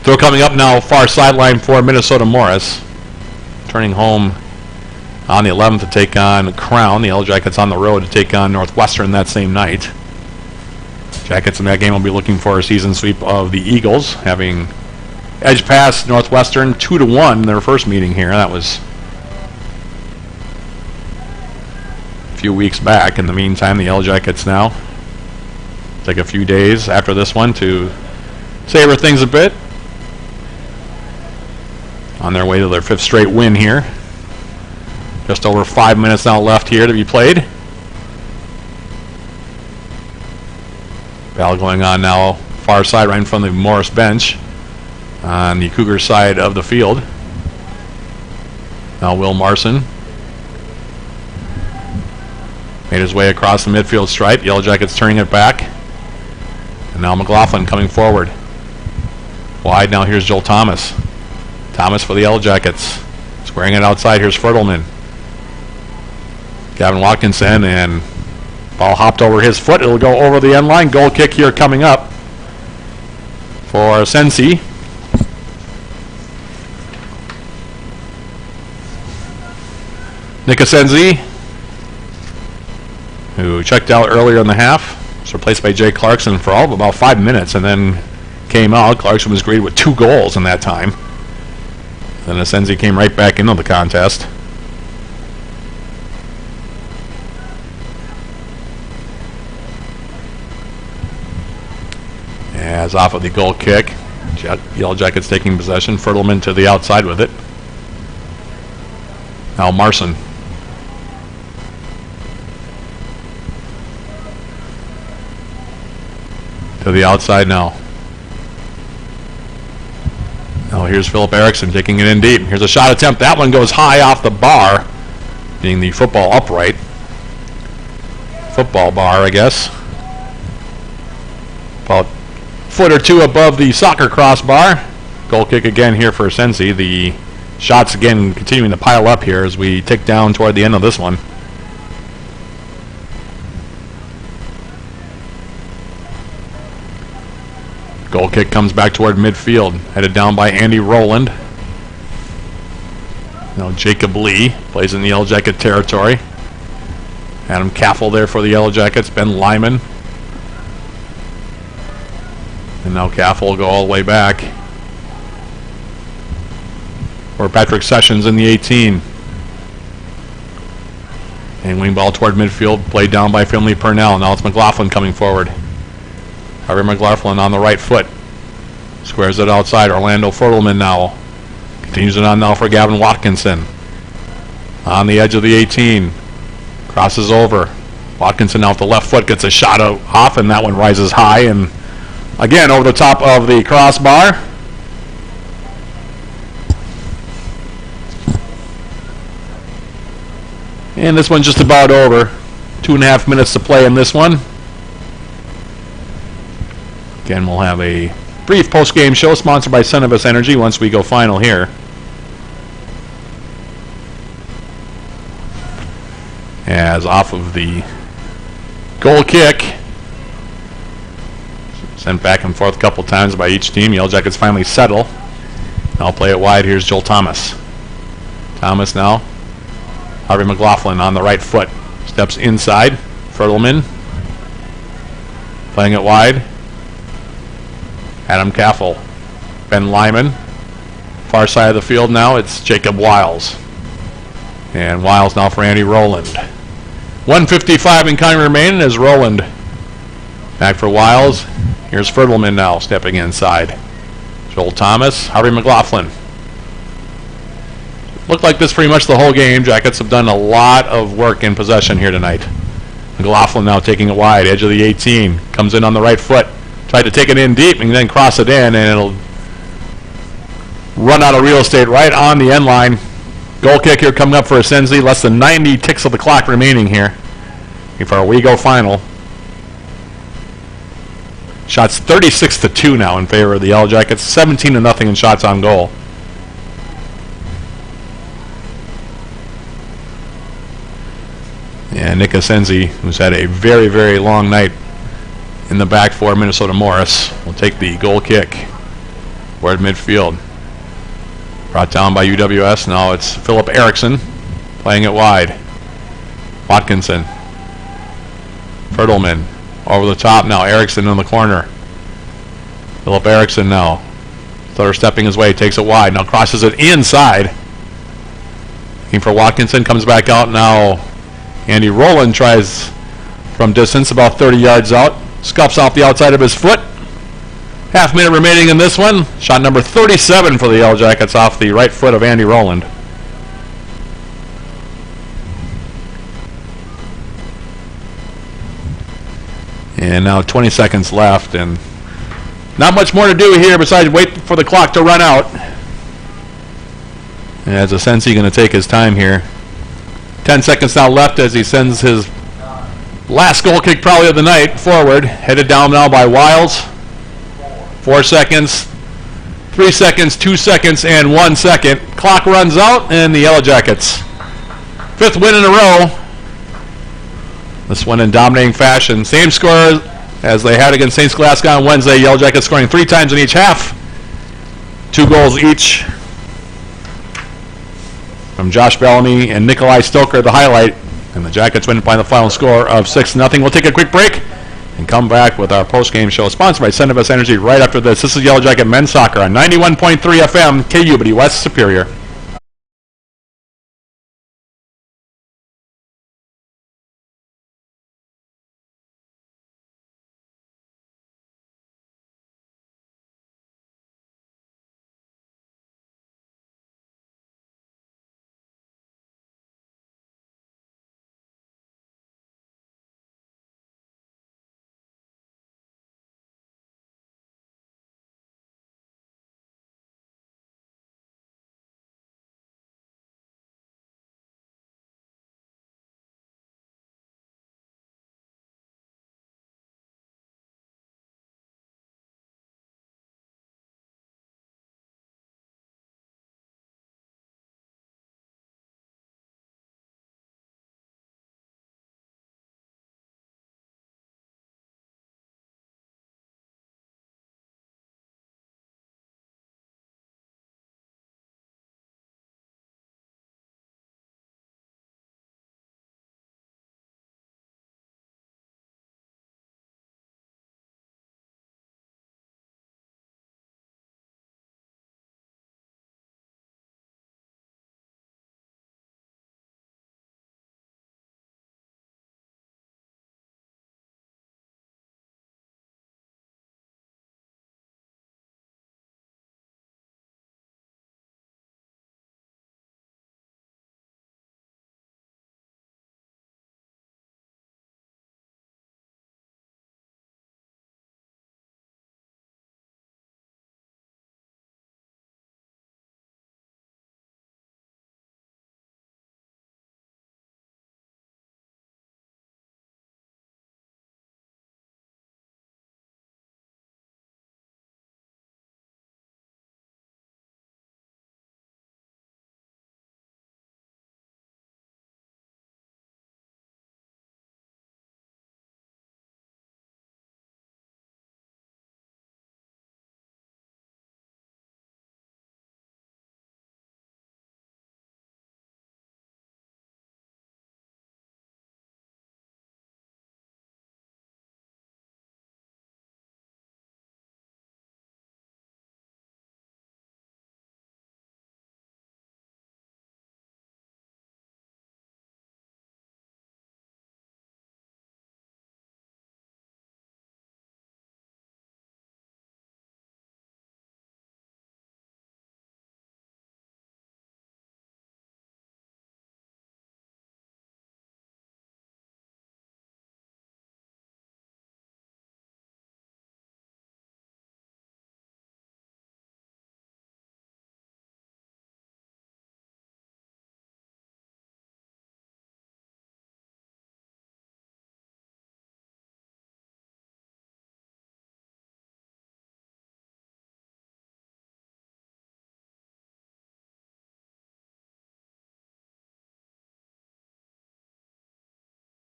[SPEAKER 1] Throw coming up now, far sideline for Minnesota Morris. Turning home on the 11th to take on Crown. The Yellow Jackets on the road to take on Northwestern that same night. Jackets in that game will be looking for a season sweep of the Eagles, having edged past Northwestern 2-1 in their first meeting here. That was a few weeks back. In the meantime, the Yellow Jackets now take a few days after this one to savor things a bit. On their way to their 5th straight win here. Just over 5 minutes now left here to be played. Battle going on now, far side right in front of the Morris bench on the Cougar side of the field. Now Will Marson made his way across the midfield stripe. Yellow Jackets turning it back. And now McLaughlin coming forward. Wide now, here's Joel Thomas. Thomas for the Yellow Jackets. Squaring it outside, here's Fertelman. Gavin Watkinson, and ball hopped over his foot. It'll go over the end line. Goal kick here coming up for Sensi. Nika Sensi, who checked out earlier in the half, was replaced by Jay Clarkson for all of about 5 minutes and then came out. Clarkson was greeted with 2 goals in that time. Then Sensi came right back into the contest. As off of the goal kick, Yellow Jackets taking possession. Fertelman to the outside with it. Now Marson. To the outside now. Now here's Philip Erickson taking it in deep. Here's a shot attempt. That one goes high off the bar, being the football upright. Football bar, I guess. About a foot or two above the soccer crossbar. Goal kick again here for Sensi. The shots again continuing to pile up here as we tick down toward the end of this one. Goal kick comes back toward midfield, headed down by Andy Rowland. Now Jacob Lee plays in the Yellow Jacket territory. Adam Caffel there for the Yellow Jackets. Ben Lyman. And now Caffel will go all the way back. For Patrick Sessions in the 18. And wing ball toward midfield, played down by Finley Purnell. Now it's McLaughlin coming forward. Harvey McLaughlin on the right foot. Squares it outside. Orlando Fertelman now. Continues it on now for Gavin Watkinson. On the edge of the 18. Crosses over. Watkinson now with the left foot gets a shot off, and that one rises high. And again, over the top of the crossbar. And this one's just about over. 2.5 minutes to play in this one. Again, we'll have a brief post-game show sponsored by Cenovus Energy once we go final here. As off of the goal kick, sent back and forth a couple times by each team. Yellow Jackets finally settle. Now play it wide. Here's Joel Thomas. Thomas now. Harvey McLaughlin on the right foot. Steps inside. Fertelman. Playing it wide. Adam Caffel. Ben Lyman. Far side of the field now, it's Jacob Wiles. And Wiles now for Andy Rowland. 1:55 in counting remaining as Rowland back for Wiles. Here's Fertelman now stepping inside. Joel Thomas, Harvey McLaughlin. Looked like this pretty much the whole game. Jackets have done a lot of work in possession here tonight. McLaughlin now taking it wide, edge of the 18. Comes in on the right foot. Tried to take it in deep and then cross it in, and it'll run out of real estate right on the end line. Goal kick here coming up for Senzi. Less than 90 ticks of the clock remaining here for our We Go final. Shots 36-2 now in favor of the Yellow Jackets. 17-0 in shots on goal. And Nick Senzi, who's had a very, very long night in the back for Minnesota Morris, will take the goal kick. We're at midfield. Brought down by UWS. Now it's Philip Eriksson playing it wide. Watkinson. Fertelman over the top now. Eriksson in the corner. Philip Eriksson now. Third stepping his way. Takes it wide. Now crosses it inside. Looking for Watkinson. Comes back out now. Andy Rowland tries from distance about 30 yards out. Scuffs off the outside of his foot. Half minute remaining in this one. Shot number 37 for the Yellow Jackets off the right foot of Andy Rowland. And now 20 seconds left, and not much more to do here besides wait for the clock to run out. And as a Sensi going to take his time here. 10 seconds now left as he sends his last goal kick probably of the night forward. Headed down now by Wiles. 4 seconds, 3 seconds, 2 seconds, and 1 second. Clock runs out, and the Yellow Jackets, 5th win in a row. This one in dominating fashion. Same score as they had against St. Scholastica on Wednesday. Yellow Jackets scoring 3 times in each half. 2 goals each from Josh Bellamy and Nikolai Stoker, the highlight. And the Jackets win by the final score of 6-0. We'll take a quick break and come back with our post-game show sponsored by Centivus Energy right after this. This is Yellow Jacket Men's Soccer on 91.3 FM, KUBD West Superior.